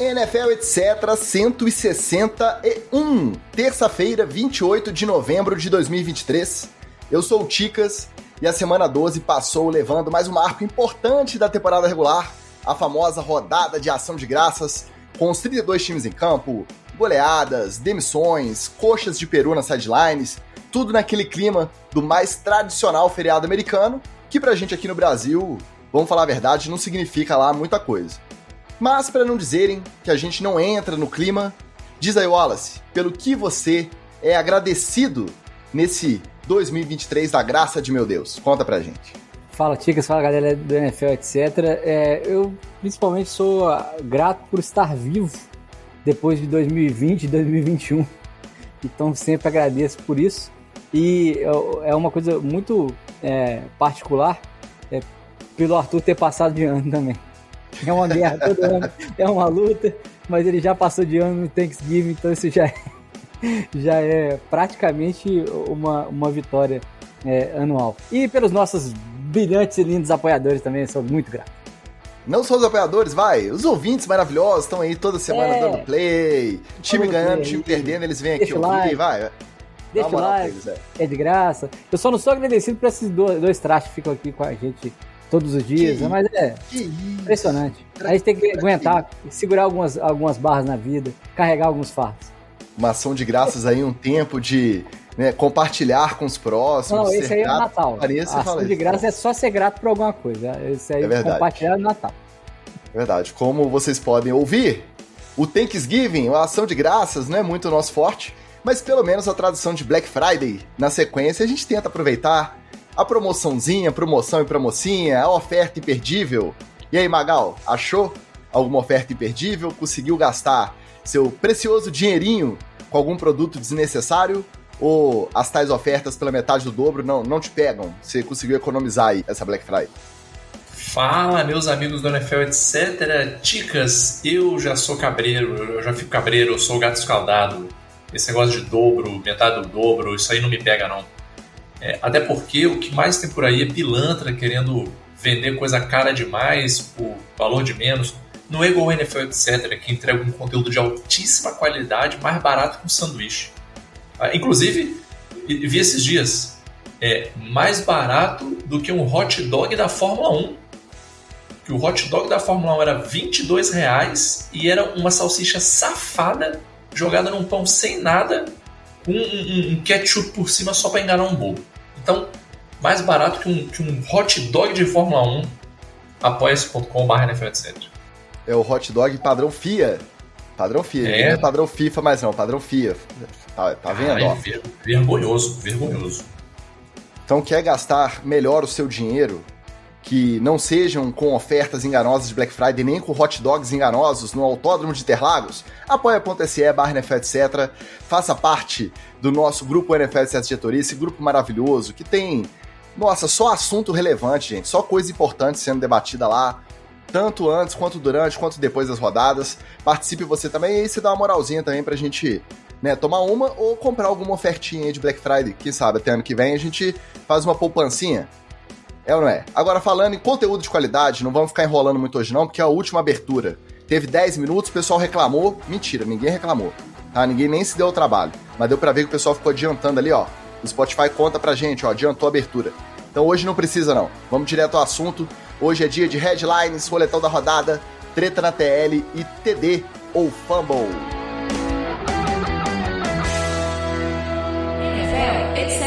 NFL Etc. 161, terça-feira, 28 de novembro de 2023. Eu sou o Ticas e a semana 12 passou levando mais um marco importante da temporada regular, a famosa rodada de ação de graças, com os 32 times em campo, goleadas, demissões, coxas de peru nas sidelines, tudo naquele clima do mais tradicional feriado americano, que pra gente aqui no Brasil, vamos falar a verdade, não significa lá muita coisa. Mas para não dizerem que a gente não entra no clima, diz aí, Wallace, pelo que você é agradecido nesse 2023 da graça de meu Deus. Conta pra gente. Fala, Ticas, fala galera do NFL, etc. Eu principalmente sou grato por estar vivo depois de 2020 e 2021. Então sempre agradeço por isso. E é uma coisa muito particular pelo Arthur ter passado de ano também. É uma guerra todo ano, é uma luta, mas ele já passou de ano no Thanksgiving, então isso já é praticamente uma vitória anual. E pelos nossos brilhantes e lindos apoiadores também, sou muito grato. Não só os apoiadores, os ouvintes maravilhosos estão aí toda semana dando play, time ganhando, time perdendo, eles vêm aqui ouvir, vai. Deixa o like, é de graça. Eu só não sou agradecido por esses dois trastes que ficam aqui com a gente todos os dias, mas impressionante. A gente tem que aguentar, segurar algumas barras na vida, carregar alguns fardos. Uma ação de graças aí, um tempo de compartilhar com os próximos. Não, esse aí é o Natal. A ação de graça é só ser grato por alguma coisa. Esse aí é compartilhar no Natal. É verdade. Como vocês podem ouvir, o Thanksgiving, a ação de graças, não é muito o nosso forte, mas pelo menos a tradução de Black Friday, na sequência, a gente tenta aproveitar a promoçãozinha, promoção e promocinha, a oferta imperdível. E aí, Magal, achou alguma oferta imperdível? Conseguiu gastar seu precioso dinheirinho com algum produto desnecessário? Ou as tais ofertas pela metade do dobro não te pegam? Você conseguiu economizar aí essa Black Friday? Fala, meus amigos do NFL, etc. Ticas, eu já sou cabreiro, eu já fico cabreiro, eu sou gato escaldado. Esse negócio de dobro, metade do dobro, isso aí não me pega, não. Até porque o que mais tem por aí é pilantra querendo vender coisa cara demais por valor de menos. Não é igual o NFL, etc., que entrega um conteúdo de altíssima qualidade, mais barato que um sanduíche. Inclusive, vi esses dias, mais barato do que um hot dog da Fórmula 1. Que o hot dog da Fórmula 1 era R$22 e era uma salsicha safada jogada num pão sem nada, com um ketchup por cima só para enganar um bobo. Então, mais barato que um hot dog de Fórmula 1, apoia.se.com/NFL, etc. É o hot dog padrão FIA. Padrão FIA. Não é padrão FIFA, mas não, padrão FIA. Tá vendo? Ai, vergonhoso. Então, quer gastar melhor o seu dinheiro, que não sejam com ofertas enganosas de Black Friday, nem com hot dogs enganosos no Autódromo de Interlagos? Apoia.se/NFL, etc. Faça parte do nosso grupo NFL, etc. Diretoria, esse grupo maravilhoso que tem, só assunto relevante, gente, só coisa importante sendo debatida lá, tanto antes, quanto durante, quanto depois das rodadas. Participe você também, e aí você dá uma moralzinha também pra gente tomar uma ou comprar alguma ofertinha aí de Black Friday. Quem sabe até ano que vem a gente faz uma poupancinha. É ou não é? Agora, falando em conteúdo de qualidade, não vamos ficar enrolando muito hoje não, porque é a última abertura. Teve 10 minutos, o pessoal reclamou. Mentira, ninguém reclamou. Tá? Ninguém nem se deu o trabalho. Mas deu pra ver que o pessoal ficou adiantando ali, ó. O Spotify conta pra gente, ó, adiantou a abertura. Então hoje não precisa não. Vamos direto ao assunto. Hoje é dia de headlines, roletão da rodada, treta na TL e TD ou Fumble. NFL, etc.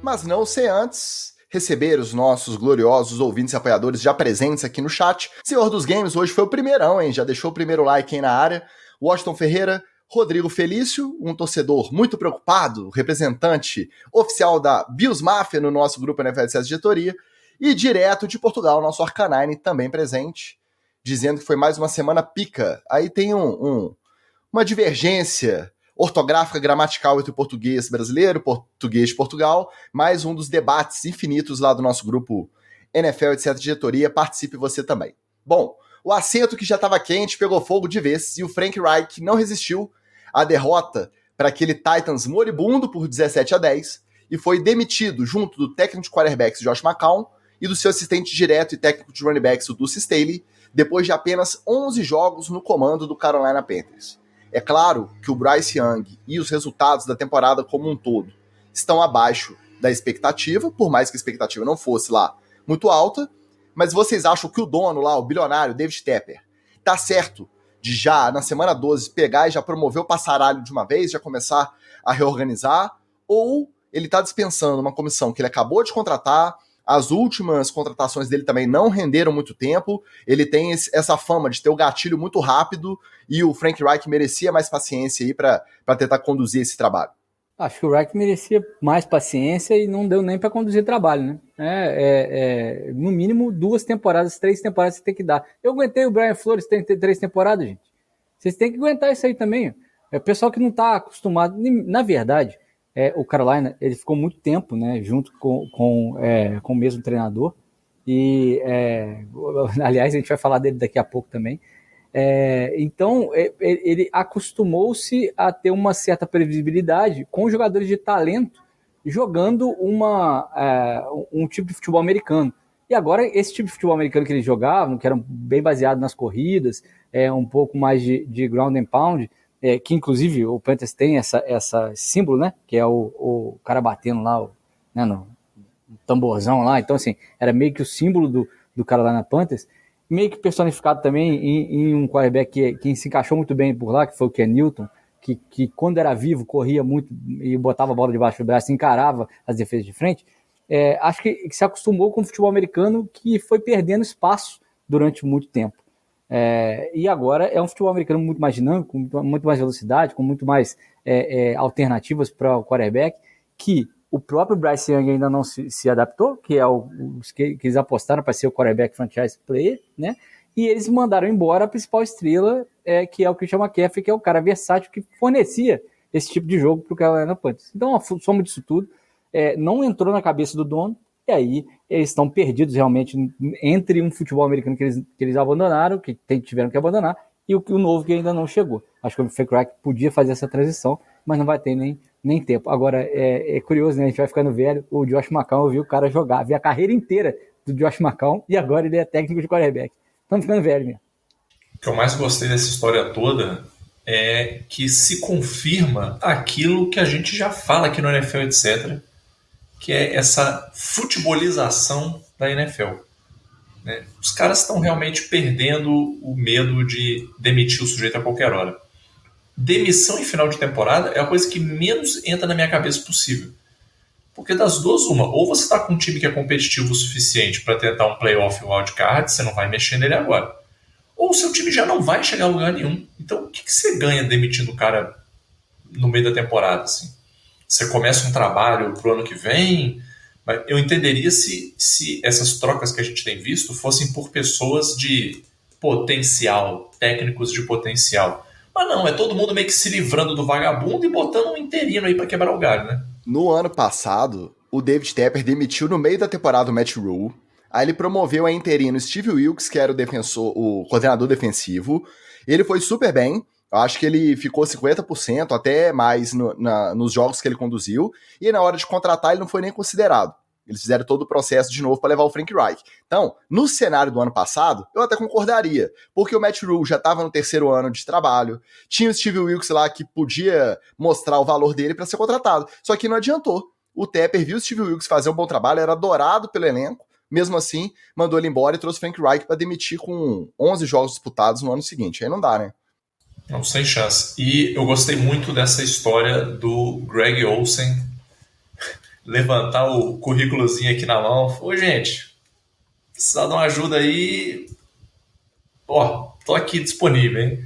Mas não sem antes receber os nossos gloriosos ouvintes e apoiadores já presentes aqui no chat. Senhor dos Games, hoje foi o primeirão, hein? Já deixou o primeiro like aí na área. Washington Ferreira, Rodrigo Felício, um torcedor muito preocupado, representante oficial da Bills Mafia no nosso grupo NFL de Diretoria, e direto de Portugal, nosso Arcanine também presente, dizendo que foi mais uma semana pica. Aí tem uma divergência ortográfica, gramatical entre o português brasileiro e o português de Portugal, mais um dos debates infinitos lá do nosso grupo NFL, etc. Diretoria. Participe você também. Bom, o assento que já estava quente pegou fogo de vez e o Frank Reich não resistiu à derrota para aquele Titans moribundo por 17-10 e foi demitido junto do técnico de quarterbacks Josh McCown e do seu assistente direto e técnico de running backs, o Deuce Staley, depois de apenas 11 jogos no comando do Carolina Panthers. É claro que o Bryce Young e os resultados da temporada como um todo estão abaixo da expectativa, por mais que a expectativa não fosse lá muito alta, mas vocês acham que o dono lá, o bilionário David Tepper, tá certo de já, na semana 12, pegar e já promover o passaralho de uma vez, já começar a reorganizar, ou ele tá dispensando uma comissão que ele acabou de contratar, as últimas contratações dele também não renderam muito tempo, ele tem essa fama de ter o gatilho muito rápido, e o Frank Reich merecia mais paciência aí para tentar conduzir esse trabalho? Acho que o Reich merecia mais paciência e não deu nem para conduzir trabalho, né? No mínimo 2 temporadas, 3 temporadas você tem que dar. Eu aguentei o Brian Flores 3 temporadas, gente. Vocês têm que aguentar isso aí também. É o pessoal que não está acostumado. Na verdade, o Carolina ele ficou muito tempo, né, junto com o mesmo treinador. E, aliás, a gente vai falar dele daqui a pouco também. Então, ele acostumou-se a ter uma certa previsibilidade com jogadores de talento jogando um tipo de futebol americano. E agora, esse tipo de futebol americano que eles jogavam, que era bem baseado nas corridas, um pouco mais de ground and pound, que inclusive o Panthers tem essa símbolo, né? Que é o cara batendo lá né, no tamborzão lá. Então, assim, era meio que o símbolo do Carolina Panthers, meio que personificado também em um quarterback que se encaixou muito bem por lá, que foi o Ken Newton, que quando era vivo, corria muito e botava a bola debaixo do braço, encarava as defesas de frente. Acho que se acostumou com o futebol americano que foi perdendo espaço durante muito tempo. E agora é um futebol americano muito mais dinâmico, com muito mais velocidade, com muito mais alternativas para o quarterback, que o próprio Bryce Young ainda não se adaptou, que é os que eles apostaram para ser o quarterback franchise player, né? E eles mandaram embora a principal estrela, que é o Christian McCaffrey, que é o cara versátil que fornecia esse tipo de jogo para o Carolina Panthers. Então, a soma disso tudo não entrou na cabeça do dono, e aí eles estão perdidos realmente entre um futebol americano que eles abandonaram, que tiveram que abandonar, e o novo que ainda não chegou. Acho que o Frank Reich podia fazer essa transição, mas não vai ter nem tempo. Agora, é curioso, né? A gente vai ficando velho. O Josh McCown, eu vi o cara jogar, vi a carreira inteira do Josh McCown, e agora ele é técnico de quarterback. Estamos ficando velho mesmo. O que eu mais gostei dessa história toda é que se confirma aquilo que a gente já fala aqui no NFL, etc., que é essa futebolização da NFL. Né? Os caras estão realmente perdendo o medo de demitir o sujeito a qualquer hora. Demissão em final de temporada é a coisa que menos entra na minha cabeça possível. Porque das duas, uma, ou você está com um time que é competitivo o suficiente para tentar um playoff wildcard, você não vai mexer nele agora. Ou o seu time já não vai chegar a lugar nenhum. Então o que você ganha demitindo o cara no meio da temporada? Assim? Você começa um trabalho pro ano que vem, mas eu entenderia se essas trocas que a gente tem visto fossem por pessoas de potencial, técnicos de potencial. Mas não, é todo mundo meio que se livrando do vagabundo e botando um interino aí pra quebrar o galho, né? No ano passado, o David Tepper demitiu no meio da temporada o Matt Rhule. Aí ele promoveu a interino Steve Wilkes, que era o coordenador defensivo. Ele foi super bem. Eu acho que ele ficou 50%, até mais nos jogos que ele conduziu. E na hora de contratar, ele não foi nem considerado. Eles fizeram todo o processo de novo para levar o Frank Reich. Então, no cenário do ano passado, eu até concordaria, porque o Matt Rhule já estava no 3º ano de trabalho, tinha o Steve Wilkes lá que podia mostrar o valor dele para ser contratado. Só que não adiantou. O Tepper viu o Steve Wilkes fazer um bom trabalho, era adorado pelo elenco, mesmo assim, mandou ele embora e trouxe o Frank Reich para demitir com 11 jogos disputados no ano seguinte. Aí não dá, né? Não, sem chance. E eu gostei muito dessa história do Greg Olsen levantar o currículozinho aqui na mão. Ô, gente, precisa dar uma ajuda aí. Tô aqui disponível, hein?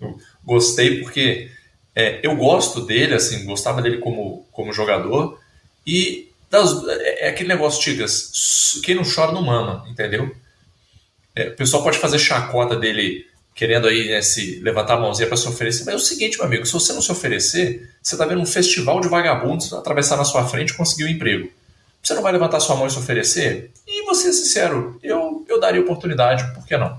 Eu gostei porque eu gosto dele, assim, gostava dele como jogador. E é aquele negócio, Tigas, quem não chora não mama, entendeu? O pessoal pode fazer chacota dele querendo aí, né, se levantar a mãozinha para se oferecer, mas é o seguinte, meu amigo, se você não se oferecer, você tá vendo um festival de vagabundos atravessar na sua frente e conseguir um emprego. Você não vai levantar sua mão e se oferecer? E vou ser sincero, eu daria oportunidade, por que não?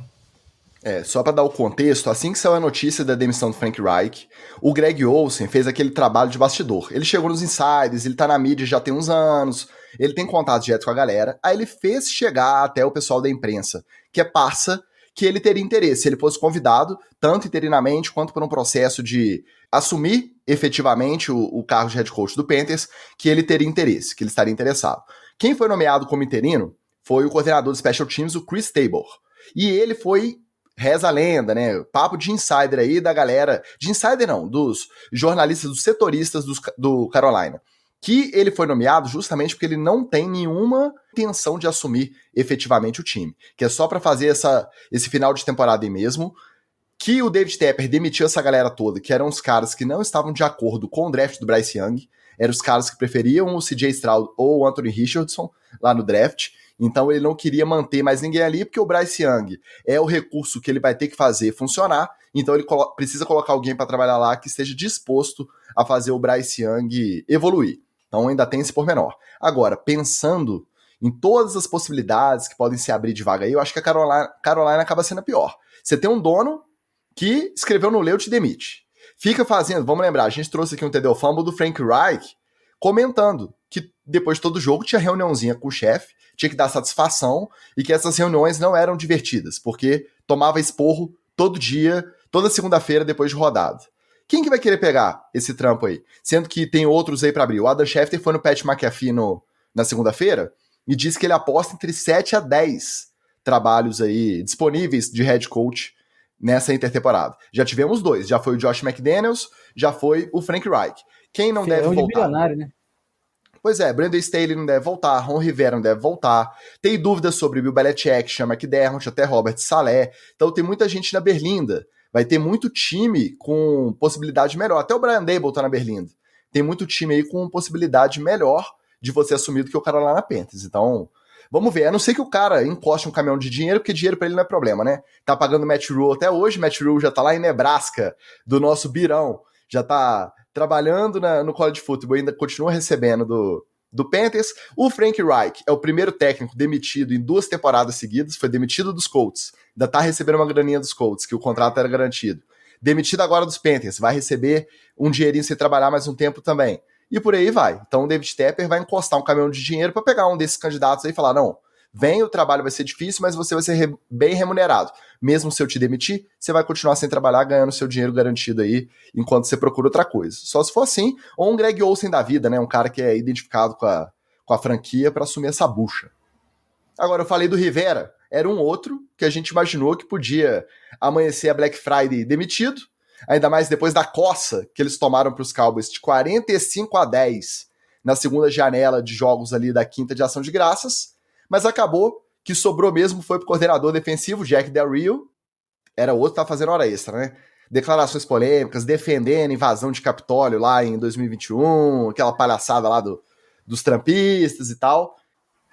Só para dar o contexto, assim que saiu a notícia da demissão do Frank Reich, o Greg Olsen fez aquele trabalho de bastidor. Ele chegou nos insiders, ele tá na mídia já tem uns anos, ele tem contato direto com a galera, aí ele fez chegar até o pessoal da imprensa, que é parça, que ele teria interesse, se ele fosse convidado, tanto interinamente quanto por um processo de assumir efetivamente o cargo de head coach do Panthers, que ele teria interesse, que ele estaria interessado. Quem foi nomeado como interino foi o coordenador de Special Teams, o Chris Tabor. E ele foi, reza a lenda, né, papo de insider aí da galera, de insider não, dos jornalistas, dos setoristas do Carolina, que ele foi nomeado justamente porque ele não tem nenhuma intenção de assumir efetivamente o time, que é só para fazer esse final de temporada aí mesmo, que o David Tepper demitiu essa galera toda, que eram os caras que não estavam de acordo com o draft do Bryce Young, eram os caras que preferiam o CJ Stroud ou o Anthony Richardson lá no draft, então ele não queria manter mais ninguém ali, porque o Bryce Young é o recurso que ele vai ter que fazer funcionar, então ele precisa colocar alguém para trabalhar lá que esteja disposto a fazer o Bryce Young evoluir. Então ainda tem esse pormenor. Agora, pensando em todas as possibilidades que podem se abrir de vaga aí, eu acho que a Carolina acaba sendo a pior. Você tem um dono que escreveu no Leu te demite. Fica fazendo, vamos lembrar, a gente trouxe aqui um TD Fumble do Frank Reich, comentando que depois de todo jogo tinha reuniãozinha com o chefe, tinha que dar satisfação, e que essas reuniões não eram divertidas, porque tomava esporro todo dia, toda segunda-feira depois de rodada. Quem que vai querer pegar esse trampo aí? Sendo que tem outros aí para abrir. O Adam Schefter foi no Pat McAfee na segunda-feira e disse que ele aposta entre 7 a 10 trabalhos aí disponíveis de head coach nessa intertemporada. Já tivemos 2. Já foi o Josh McDaniels, já foi o Frank Reich. Quem não deve voltar? Bilionário, né? Pois é, Brandon Staley não deve voltar, Ron Rivera não deve voltar. Tem dúvidas sobre Bill Belichick, Sean McDermott, até Robert Saleh. Então tem muita gente na Berlinda. Vai ter muito time com possibilidade melhor. Até o Brian Daboll tá na Berlinda. Tem muito time aí com possibilidade melhor de você assumir do que o Carolina Panthers. Então, vamos ver. A não ser que o cara encoste um caminhão de dinheiro, porque dinheiro pra ele não é problema, né? Tá pagando Matt Rhule até hoje. Matt Rhule já tá lá em Nebraska, do nosso Birão. Já tá trabalhando no college football, ainda continua recebendo do Panthers. O Frank Reich é o primeiro técnico demitido em 2 temporadas seguidas. Foi demitido dos Colts. Ainda tá recebendo uma graninha dos Colts, que o contrato era garantido. Demitido agora dos Panthers, vai receber um dinheirinho sem trabalhar mais um tempo também. E por aí vai. Então o David Tepper vai encostar um caminhão de dinheiro para pegar um desses candidatos aí e falar, não, vem, o trabalho vai ser difícil, mas você vai ser bem remunerado. Mesmo se eu te demitir, você vai continuar sem trabalhar, ganhando seu dinheiro garantido aí, enquanto você procura outra coisa. Só se for assim, ou um Greg Olsen da vida, né? Um cara que é identificado com a franquia para assumir essa bucha. Agora, eu falei do Rivera, era um outro que a gente imaginou que podia amanhecer a Black Friday demitido, ainda mais depois da coça que eles tomaram para os Cowboys de 45-10 na segunda janela de jogos ali da quinta de ação de graças, mas acabou que sobrou mesmo foi pro coordenador defensivo, Jack Del Rio, era outro que tava fazendo hora extra, né? Declarações polêmicas, defendendo invasão de Capitólio lá em 2021, aquela palhaçada lá dos trampistas e tal.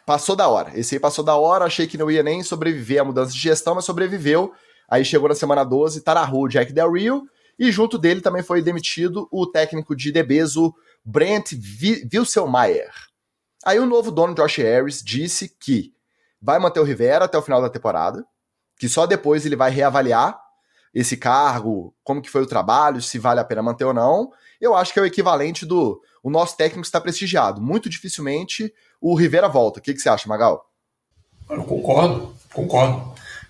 Passou da hora. Esse aí passou da hora, achei que não ia nem sobreviver à mudança de gestão, mas sobreviveu. Aí chegou na semana 12, tá na rua o Jack Del Rio, e junto dele também foi demitido o técnico de DBs, o Brent Wilselmeyer. Aí o novo dono, Josh Harris, disse que vai manter o Rivera até o final da temporada, que só depois ele vai reavaliar esse cargo, como que foi o trabalho, se vale a pena manter ou não. Eu acho que é o equivalente o nosso técnico está prestigiado. Muito dificilmente o Rivera volta. O que você acha, Magal? Eu concordo.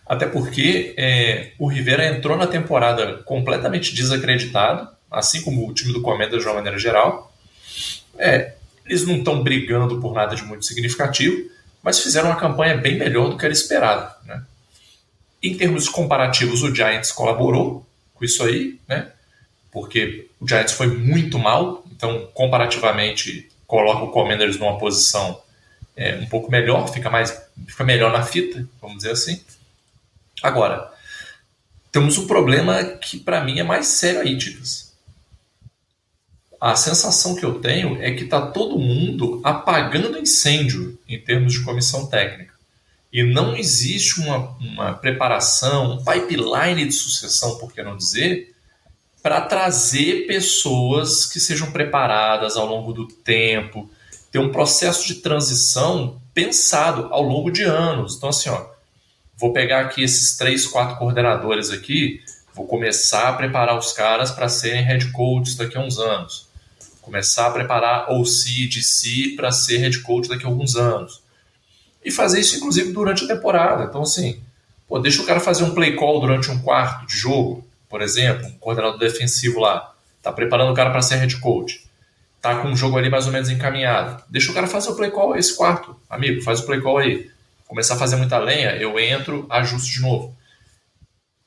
Até porque o Rivera entrou na temporada completamente desacreditado, assim como o time do Commanders de uma maneira geral. Eles não estão brigando por nada de muito significativo, mas fizeram uma campanha bem melhor do que era esperado, né? Em termos comparativos, o Giants colaborou com isso aí, né? Porque o Giants foi muito mal, então comparativamente coloca o Commanders numa posição um pouco melhor, fica melhor na fita, vamos dizer assim. Agora, temos um problema que para mim é mais sério aí, Ticas. A sensação que eu tenho é que está todo mundo apagando incêndio em termos de comissão técnica. E não existe uma preparação, um pipeline de sucessão, por que não dizer, para trazer pessoas que sejam preparadas ao longo do tempo, ter um processo de transição pensado ao longo de anos. Então, assim, vou pegar aqui esses 3, 4 coordenadores aqui, vou começar a preparar os caras para serem head coaches daqui a uns anos. Começar a preparar OC, DC para ser head coach daqui a alguns anos. E fazer isso, inclusive, durante a temporada. Então, assim, Pô, deixa o cara fazer um play call durante um quarto de jogo, por exemplo, um coordenador defensivo lá, tá preparando o cara para ser head coach, tá com um jogo ali mais ou menos encaminhado. Deixa o cara fazer o play call esse quarto. Amigo, faz o play call aí. Começar a fazer muita lenha, eu entro, ajusto de novo.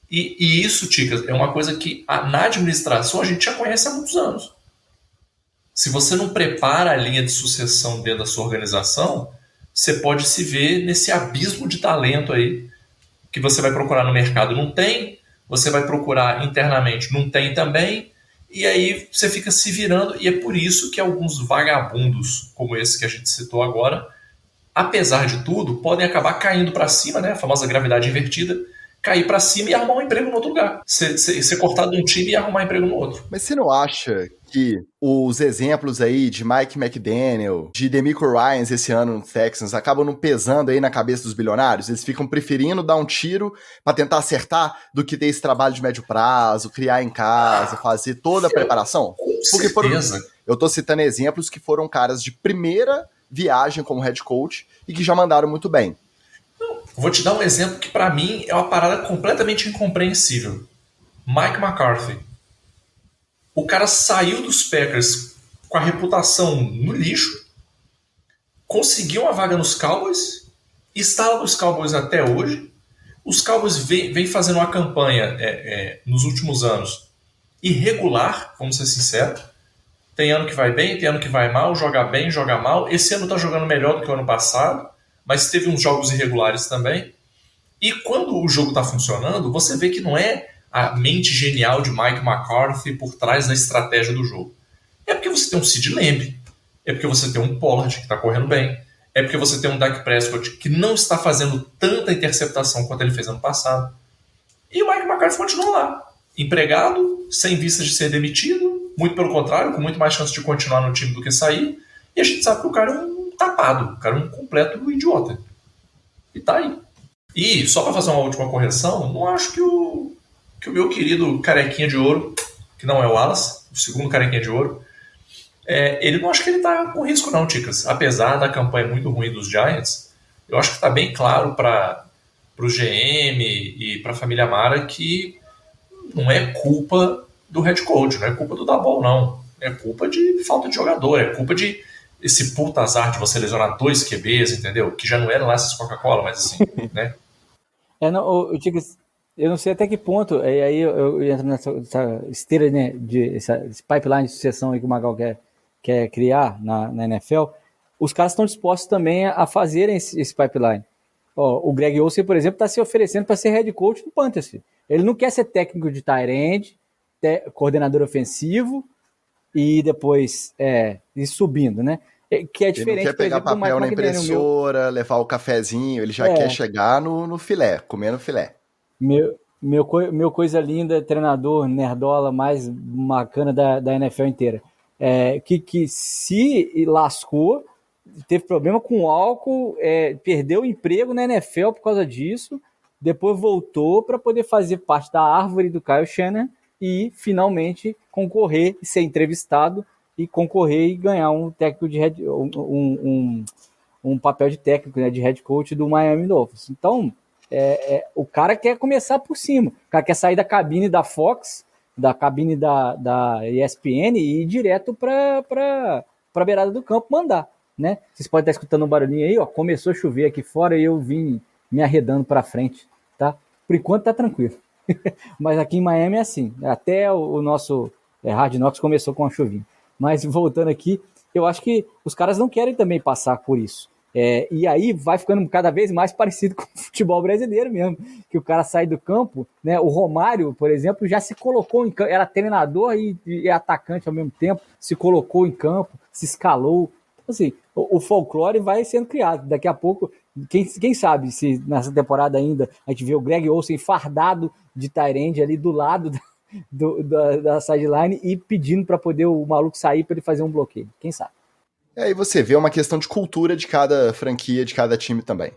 E isso, Ticas, é uma coisa que na administração a gente já conhece há muitos anos. Se você não prepara a linha de sucessão dentro da sua organização, você pode se ver nesse abismo de talento aí que você vai procurar no mercado, não tem, você vai procurar internamente, não tem também, e aí você fica se virando, e é por isso que alguns vagabundos, como esse que a gente citou agora, apesar de tudo, podem acabar caindo para cima, né, a famosa gravidade invertida, cair para cima e arrumar um emprego no outro lugar. Ser cortado de um time e arrumar emprego no outro. Mas você não acha que os exemplos aí de Mike McDaniel, de DeMeco Ryans esse ano no Texans, acabam não pesando aí na cabeça dos bilionários? Eles ficam preferindo dar um tiro para tentar acertar do que ter esse trabalho de médio prazo, criar em casa, fazer toda a preparação? Porque eu tô citando exemplos que foram caras de primeira viagem como head coach e que já mandaram muito bem. Vou te dar um exemplo que para mim é uma parada completamente incompreensível. Mike McCarthy. O cara saiu dos Packers com a reputação no lixo, conseguiu uma vaga nos Cowboys, está lá nos Cowboys até hoje. Os Cowboys vêm fazendo uma campanha nos últimos anos irregular, vamos ser sinceros. Tem ano que vai bem, tem ano que vai mal, joga bem, joga mal. Esse ano está jogando melhor do que o ano passado, mas teve uns jogos irregulares também. E quando o jogo está funcionando, você vê que não é a mente genial de Mike McCarthy por trás da estratégia do jogo. É porque você tem um Sid Lamb, é porque você tem um Pollard que está correndo bem, é porque você tem um Dak Prescott que não está fazendo tanta interceptação quanto ele fez ano passado. E o Mike McCarthy continua lá, empregado, sem vistas de ser demitido, muito pelo contrário, com muito mais chance de continuar no time do que sair, e a gente sabe que o cara é um tapado, o cara é um completo idiota. E tá aí. E, só para fazer uma última correção, não acho que o meu querido carequinha de ouro, que não é o Wallace, o segundo carequinha de ouro, ele não acha que ele tá com risco não, Ticas. Apesar da campanha muito ruim dos Giants, eu acho que tá bem claro para o GM e para a família Mara que não é culpa do head coach, não é culpa do Daboll, não. É culpa de falta de jogador, é culpa de esse puta azar de você lesionar 2 QBs, entendeu? Que já não eram lá essas Coca-Cola, mas assim, né? Eu não sei até que ponto, e aí eu entro nessa esteira, né, esse pipeline de sucessão aí que o Magal quer criar na NFL, os caras estão dispostos também a fazerem esse pipeline. O Greg Olsen, por exemplo, está se oferecendo para ser head coach do Panthers. Ele não quer ser técnico de tight end, coordenador ofensivo e depois ir subindo, né? Que é diferente, ele não quer pegar papel na impressora, levar o cafezinho, ele já quer chegar no filé, comendo filé. Meu coisa linda, treinador nerdola mais bacana da NFL inteira. Que se lascou, teve problema com álcool, perdeu o emprego na NFL por causa disso, depois voltou para poder fazer parte da árvore do Kyle Shanahan e finalmente concorrer e ser entrevistado e concorrer e ganhar um técnico de um papel de técnico, né, de head coach do Miami Dolphins. Então, o cara quer começar por cima. O cara quer sair da cabine da Fox, da cabine da ESPN e ir direto para a beirada do campo mandar, né? Vocês podem estar escutando um barulhinho aí, ó, começou a chover aqui fora e eu vim me arredando para frente, tá? Por enquanto tá tranquilo. Mas aqui em Miami é assim. Até o nosso Hard Knocks começou com uma chuvinha. Mas voltando aqui, eu acho que os caras não querem também passar por isso. E aí vai ficando cada vez mais parecido com o futebol brasileiro mesmo, que o cara sai do campo, né? O Romário, por exemplo, já se colocou em campo, era treinador e atacante ao mesmo tempo, se colocou em campo, se escalou. Assim, o folclore vai sendo criado. Daqui a pouco, quem sabe se nessa temporada ainda a gente vê o Greg Olsen fardado de tight end ali do lado da sideline e pedindo para poder o maluco sair para ele fazer um bloqueio. Quem sabe? Aí você vê uma questão de cultura de cada franquia, de cada time também.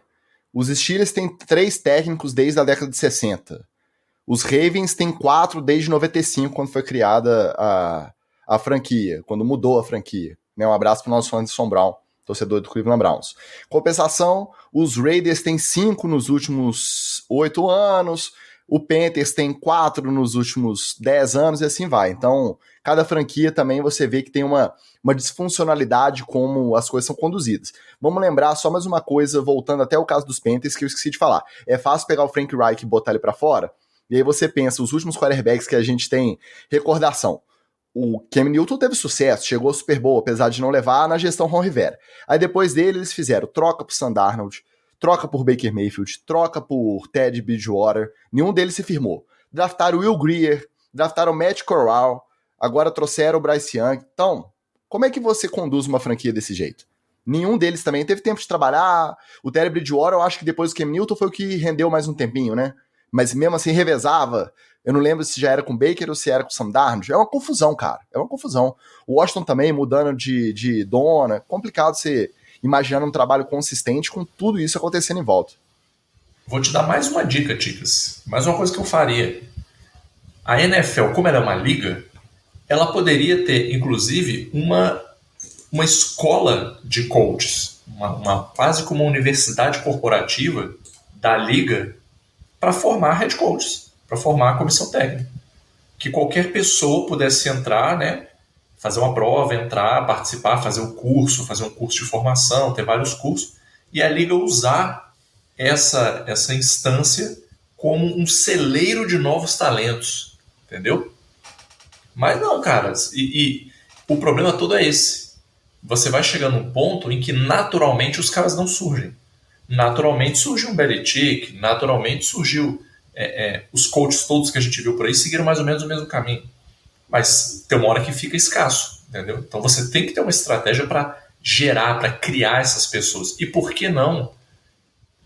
Os Steelers têm 3 técnicos desde a década de 60. Os Ravens têm 4 desde 95, quando foi criada a franquia, quando mudou a franquia. Um abraço para o nosso fã de São Brown, torcedor do Cleveland Browns. Compensação, os Raiders têm 5 nos últimos 8 anos, o Panthers tem 4 nos últimos 10 anos e assim vai. Então, cada franquia também você vê que tem uma disfuncionalidade como as coisas são conduzidas. Vamos lembrar só mais uma coisa, voltando até o caso dos Panthers, que eu esqueci de falar. É fácil pegar o Frank Reich e botar ele pra fora, e aí você pensa, os últimos quarterbacks que a gente tem recordação. O Cam Newton teve sucesso, chegou ao Super Bowl, apesar de não levar na gestão Ron Rivera. Aí depois dele eles fizeram troca por Sam Darnold, troca por Baker Mayfield, troca por Teddy Bridgewater, nenhum deles se firmou. Draftaram Will Grier, draftaram Matt Corral, agora trouxeram o Bryce Young. Então, como é que você conduz uma franquia desse jeito? Nenhum deles também teve tempo de trabalhar. O Teddy Bridgewater, eu acho que depois do Cam Newton foi o que rendeu mais um tempinho, né? Mas mesmo assim revezava. Eu não lembro se já era com Baker ou se era com Sam Darnold. É uma confusão, cara. É uma confusão. O Washington também mudando de dona. Complicado você imaginar um trabalho consistente com tudo isso acontecendo em volta. Vou te dar mais uma dica, Ticas. Mais uma coisa que eu faria. A NFL, como ela é uma liga, ela poderia ter, inclusive, uma escola de coaches. Quase como uma universidade corporativa da liga para formar head coaches, para formar a comissão técnica. Que qualquer pessoa pudesse entrar, né, fazer uma prova, entrar, participar, fazer um curso de formação, ter vários cursos, e a liga usar essa instância como um celeiro de novos talentos, entendeu? Mas não, cara, e o problema todo é esse. Você vai chegar num ponto em que naturalmente os caras não surgem. Naturalmente surgiu um Belichick, naturalmente surgiu os coaches todos que a gente viu por aí seguiram mais ou menos o mesmo caminho. Mas tem uma hora que fica escasso, entendeu? Então você tem que ter uma estratégia para gerar, para criar essas pessoas. E por que não?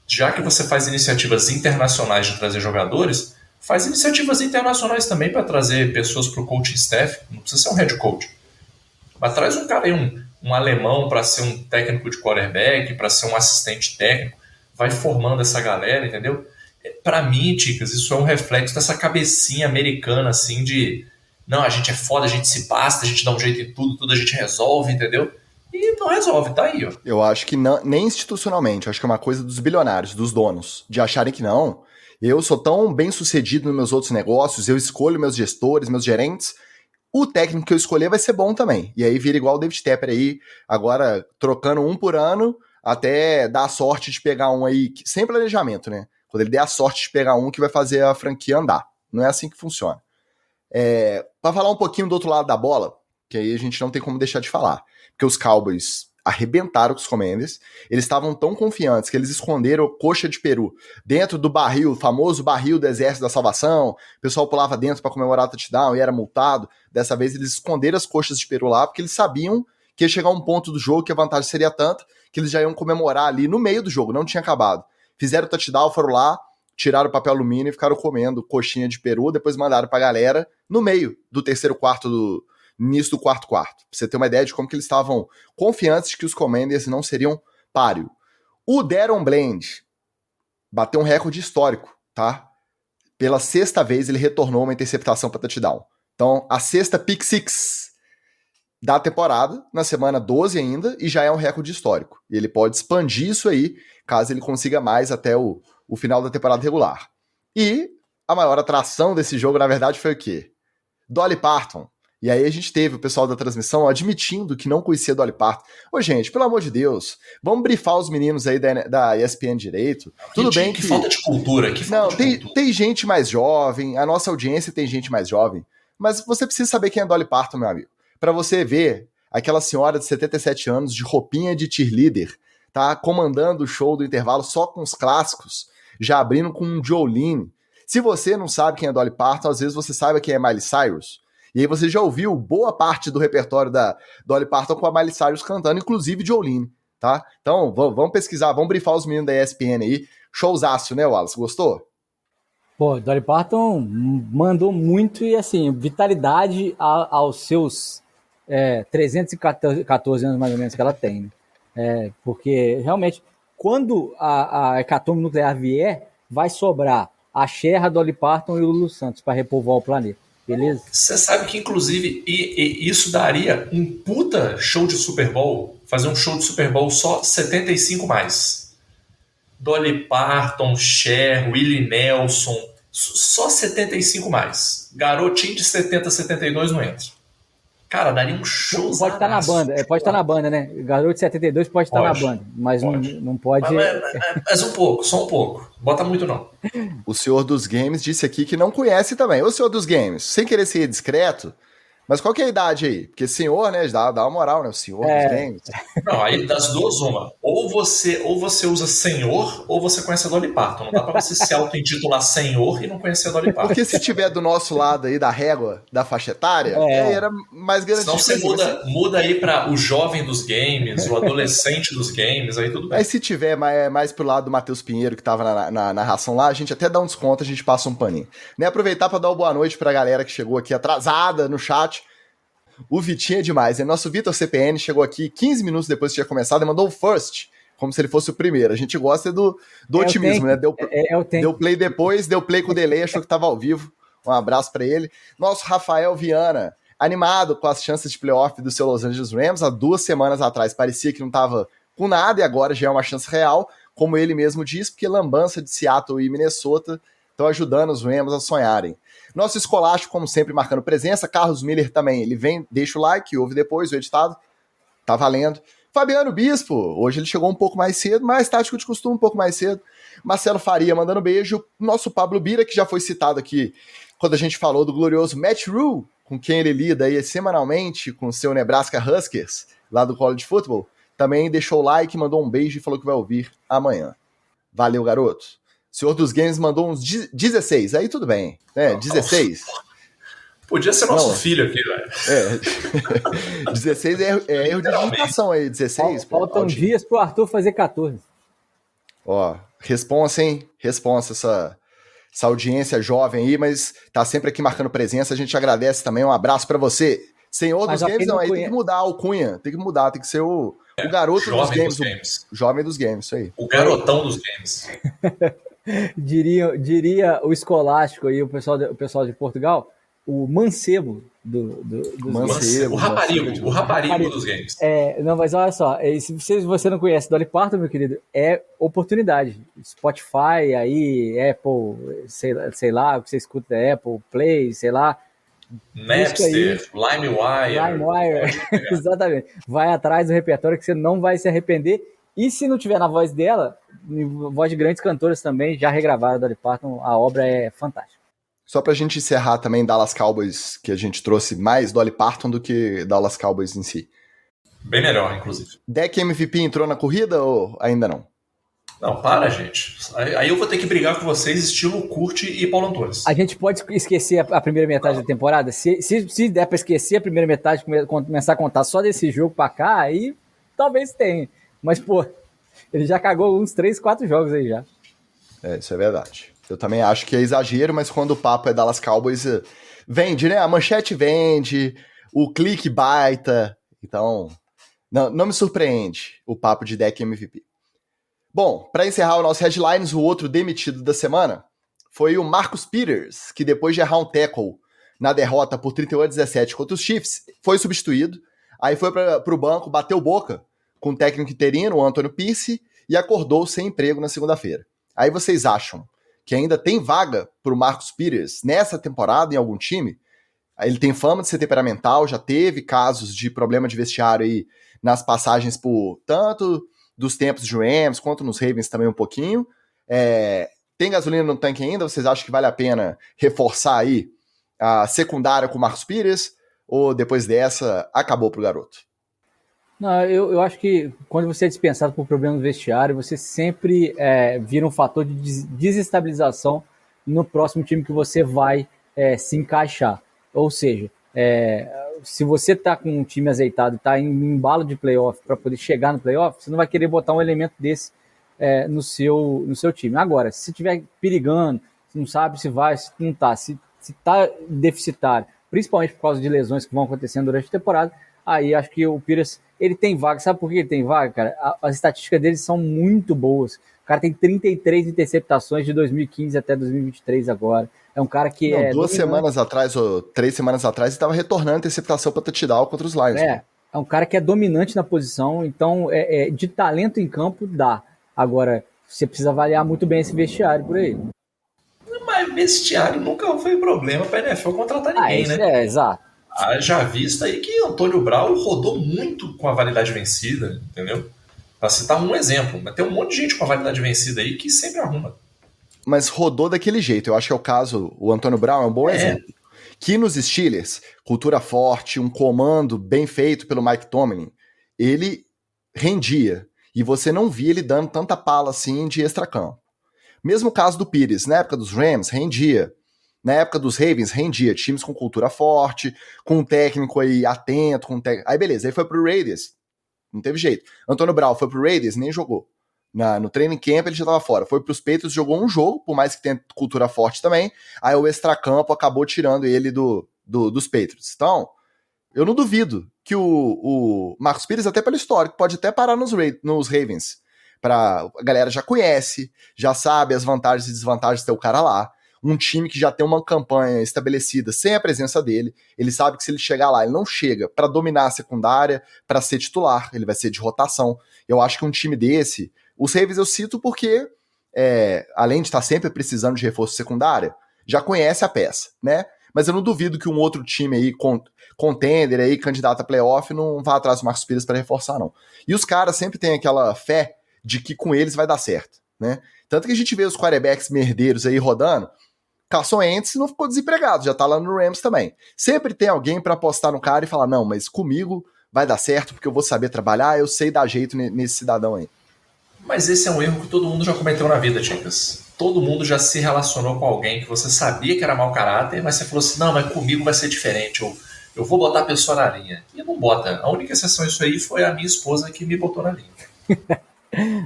Já que você faz iniciativas internacionais de trazer jogadores, faz iniciativas internacionais também para trazer pessoas para o coaching staff. Não precisa ser um head coach. Mas traz um cara aí, um alemão para ser um técnico de quarterback, para ser um assistente técnico. Vai formando essa galera, entendeu? Para mim, Ticas, isso é um reflexo dessa cabecinha americana, assim, de não, a gente é foda, a gente se basta, a gente dá um jeito em tudo a gente resolve, entendeu? E não resolve, tá aí, ó. Eu acho que não, nem institucionalmente, acho que é uma coisa dos bilionários, dos donos, de acharem que não. Eu sou tão bem sucedido nos meus outros negócios, eu escolho meus gestores, meus gerentes, o técnico que eu escolher vai ser bom também. E aí vira igual o David Tepper aí, agora trocando um por ano, até dar a sorte de pegar um aí, sem planejamento, né? Quando ele der a sorte de pegar um que vai fazer a franquia andar. Não é assim que funciona. Para falar um pouquinho do outro lado da bola, que aí a gente não tem como deixar de falar, porque os Cowboys arrebentaram com os Commanders, eles estavam tão confiantes que eles esconderam coxa de peru dentro do barril, o famoso barril do Exército da Salvação, o pessoal pulava dentro para comemorar o touchdown e era multado. Dessa vez eles esconderam as coxas de peru lá, porque eles sabiam que ia chegar um ponto do jogo que a vantagem seria tanta que eles já iam comemorar ali no meio do jogo, não tinha acabado. Fizeram o touchdown, foram lá, tiraram o papel alumínio e ficaram comendo coxinha de peru, depois mandaram pra galera no meio do terceiro quarto, no início do quarto. Pra você ter uma ideia de como que eles estavam confiantes de que os Commanders não seriam páreo. O Deron Bland bateu um recorde histórico, tá? Pela sexta vez ele retornou uma interceptação para touchdown. Então, a sexta pick six da temporada, na semana 12 ainda, e já é um recorde histórico. E ele pode expandir isso aí, caso ele consiga mais até o final da temporada regular. E a maior atração desse jogo, na verdade, foi o quê? Dolly Parton. E aí a gente teve o pessoal da transmissão admitindo que não conhecia Dolly Parton. Ô, gente, pelo amor de Deus, vamos brifar os meninos aí da ESPN direito. Tudo bem que falta de cultura. Tem gente mais jovem, a nossa audiência tem gente mais jovem, mas você precisa saber quem é Dolly Parton, meu amigo. Para você ver aquela senhora de 77 anos de roupinha de cheerleader, tá comandando o show do intervalo só com os clássicos, já abrindo com um Jolene. Se você não sabe quem é Dolly Parton, às vezes você saiba quem é Miley Cyrus. E aí você já ouviu boa parte do repertório da Dolly Parton com a Miley Cyrus cantando, inclusive Jolene, tá? Então, vamos pesquisar, vamos brifar os meninos da ESPN aí. Showzaço, né, Wallace? Gostou? Pô, Dolly Parton mandou muito e, assim, vitalidade aos seus 314 anos, mais ou menos, que ela tem, né? Porque, realmente, quando a hecatombe nuclear vier, vai sobrar a Cher, a Dolly Parton e o Lulu Santos para repovoar o planeta. beleza? Você sabe que, inclusive, isso daria um puta show de Super Bowl, fazer um show de Super Bowl só 75 mais. Dolly Parton, Cher, Willie Nelson, só 75 mais. Garotinho de 70, 72 não entra. Cara, daria um show. Pode estar na banda, pode estar na banda, né? Garoto de 72 pode estar na banda, mas não pode. Mas um pouco, só um pouco. Bota muito não. O Senhor dos Games disse aqui que não conhece também. O Senhor dos Games, sem querer ser discreto, mas qual que é a idade aí? Porque senhor, né, dá uma moral, né? O Senhor dos Games. Não, aí das duas uma. Ou você usa senhor, ou você conhece a Dolly Parton. Não dá pra você se auto-intitular senhor e não conhecer a Dolly Parton. Porque se tiver do nosso lado aí da régua da faixa etária, era mais garantido. Senão você muda aí pra o jovem dos games, o adolescente dos games, aí tudo bem. Aí se tiver mais pro lado do Matheus Pinheiro, que tava na narração lá, a gente até dá um desconto, a gente passa um paninho. Né, aproveitar para dar uma boa noite pra galera que chegou aqui atrasada no chat. O Vitinho é demais, né? Nosso Vitor CPN chegou aqui 15 minutos depois que tinha começado e mandou o first, como se ele fosse o primeiro. A gente gosta do otimismo, né? Deu play depois, deu play com delay, achou que tava ao vivo. Um abraço para ele. Nosso Rafael Viana, animado com as chances de playoff do seu Los Angeles Rams. Há 2 semanas atrás parecia que não tava com nada e agora já é uma chance real, como ele mesmo diz, porque lambança de Seattle e Minnesota estão ajudando os Rams a sonharem. Nosso escolástico, como sempre, marcando presença. Carlos Miller também, ele vem, deixa o like, ouve depois o editado, tá valendo. Fabiano Bispo, hoje ele chegou um pouco mais cedo, mais tático de costume, um pouco mais cedo. Marcelo Faria mandando beijo. Nosso Pablo Bira, que já foi citado aqui quando a gente falou do glorioso Matt Rhule, com quem ele lida aí semanalmente com o seu Nebraska Huskers, lá do College Football, também deixou o like, mandou um beijo e falou que vai ouvir amanhã. Valeu, garoto. O Senhor dos Games mandou uns 16, aí tudo bem, né? 16. Podia ser nosso filho aqui, velho. 16 é erro de digitação aí, 16. Faltam dias pro Arthur fazer 14. Ó, responsa, hein? Responsa essa audiência jovem aí, mas tá sempre aqui marcando presença, a gente agradece também, um abraço pra você. Senhor dos Games, não, aí tem que mudar a alcunha, tem que ser o garoto dos games. O jovem dos games, isso aí. O garotão dos games. diria o escolástico aí, o pessoal de Portugal, o mancebo dos mancebo, o raparigo dos games. Não, mas olha só, se você não conhece Dolly Parton, meu querido, é oportunidade. Spotify, aí, Apple, sei lá, o que você escuta da Apple, Play, sei lá. Napster, LimeWire. Exatamente. Vai atrás do repertório que você não vai se arrepender. E se não tiver na voz dela, voz de grandes cantoras também, já regravaram a Dolly Parton, a obra é fantástica. Só pra gente encerrar também Dallas Cowboys, que a gente trouxe mais Dolly Parton do que Dallas Cowboys em si. Bem melhor, inclusive. Deck MVP entrou na corrida ou ainda não? Não, para, gente. Aí eu vou ter que brigar com vocês, estilo Curti e Paulo Antunes. A gente pode esquecer a primeira metade da temporada? Se der pra esquecer a primeira metade, começar a contar só desse jogo pra cá, aí talvez tenha. Mas, pô, ele já cagou uns 3, 4 jogos aí já. Isso é verdade. Eu também acho que é exagero, mas quando o papo é Dallas Cowboys, vende, né? A manchete vende, o clique baita. Então, não me surpreende o papo de deck MVP. Bom, para encerrar o nosso headlines, o outro demitido da semana foi o Marcus Peters, que depois de errar um tackle na derrota por 38-17 contra os Chiefs, foi substituído. Aí foi para o banco, bateu boca com o técnico interino, o Anthony Pierce, e acordou sem emprego na segunda-feira. Aí vocês acham que ainda tem vaga para o Marcus Peters nessa temporada em algum time? Ele tem fama de ser temperamental, já teve casos de problema de vestiário aí nas passagens por tanto dos tempos de Rams, quanto nos Ravens também um pouquinho. Tem gasolina no tanque ainda? Vocês acham que vale a pena reforçar aí a secundária com o Marcus Peters? Ou depois dessa, acabou pro garoto? Não, eu acho que quando você é dispensado por problemas no vestiário, você sempre vira um fator de desestabilização no próximo time que você vai se encaixar. Ou seja, se você está com um time azeitado e está em embalo de playoff para poder chegar no playoff, você não vai querer botar um elemento desse no seu time. Agora, se estiver perigando, você não sabe se vai, se não está, se está deficitário, principalmente por causa de lesões que vão acontecendo durante a temporada, aí acho que o Peters, ele tem vaga. Sabe por que ele tem vaga, cara? As estatísticas dele são muito boas. O cara tem 33 interceptações de 2015 até 2023 agora. É um cara que Não, 2 semanas atrás, ou 3 semanas atrás, ele estava retornando a interceptação para touchdown contra os Lions. É um cara que é dominante na posição, então de talento em campo dá. Agora, você precisa avaliar muito bem esse vestiário por aí. Mas vestiário nunca foi problema para a NFL contratar ninguém, né? Exato. Já visto aí que Antônio Brown rodou muito com a validade vencida, entendeu? Para citar um exemplo, mas tem um monte de gente com a validade vencida aí que sempre arruma. Mas rodou daquele jeito. Eu acho que é o caso, o Antônio Brown é um bom exemplo. Que nos Steelers, cultura forte, um comando bem feito pelo Mike Tomlin, ele rendia. E você não via ele dando tanta pala assim de extracampo. Mesmo caso do Pires, na época dos Rams, rendia. Na época dos Ravens, rendia. Times com cultura forte, com um técnico aí atento. Aí beleza, aí foi pro Raiders. Não teve jeito. Antônio Brown foi pro Raiders, nem jogou. No training camp ele já tava fora. Foi pros Patriots, jogou um jogo, por mais que tenha cultura forte também. Aí o extracampo acabou tirando ele dos Patriots. Então, eu não duvido que o Marcus Pires, até pelo histórico, pode até parar nos Ravens. A galera já conhece, já sabe as vantagens e desvantagens de ter o cara lá. Um time que já tem uma campanha estabelecida sem a presença dele. Ele sabe que se ele chegar lá, ele não chega para dominar a secundária, para ser titular, ele vai ser de rotação. Eu acho que um time desse... Os Ravens eu cito porque, além de estar sempre precisando de reforço secundário, já conhece a peça, né? Mas eu não duvido que um outro time aí, contender aí, candidato a playoff, não vá atrás do Marcus Pires para reforçar, não. E os caras sempre têm aquela fé de que com eles vai dar certo, né? Tanto que a gente vê os quarterbacks merdeiros aí rodando. Carson Wentz não ficou desempregado, já tá lá no Rams também. Sempre tem alguém para apostar no cara e falar, não, mas comigo vai dar certo porque eu vou saber trabalhar, eu sei dar jeito nesse cidadão aí. Mas esse é um erro que todo mundo já cometeu na vida, Ticas. Todo mundo já se relacionou com alguém que você sabia que era mau caráter, mas você falou assim, não, mas comigo vai ser diferente, eu vou botar a pessoa na linha. E não bota. A única exceção disso aí foi a minha esposa que me botou na linha.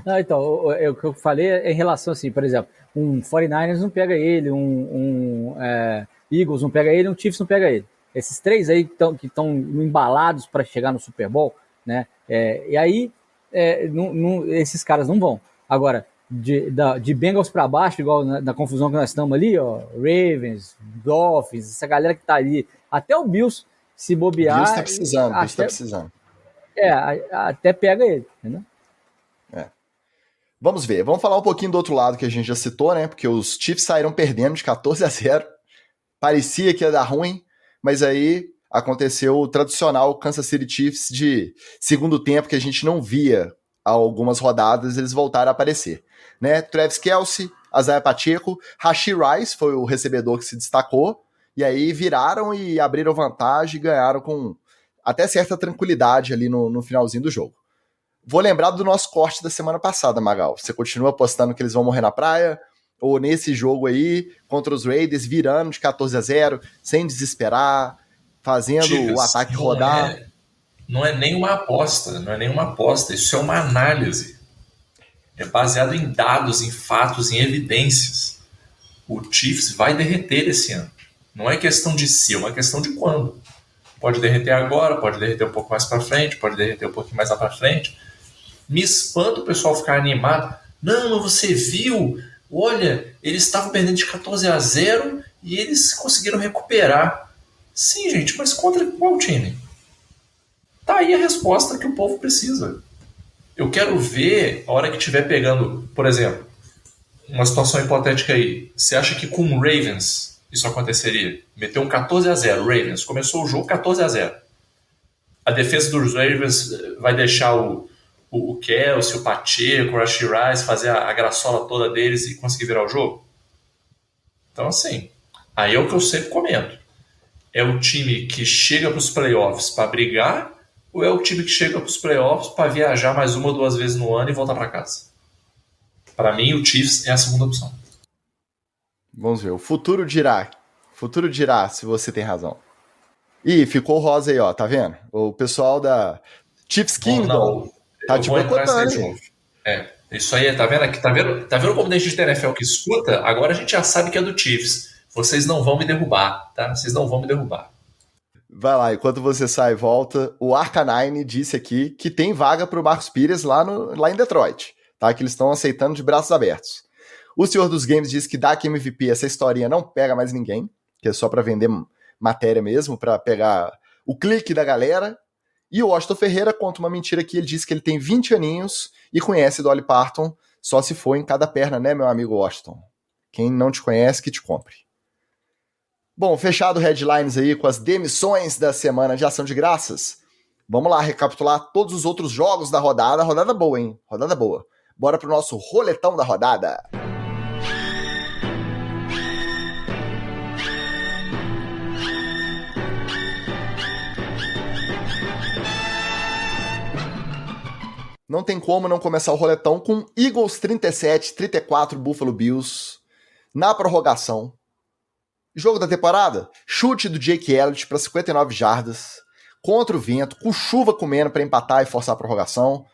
Não, então, o que eu falei é em relação assim, por exemplo, um 49ers não pega ele, Eagles não pega ele, um Chiefs não pega ele. Esses três aí que estão embalados para chegar no Super Bowl, né? E aí esses caras não vão. Agora, de Bengals para baixo, igual na confusão que nós estamos ali, ó, Ravens, Dolphins, essa galera que tá ali, até o Bills, se bobear... Bills tá precisando. Até pega ele, entendeu? Vamos ver, vamos falar um pouquinho do outro lado que a gente já citou, né? Porque os Chiefs saíram perdendo de 14-0. Parecia que ia dar ruim, mas aí aconteceu o tradicional Kansas City Chiefs de segundo tempo que a gente não via há algumas rodadas, eles voltaram a aparecer, né? Travis Kelce, Isaiah Pacheco, Rashee Rice foi o recebedor que se destacou, e aí viraram e abriram vantagem e ganharam com até certa tranquilidade ali no finalzinho do jogo. Vou lembrar do nosso corte da semana passada, Magal. Você continua apostando que eles vão morrer na praia? Ou nesse jogo aí, contra os Raiders, virando de 14-0, sem desesperar, fazendo o ataque rodar? Não é nenhuma aposta, isso é uma análise. É baseado em dados, em fatos, em evidências. O Chiefs vai derreter esse ano. Não é questão de se, é uma questão de quando. Pode derreter agora, pode derreter um pouco mais para frente, pode derreter um pouquinho mais lá para frente. Me espanta o pessoal ficar animado. Não, você viu? Olha, eles estavam perdendo de 14-0 e eles conseguiram recuperar. Sim, gente, mas contra qual time? Tá aí a resposta que o povo precisa. Eu quero ver a hora que estiver pegando, por exemplo, uma situação hipotética aí. Você acha que com o Ravens isso aconteceria? Meteu um 14-0, Ravens. Começou o jogo 14-0. A defesa dos Ravens vai deixar o Kelce, o Pacheco, o Rashee Rice fazer a graçola toda deles e conseguir virar o jogo? Então, assim, aí é o que eu sempre comento. É o time que chega para os playoffs para brigar ou é o time que chega para os playoffs para viajar mais uma ou duas vezes no ano e voltar para casa? Para mim, o Chiefs é a segunda opção. Vamos ver, o futuro dirá. O futuro dirá se você tem razão. Ih, ficou rosa aí, ó, tá vendo? O pessoal da Chiefs Kingdom tá te boicotando. Isso aí, tá vendo aqui? Tá vendo como tem gente da NFL que escuta? Agora a gente já sabe que é do Chiefs. Vocês não vão me derrubar, tá? Vocês não vão me derrubar. Vai lá, enquanto você sai e volta, o Arcanine disse aqui que tem vaga pro Marcus Pires lá em Detroit. tá? Que eles estão aceitando de braços abertos. O Senhor dos Games diz que Dak MVP, essa historinha não pega mais ninguém, que é só pra vender matéria mesmo, pra pegar o clique da galera. E o Washington Ferreira conta uma mentira que ele diz que ele tem 20 aninhos e conhece Dolly Parton, só se for em cada perna, né, meu amigo Washington? Quem não te conhece, que te compre. Bom, fechado headlines aí com as demissões da semana de ação de graças. Vamos lá recapitular todos os outros jogos da rodada. Rodada boa, hein? Rodada boa. Bora pro nosso roletão da rodada. Não tem como não começar o roletão com Eagles 37-34 Buffalo Bills na prorrogação. Jogo da temporada, chute do Jake Elliott para 59 jardas, contra o vento, com chuva comendo para empatar e forçar a prorrogação.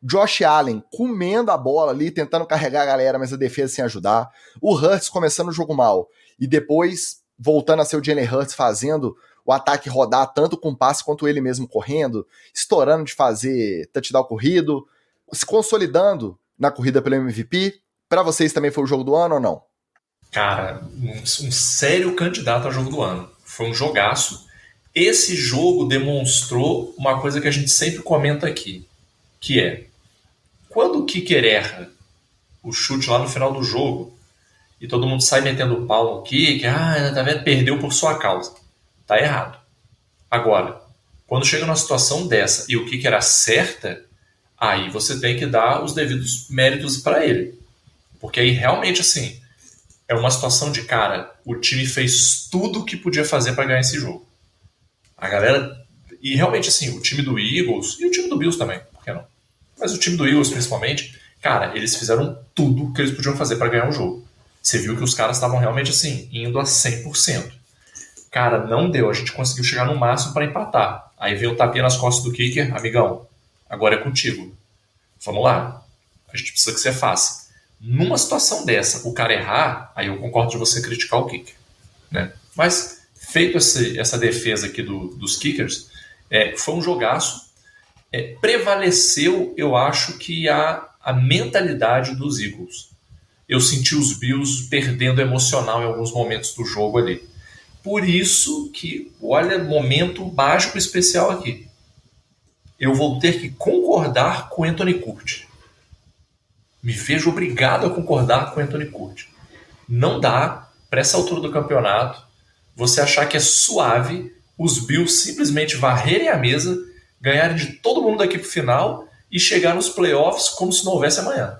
Josh Allen comendo a bola ali, tentando carregar a galera, mas a defesa sem ajudar. O Hurts começando o jogo mal e depois voltando a ser o Jalen Hurts fazendo o ataque rodar tanto com passe quanto ele mesmo correndo, estourando de fazer touchdown corrido, se consolidando na corrida pelo MVP. Para vocês também foi o jogo do ano ou não? Cara, um sério candidato ao jogo do ano. Foi um jogaço. Esse jogo demonstrou uma coisa que a gente sempre comenta aqui, que é, quando o kicker erra o chute lá no final do jogo, e todo mundo sai metendo o pau no kicker, tá vendo, perdeu por sua causa. Tá errado. Agora, quando chega numa situação dessa e o kicker acerta, aí você tem que dar os devidos méritos para ele. Porque aí realmente, assim, é uma situação de, cara, o time fez tudo o que podia fazer para ganhar esse jogo. A galera... E realmente, assim, o time do Eagles, e o time do Bills também, por que não? Mas o time do Eagles, principalmente, cara, eles fizeram tudo que eles podiam fazer para ganhar o jogo. Você viu que os caras estavam realmente, assim, indo a 100%. Cara, não deu. A gente conseguiu chegar no máximo para empatar. Aí veio o tapinha nas costas do kicker. Amigão, agora é contigo. Vamos lá. A gente precisa que você faça. Numa situação dessa, o cara errar, aí eu concordo de você criticar o kicker, né? Mas, feito essa defesa aqui dos kickers, foi um jogaço. Prevaleceu, eu acho, que a mentalidade dos Eagles. Eu senti os Bills perdendo emocional em alguns momentos do jogo ali. Por isso que, olha, momento mágico especial aqui. Eu vou ter que concordar com Anthony Curti. Me vejo obrigado a concordar com Anthony Curti. Não dá, para essa altura do campeonato, você achar que é suave os Bills simplesmente varrerem a mesa, ganharem de todo mundo daqui pro final e chegar nos playoffs como se não houvesse amanhã.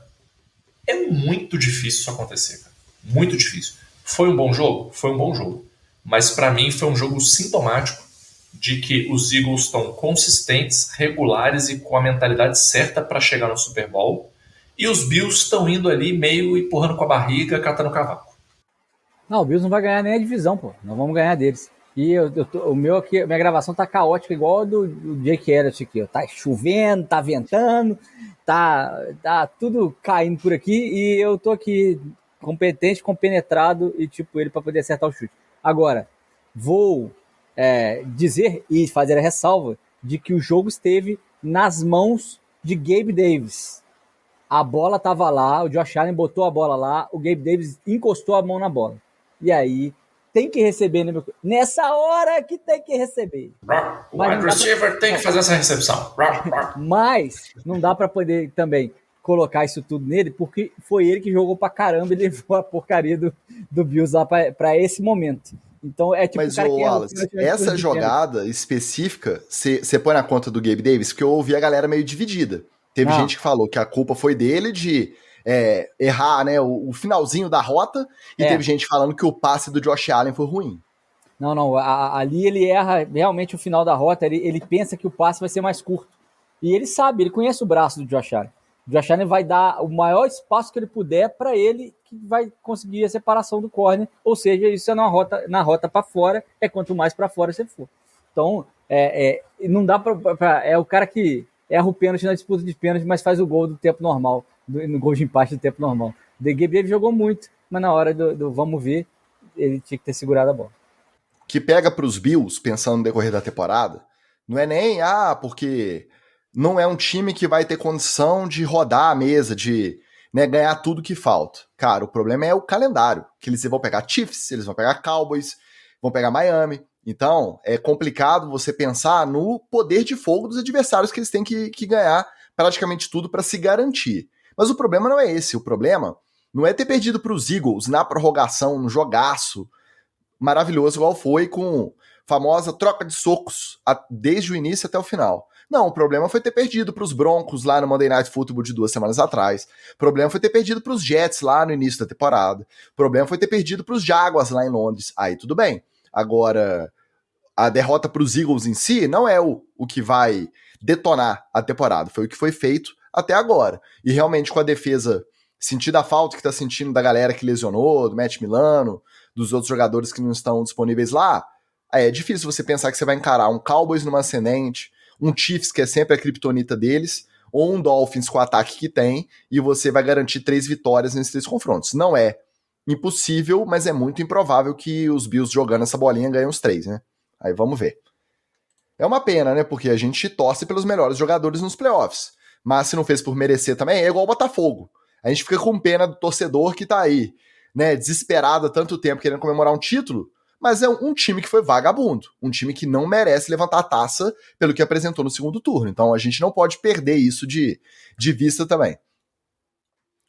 É muito difícil isso acontecer, cara. Muito difícil. Foi um bom jogo? Foi um bom jogo. Mas para mim foi um jogo sintomático de que os Eagles estão consistentes, regulares e com a mentalidade certa para chegar no Super Bowl, e os Bills estão indo ali meio empurrando com a barriga, catando cavaco. Não, o Bills não vai ganhar nem a divisão, pô. Nós vamos ganhar deles. E o meu aqui, minha gravação tá caótica, igual a do Jake Elliott aqui, ó. Tá chovendo, tá ventando, tá tudo caindo por aqui, e eu tô aqui competente, compenetrado e tipo ele para poder acertar o chute. Agora, vou dizer e fazer a ressalva de que o jogo esteve nas mãos de Gabe Davis. A bola estava lá, o Josh Allen botou a bola lá, o Gabe Davis encostou a mão na bola. E aí, tem que receber, né, meu... Nessa hora que tem que receber. O wide receiver tem que fazer essa recepção. Mas não dá para poder também colocar isso tudo nele, porque foi ele que jogou pra caramba e levou a porcaria do Bills lá pra esse momento. Então é tipo... Mas, Wallace, essa jogada específica, você põe na conta do Gabe Davis, porque eu ouvi a galera meio dividida. Teve gente que falou que a culpa foi dele de errar, né, o finalzinho da rota, e teve gente falando que o passe do Josh Allen foi ruim. Não, ali ele erra realmente o final da rota, ele pensa que o passe vai ser mais curto. E ele sabe, ele conhece o braço do Josh Allen. O Josh Allen vai dar o maior espaço que ele puder para ele, que vai conseguir a separação do corner, ou seja, isso é na rota para fora, quanto mais para fora você for. Então, não dá para... É o cara que erra o pênalti na disputa de pênalti, mas faz o gol do tempo normal, no gol de empate do tempo normal. O De Gabe jogou muito, mas na hora do vamos ver, ele tinha que ter segurado a bola. Que pega para os Bills, pensando no decorrer da temporada, não é nem, porque não é um time que vai ter condição de rodar a mesa, de, né, ganhar tudo que falta. Cara, o problema é o calendário, que eles vão pegar Chiefs, eles vão pegar Cowboys, vão pegar Miami. Então, é complicado você pensar no poder de fogo dos adversários que eles têm que ganhar praticamente tudo para se garantir. Mas o problema não é esse. O problema não é ter perdido para os Eagles na prorrogação, no jogaço maravilhoso, igual foi com famosa troca de socos desde o início até o final. Não, o problema foi ter perdido para os Broncos lá no Monday Night Football de 2 semanas atrás. O problema foi ter perdido para os Jets lá no início da temporada. O problema foi ter perdido para os Jaguars lá em Londres. Aí tudo bem. Agora, a derrota para os Eagles em si não é o que vai detonar a temporada. Foi o que foi feito até agora. E realmente com a defesa sentindo a falta que está sentindo da galera que lesionou, do Matt Milano, dos outros jogadores que não estão disponíveis lá, é difícil você pensar que você vai encarar um Cowboys numa ascendente, um Chiefs que é sempre a criptonita deles, ou um Dolphins com o ataque que tem, e você vai garantir 3 vitórias nesses 3 confrontos. Não é impossível, mas é muito improvável que os Bills jogando essa bolinha ganhem os 3, né? Aí vamos ver. É uma pena, né? Porque a gente torce pelos melhores jogadores nos playoffs. Mas se não fez por merecer também, é igual o Botafogo. A gente fica com pena do torcedor que tá aí, né, desesperado há tanto tempo querendo comemorar um título, mas é um time que foi vagabundo, um time que não merece levantar a taça pelo que apresentou no segundo turno. Então a gente não pode perder isso de vista também.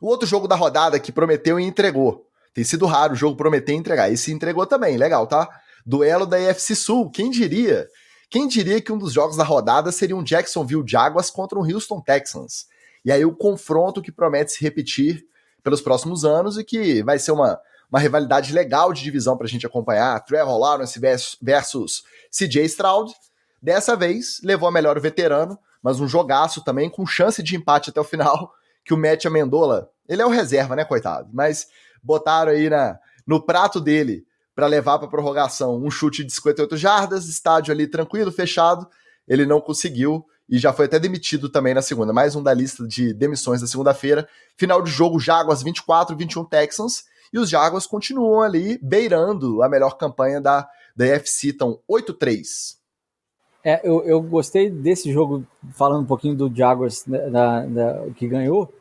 O outro jogo da rodada que prometeu e entregou. Tem sido raro o jogo prometer e entregar. Esse entregou também, legal, tá? Duelo da AFC Sul, quem diria? Quem diria que um dos jogos da rodada seria um Jacksonville Jaguars contra um Houston Texans? E aí o confronto que promete se repetir pelos próximos anos e que vai ser uma rivalidade legal de divisão pra gente acompanhar. Trevor Lawrence versus CJ Stroud. Dessa vez levou a melhor o veterano, mas um jogaço também com chance de empate até o final, que o Matt Amendola, ele é o reserva, né, coitado? Mas botaram aí no prato dele para levar para prorrogação um chute de 58 jardas, estádio ali tranquilo, fechado, ele não conseguiu e já foi até demitido também na segunda. Mais um da lista de demissões da segunda-feira. Final de jogo, Jaguars 24-21 Texans, e os Jaguars continuam ali beirando a melhor campanha da AFC, estão 8-3. Eu gostei desse jogo, falando um pouquinho do Jaguars, né, que ganhou,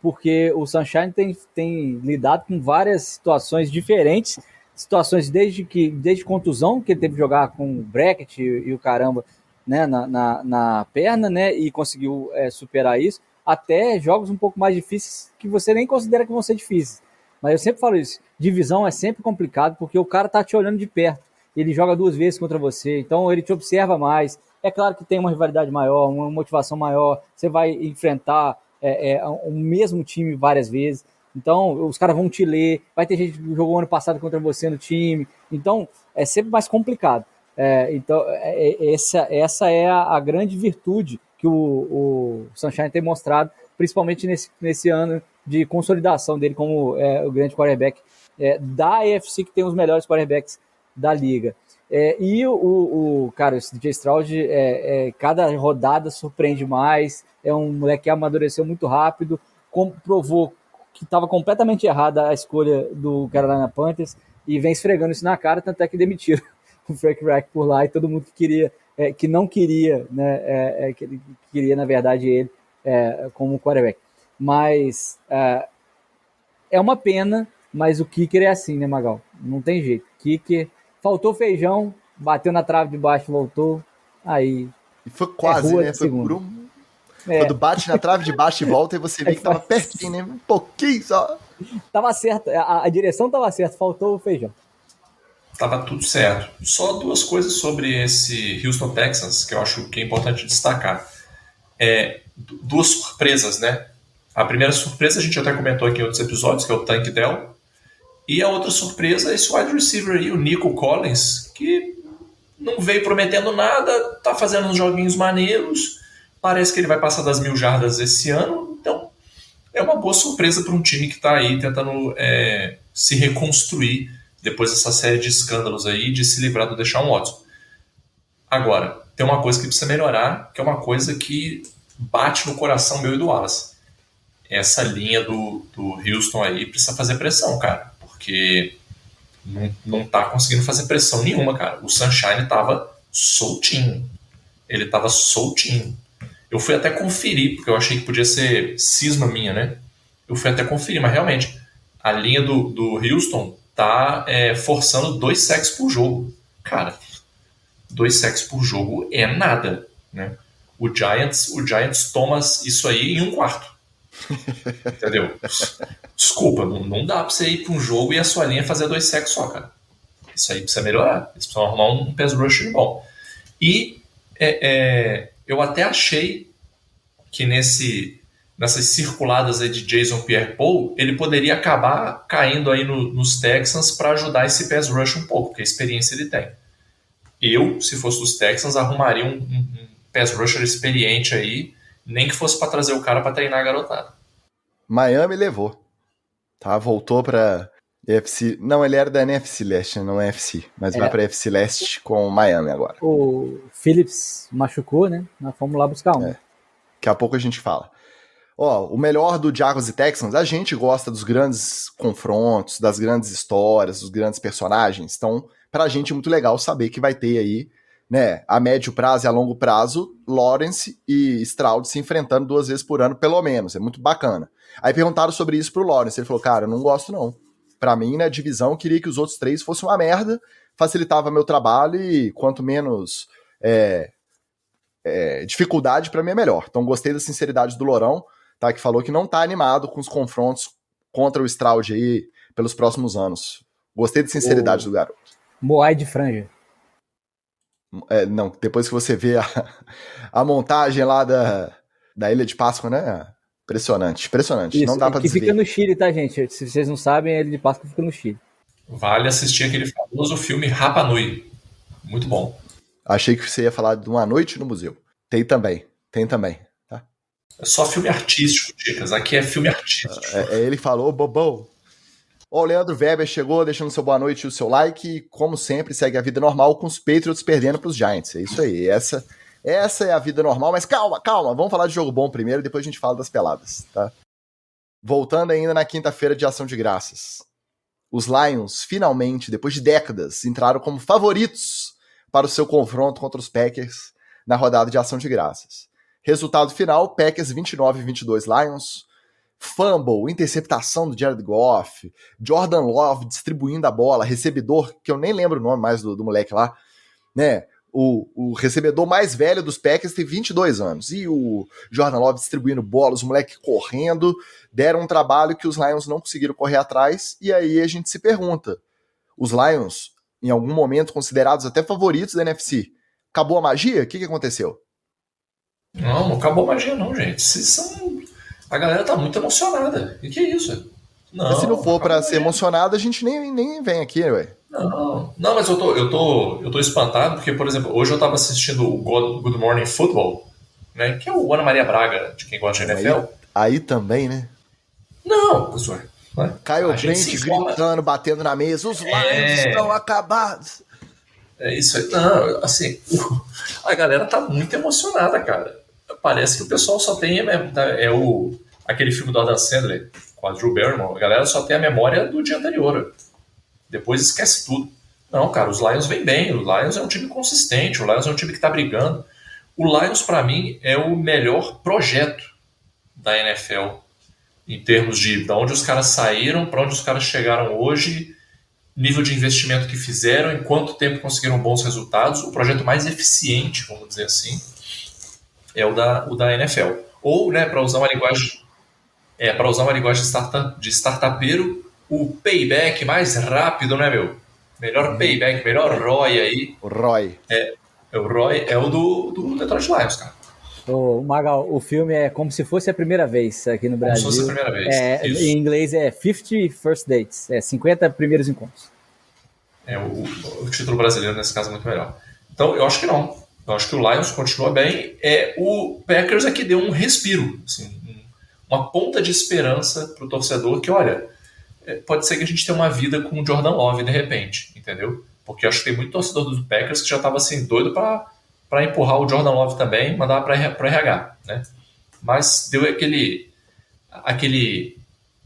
porque o Sunshine tem lidado com várias situações diferentes, situações desde contusão, que ele teve que jogar com o bracket e o caramba, né, na perna, né, e conseguiu superar isso, até jogos um pouco mais difíceis que você nem considera que vão ser difíceis. Mas eu sempre falo isso, divisão é sempre complicado, porque o cara tá te olhando de perto, ele joga 2 vezes contra você, então ele te observa mais. É claro que tem uma rivalidade maior, uma motivação maior, você vai enfrentar o mesmo time várias vezes, então os caras vão te ler, vai ter gente que jogou ano passado contra você no time, então é sempre mais complicado. Então essa é a grande virtude que o Sunshine tem mostrado, principalmente nesse ano de consolidação dele como o grande quarterback da AFC, que tem os melhores quarterbacks da liga. E o cara, o CJ Stroud, cada rodada surpreende mais, é um moleque que amadureceu muito rápido, provou que estava completamente errada a escolha do Carolina Panthers e vem esfregando isso na cara, tanto é que demitiram o Frank Reich por lá, e todo mundo que não queria, né, que ele queria, na verdade, ele como quarterback. Mas é uma pena, mas o kicker é assim, né, Magal? Não tem jeito. Kicker, faltou feijão, bateu na trave de baixo, voltou, aí... E foi quase, né? Foi por quando bate na trave de baixo e volta, e você vê que tava pertinho, né? Um pouquinho só. Tava certo, a direção tava certa, faltou o feijão. Tava tudo certo. Só 2 coisas sobre esse Houston Texans que eu acho que é importante destacar. 2 surpresas, né? A primeira surpresa a gente até comentou aqui em outros episódios, que é o Tank Dell. E a outra surpresa é esse wide receiver aí, o Nico Collins, que não veio prometendo nada, tá fazendo uns joguinhos maneiros, parece que ele vai passar das 1.000 jardas esse ano, então é uma boa surpresa para um time que está aí tentando se reconstruir depois dessa série de escândalos aí, de se livrar do Deshaun Watson. Agora, tem uma coisa que precisa melhorar, que é uma coisa que bate no coração meu e do Wallace. Essa linha do Houston aí precisa fazer pressão, cara, porque não tá conseguindo fazer pressão nenhuma, cara. O Sunshine tava soltinho. Ele tava soltinho. Eu fui até conferir, porque eu achei que podia ser cisma minha, né? Eu fui até conferir, mas realmente, a linha do Houston tá forçando 2 sacks por jogo. Cara, 2 sacks por jogo é nada, né? O Giants toma isso aí em um quarto. Entendeu? Desculpa, não dá pra você ir pra um jogo e a sua linha fazer 2 sacks só, cara. Isso aí precisa melhorar. Eles precisam arrumar um pass rusher bom. E eu até achei que nessas circuladas aí de Jason Pierre-Paul, ele poderia acabar caindo aí nos Texans para ajudar esse pass rush um pouco, porque a experiência ele tem. Eu, se fosse dos Texans, arrumaria um pass rusher experiente aí, nem que fosse para trazer o cara para treinar a garotada. Miami levou. Tá, voltou pra NFC. Não, ele era da NFC Leste, não é NFC. Mas vai pra NFC Leste com o Miami agora. O Phillips machucou, né? Nós fomos lá buscar um. Daqui a pouco a gente fala. Ó, o melhor do Jaguars e Texans, a gente gosta dos grandes confrontos, das grandes histórias, dos grandes personagens. Então, pra gente é muito legal saber que vai ter aí, né, a médio prazo e a longo prazo, Lawrence e Stroud se enfrentando 2 vezes por ano, pelo menos. É muito bacana. Aí perguntaram sobre isso pro Lawrence. Ele falou, cara, eu não gosto não. Pra mim, na divisão, eu queria que os outros 3 fossem uma merda, facilitava meu trabalho e quanto menos dificuldade, pra mim é melhor. Então gostei da sinceridade do Lourão, tá, que falou que não tá animado com os confrontos contra o Stroud aí pelos próximos anos. Gostei da sinceridade do garoto. Moai de franja. Não, depois que você vê a montagem lá da Ilha de Páscoa, né? Impressionante. Isso, não dá pra desver. Que fica no Chile, tá, gente? Se vocês não sabem, a Ilha de Páscoa fica no Chile. Vale assistir aquele famoso filme Rapa Nui. Muito bom. Achei que você ia falar de Uma Noite no Museu. Tem também. Tá? É só filme artístico, Dicas. Aqui é filme artístico. Ele falou, bobão. Ó, o Leandro Weber chegou deixando seu boa noite e o seu like. E, como sempre, segue a vida normal com os Patriots perdendo pros Giants. É isso aí. Essa é a vida normal. Mas calma. Vamos falar de jogo bom primeiro, depois a gente fala das peladas, tá? Voltando ainda na quinta-feira de Ação de Graças. Os Lions, finalmente, depois de décadas, entraram como favoritos para o seu confronto contra os Packers na rodada de Ação de Graças. Resultado final, Packers 29-22 Lions. Fumble, interceptação do Jared Goff, Jordan Love distribuindo a bola, recebedor, que eu nem lembro o nome mais do moleque lá, né? O recebedor mais velho dos Packers tem 22 anos. E o Jordan Love distribuindo bola, os moleques correndo, deram um trabalho que os Lions não conseguiram correr atrás. E aí a gente se pergunta, os Lions, em algum momento considerados até favoritos da NFC, acabou a magia? O que aconteceu? Não acabou a magia não, gente. A galera tá muito emocionada. E que é isso? Não, mas se não for pra ser emocionado, a gente nem vem aqui, ué. Não, mas eu tô espantado porque, por exemplo, hoje eu tava assistindo o Good Morning Football, né, que é o Ana Maria Braga, de quem gosta de NFL. Aí também, né? Não, pessoal. Né? Caio Brent gritando, batendo na mesa, os Lions estão acabados. É isso aí. Não, assim, a galera tá muito emocionada, cara. Parece que o pessoal só tem aquele filme do Adam Sandler com a Drew Barrymore. A galera só tem a memória do dia anterior. Depois esquece tudo. Não, cara, os Lions vêm bem. O Lions é um time consistente. O Lions é um time que tá brigando. O Lions, para mim, é o melhor projeto da NFL em termos de onde os caras saíram, para onde os caras chegaram hoje, nível de investimento que fizeram, em quanto tempo conseguiram bons resultados. O projeto mais eficiente, vamos dizer assim, é o da NFL. Ou, né, para usar uma linguagem de startupeiro, o payback mais rápido, né, meu? Melhor payback, melhor ROI aí. O ROI. O ROI é o do Detroit Lions, cara. Magal, o filme é como se fosse a primeira vez aqui no Brasil. Como se fosse a primeira vez. Em inglês é 50 First Dates, 50 primeiros encontros. O título brasileiro, nesse caso, é muito melhor. Então, eu acho que não. Eu acho que o Lions continua bem. O Packers é que deu um respiro, assim, uma ponta de esperança pro torcedor que, olha, pode ser que a gente tenha uma vida com o Jordan Love de repente, entendeu? Porque eu acho que tem muito torcedor dos Packers que já estava assim, doido para empurrar o Jordan Love também, mandar para RH, né? Mas deu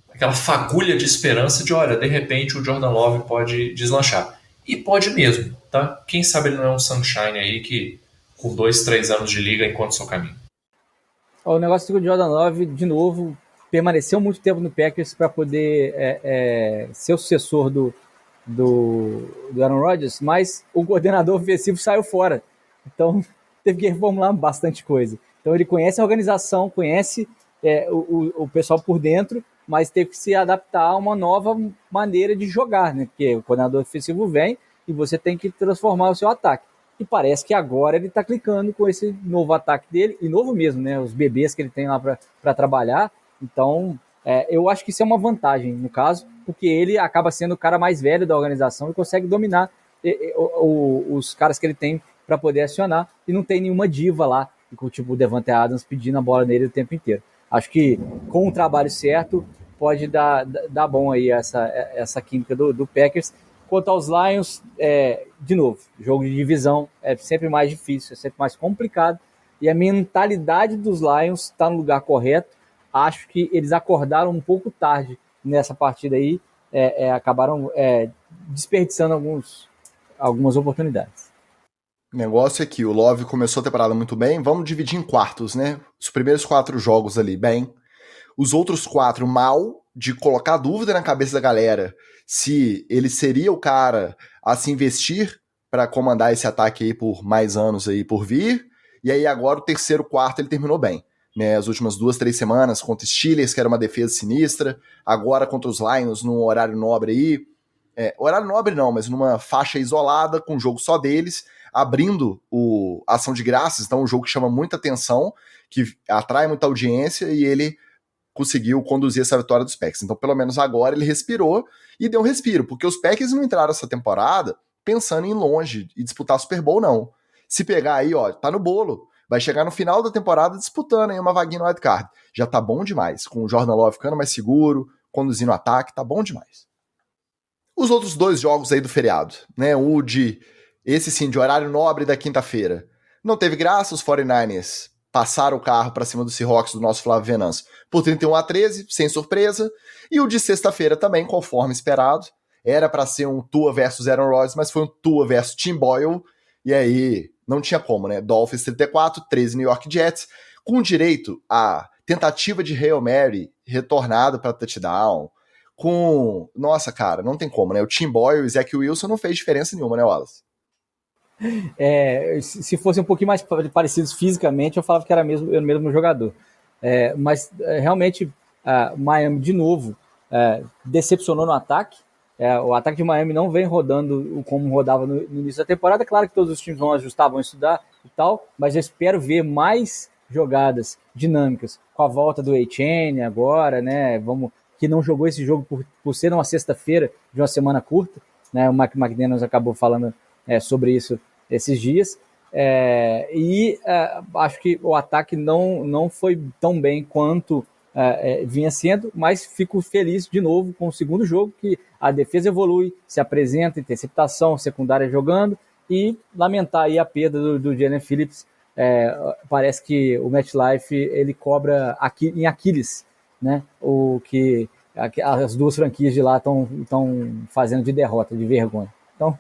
aquela fagulha de esperança de, olha, de repente o Jordan Love pode deslanchar. E pode mesmo, tá? Quem sabe ele não é um sunshine aí que com 2, 3 anos de liga encontra o seu caminho. O negócio do Jordan Love, de novo, permaneceu muito tempo no Packers para poder ser o sucessor do Aaron Rodgers, mas o coordenador ofensivo saiu fora. Então, teve que reformular bastante coisa. Então, ele conhece a organização, conhece o pessoal por dentro, mas teve que se adaptar a uma nova maneira de jogar, né? Porque o coordenador ofensivo vem e você tem que transformar o seu ataque. E parece que agora ele está clicando com esse novo ataque dele, e novo mesmo, né? Os bebês que ele tem lá para trabalhar. Então, eu acho que isso é uma vantagem, no caso, porque ele acaba sendo o cara mais velho da organização e consegue dominar os caras que ele tem para poder acionar, e não tem nenhuma diva lá, tipo o Devante Adams pedindo a bola nele o tempo inteiro. Acho que com o trabalho certo pode dar bom aí essa química do Packers. Quanto aos Lions, de novo, jogo de divisão é sempre mais difícil, é sempre mais complicado, e a mentalidade dos Lions está no lugar correto. Acho que eles acordaram um pouco tarde nessa partida aí, acabaram desperdiçando algumas oportunidades. O negócio é que o Love começou a temporada muito bem, vamos dividir em quartos, né? Os primeiros 4 jogos ali, bem. Os outros 4, mal, de colocar dúvida na cabeça da galera se ele seria o cara a se investir para comandar esse ataque aí por mais anos aí por vir. E aí agora o terceiro quarto ele terminou bem, né? As últimas 2-3 semanas contra os Steelers, que era uma defesa sinistra, agora contra os Lions num horário nobre aí. Horário nobre não, mas numa faixa isolada, com um jogo só deles, abrindo a ação de graças. Então um jogo que chama muita atenção, que atrai muita audiência, e ele conseguiu conduzir essa vitória dos Packers. Então pelo menos agora ele respirou, e deu um respiro, porque os Packers não entraram essa temporada pensando em ir longe e disputar Super Bowl, não. Se pegar aí, ó, tá no bolo, vai chegar no final da temporada disputando aí uma vaguinha no wildcard. Já tá bom demais, com o Jordan Love ficando mais seguro, conduzindo o ataque, tá bom demais. Os outros 2 jogos aí do feriado, né, esse sim, de horário nobre da quinta-feira, não teve graça. Os 49ers passaram o carro para cima do Seahawks do nosso Flávio Venâncio por 31-13, sem surpresa. E o de sexta-feira também, conforme esperado. Era para ser um Tua versus Aaron Rodgers, mas foi um Tua versus Tim Boyle. E aí, não tinha como, né? Dolphins 34, 13 New York Jets, com direito a tentativa de Hail Mary retornado para touchdown. Nossa, cara, não tem como, né? O Tim Boyle e o Zach Wilson não fez diferença nenhuma, né, Wallace? Se fossem um pouquinho mais parecidos fisicamente, eu falava que era o mesmo jogador. Mas realmente, Miami, de novo, decepcionou no ataque. O ataque de Miami não vem rodando como rodava no início da temporada. Claro que todos os times vão ajustar, vão estudar e tal, mas eu espero ver mais jogadas dinâmicas com a volta do Etienne agora, né? Que não jogou esse jogo por ser uma sexta-feira de uma semana curta, né? O Mike McDaniels acabou falando sobre isso esses dias. Acho que o ataque não foi tão bem quanto vinha sendo, mas fico feliz de novo com o segundo jogo, que a defesa evolui, se apresenta, interceptação, secundária jogando, e lamentar aí a perda do Jalen Phillips. Parece que o MetLife ele cobra em Aquiles, né? O que as 2 franquias de lá estão fazendo de derrota, de vergonha. Então,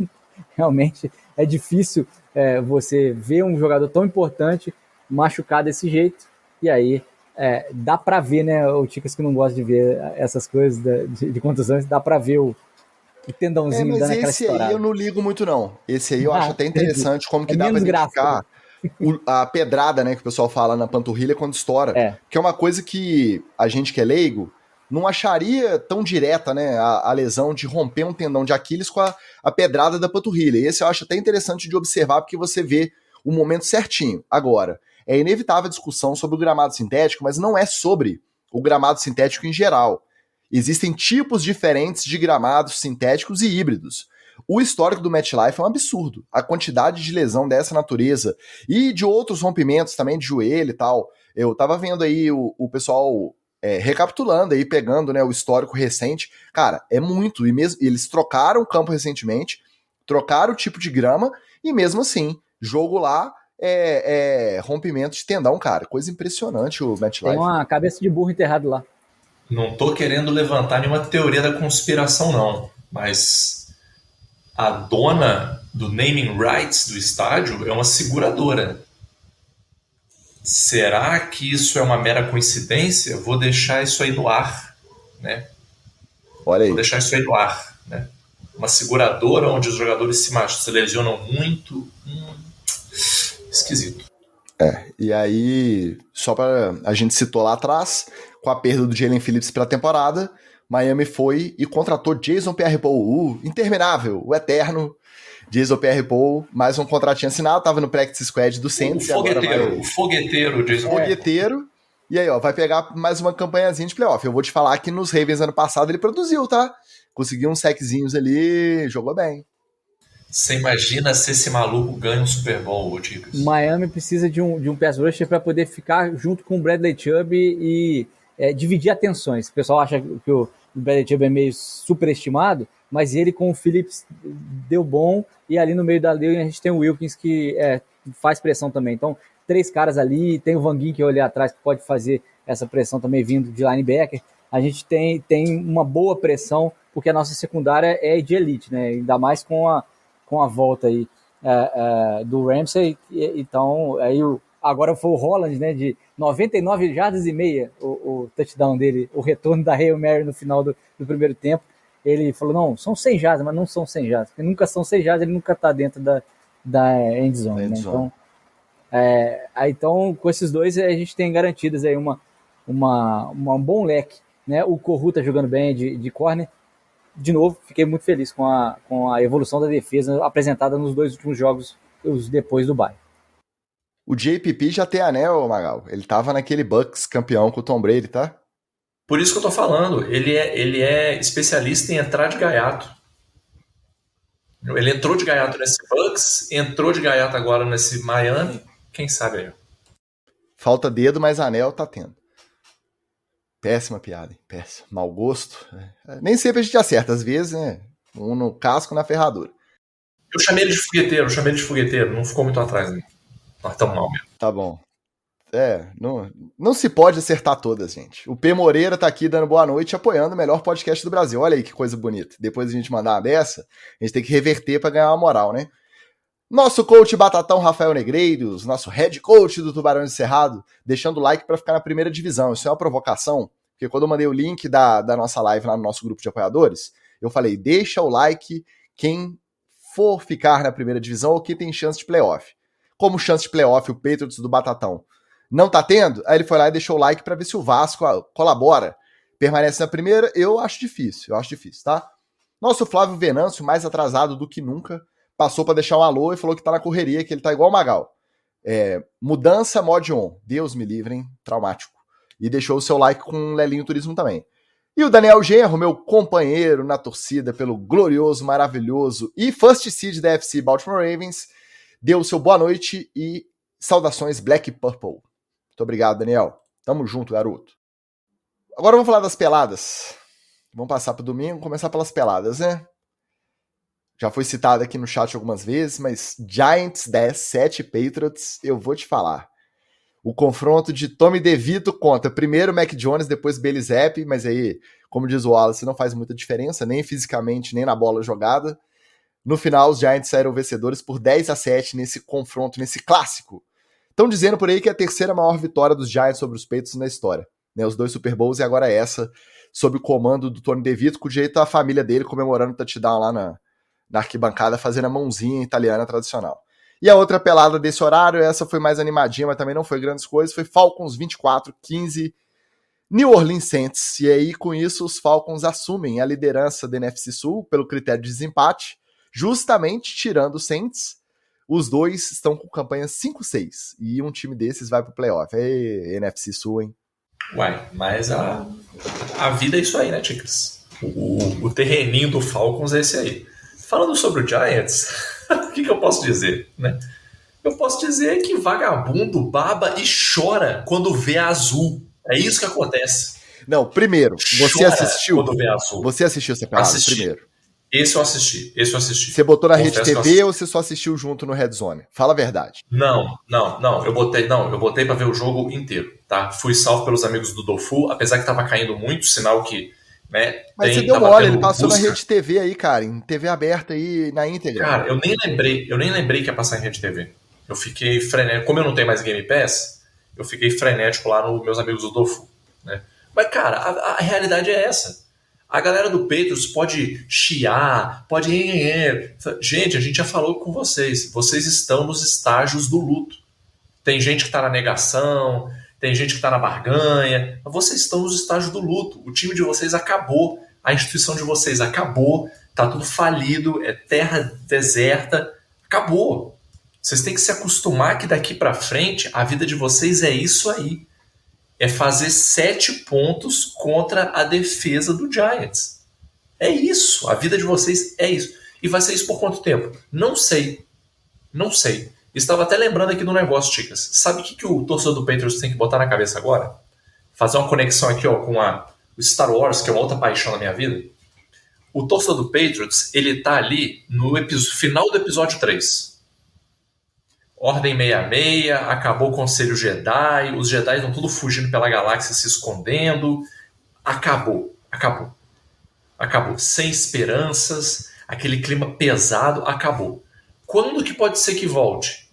realmente é difícil você ver um jogador tão importante machucar desse jeito, e aí dá pra ver, né, o Ticas que não gosta de ver essas coisas de contusões, dá pra ver o tendãozinho dando aquela estourada. Esse aí eu não ligo muito, não. Esse aí eu acho até interessante como que dá pra identificar a pedrada, né, que o pessoal fala na panturrilha quando estoura. Que é uma coisa que a gente que é leigo não acharia tão direta, né, a lesão de romper um tendão de Aquiles com a pedrada da panturrilha. Esse eu acho até interessante de observar, porque você vê o momento certinho. Agora, é inevitável a discussão sobre o gramado sintético, mas não é sobre o gramado sintético em geral. Existem tipos diferentes de gramados sintéticos e híbridos. O histórico do MetLife é um absurdo. A quantidade de lesão dessa natureza e de outros rompimentos também de joelho e tal. Eu tava vendo aí o pessoal recapitulando aí, pegando, né, o histórico recente. Cara, é muito. E mesmo eles trocaram o campo recentemente, trocaram o tipo de grama, e mesmo assim, jogo lá, rompimento de tendão, cara. Coisa impressionante o MetLife. Tem uma cabeça de burro enterrado lá. Não tô querendo levantar nenhuma teoria da conspiração, não. Mas a dona do naming rights do estádio é uma seguradora. Será que isso é uma mera coincidência? Vou deixar isso aí no ar, né? Olha aí. Vou deixar isso aí no ar, né? Uma seguradora onde os jogadores se lesionam muito. Esquisito. E aí, só para a gente citou lá atrás, com a perda do Jalen Phillips pela temporada, Miami foi e contratou Jason Pierre-Paul, o interminável, o eterno Jason Pierre-Paul, mais um contratinho assinado, tava no practice squad do Saints. O fogueteiro Jason Fogueteiro. E aí, ó, vai pegar mais uma campanhazinha de playoff. Eu vou te falar que nos Ravens ano passado ele produziu, tá? Conseguiu uns sackzinhos ali, jogou bem. Você imagina se esse maluco ganha um Super Bowl, Ticas? Miami precisa de um pass rusher para poder ficar junto com o Bradley Chubb e dividir atenções. O pessoal acha que o Bradley Chubb é meio superestimado, mas ele com o Phillips deu bom, e ali no meio da linha a gente tem o Wilkins que faz pressão também. Então, 3 caras ali, tem o Van Ginkel ali atrás que pode fazer essa pressão também vindo de linebacker. A gente tem uma boa pressão, porque a nossa secundária é de elite, né? Ainda mais com a volta aí do Ramsey. Então, aí agora foi o Holland, né, de 99 jardas e meia, o touchdown dele, o retorno da Hail Mary no final do primeiro tempo. Ele falou, não, são 100 jardas, mas não são 100 jardas, porque nunca são 100 jardas, ele nunca está dentro da end zone, né? Então, com esses dois, a gente tem garantidas aí um bom leque, né? O Corru tá jogando bem de corner. De novo, fiquei muito feliz com a evolução da defesa apresentada nos 2 últimos jogos, os depois do bye. O JPP já tem anel, Magal. Ele tava naquele Bucks campeão com o Tom Brady, tá? Por isso que eu tô falando. Ele é especialista em entrar de gaiato. Ele entrou de gaiato nesse Bucks, entrou de gaiato agora nesse Miami. Quem sabe aí? Falta dedo, mas anel tá tendo. Péssima piada, hein? Péssimo. Mau gosto. Nem sempre a gente acerta, às vezes, né? Um no casco, na ferradura. Eu chamei ele de fogueteiro, não ficou muito atrás, né? Não é tão mal mesmo. Tá bom. Não se pode acertar todas, gente. O P. Moreira tá aqui dando boa noite, apoiando o melhor podcast do Brasil. Olha aí que coisa bonita. Depois a gente mandar uma dessa, a gente tem que reverter pra ganhar uma moral, né? Nosso coach Batatão Rafael Negreiros, nosso head coach do Tubarão de Cerrado, deixando o like para ficar na primeira divisão. Isso é uma provocação, porque quando eu mandei o link da nossa live lá no nosso grupo de apoiadores, eu falei, deixa o like quem for ficar na primeira divisão ou quem tem chance de playoff. Como chance de playoff o Patriots do Batatão não tá tendo, aí ele foi lá e deixou o like para ver se o Vasco colabora. Permanece na primeira, eu acho difícil, tá? Nosso Flávio Venâncio, mais atrasado do que nunca, passou para deixar um alô e falou que tá na correria, que ele tá igual o Magal. Mudança mod on. Deus me livre, hein? Traumático. E deixou o seu like com o Lelinho Turismo também. E o Daniel Genro, meu companheiro na torcida pelo glorioso, maravilhoso e first seed da FC Baltimore Ravens, deu o seu boa noite e saudações Black Purple. Muito obrigado, Daniel. Tamo junto, garoto. Agora vamos falar das peladas. Vamos passar pro domingo, começar pelas peladas, né? Já foi citado aqui no chat algumas vezes, mas Giants 10, 7 Patriots, eu vou te falar. O confronto de Tommy DeVito contra primeiro Mac Jones, depois Bailey Zappi, mas aí, como diz o Wallace, não faz muita diferença, nem fisicamente, nem na bola jogada. No final, os Giants saíram vencedores por 10-7 nesse confronto, nesse clássico. Estão dizendo por aí que é a terceira maior vitória dos Giants sobre os Patriots na história. Né, os 2 Super Bowls e agora essa, sob o comando do Tony DeVito, com direito à família dele comemorando o touchdown lá na arquibancada, fazendo a mãozinha italiana tradicional. E a outra pelada desse horário, essa foi mais animadinha, mas também não foi grandes coisas, foi Falcons 24-15, New Orleans Saints. E aí, com isso, os Falcons assumem a liderança da NFC Sul pelo critério de desempate, justamente tirando os Saints. Os dois estão com campanha 5-6, e um time desses vai pro playoff. NFC Sul, hein? Uai, mas a vida é isso aí, né, Ticas? O terreninho do Falcons é esse aí. Falando sobre o Giants, o que eu posso dizer, né? Eu posso dizer que vagabundo baba e chora quando vê azul. É isso que acontece. Não, primeiro, você assistiu? Quando vê azul. Você assistiu essa pelada? Primeiro. Esse eu assisti. Você botou na Rede TV ou você só assistiu junto no Red Zone? Fala a verdade. Não. Eu botei pra ver o jogo inteiro, tá? Fui salvo pelos amigos do Dofu, apesar que tava caindo muito, sinal que, né? Mas você deu mole, ele passou na Rede TV aí, cara, em TV aberta aí, na íntegra. Cara, eu nem lembrei que ia passar em Rede TV. Eu fiquei frenético. Como eu não tenho mais Game Pass, eu fiquei frenético lá nos meus amigos do Tofu, né? Mas, cara, a realidade é essa. A galera do Patriots pode chiar, pode... Gente, a gente já falou com vocês. Vocês estão nos estágios do luto. Tem gente que está na negação, tem gente que está na barganha. Mas vocês estão nos estágios do luto. O time de vocês acabou. A instituição de vocês acabou. Tá tudo falido. É terra deserta. Acabou. Vocês têm que se acostumar que daqui para frente a vida de vocês é isso aí. É fazer 7 pontos contra a defesa do Giants. É isso. A vida de vocês é isso. E vai ser isso por quanto tempo? Não sei. Não sei. Estava até lembrando aqui do negócio, Ticas. Sabe o que o torcedor do Patriots tem que botar na cabeça agora? Fazer uma conexão aqui ó, com o Star Wars, que é uma outra paixão na minha vida. O torcedor do Patriots, ele tá ali no final do episódio 3. Ordem 66, acabou o Conselho Jedi, os Jedi estão tudo fugindo pela galáxia, se escondendo. Acabou. Sem esperanças, aquele clima pesado, acabou. Quando que pode ser que volte?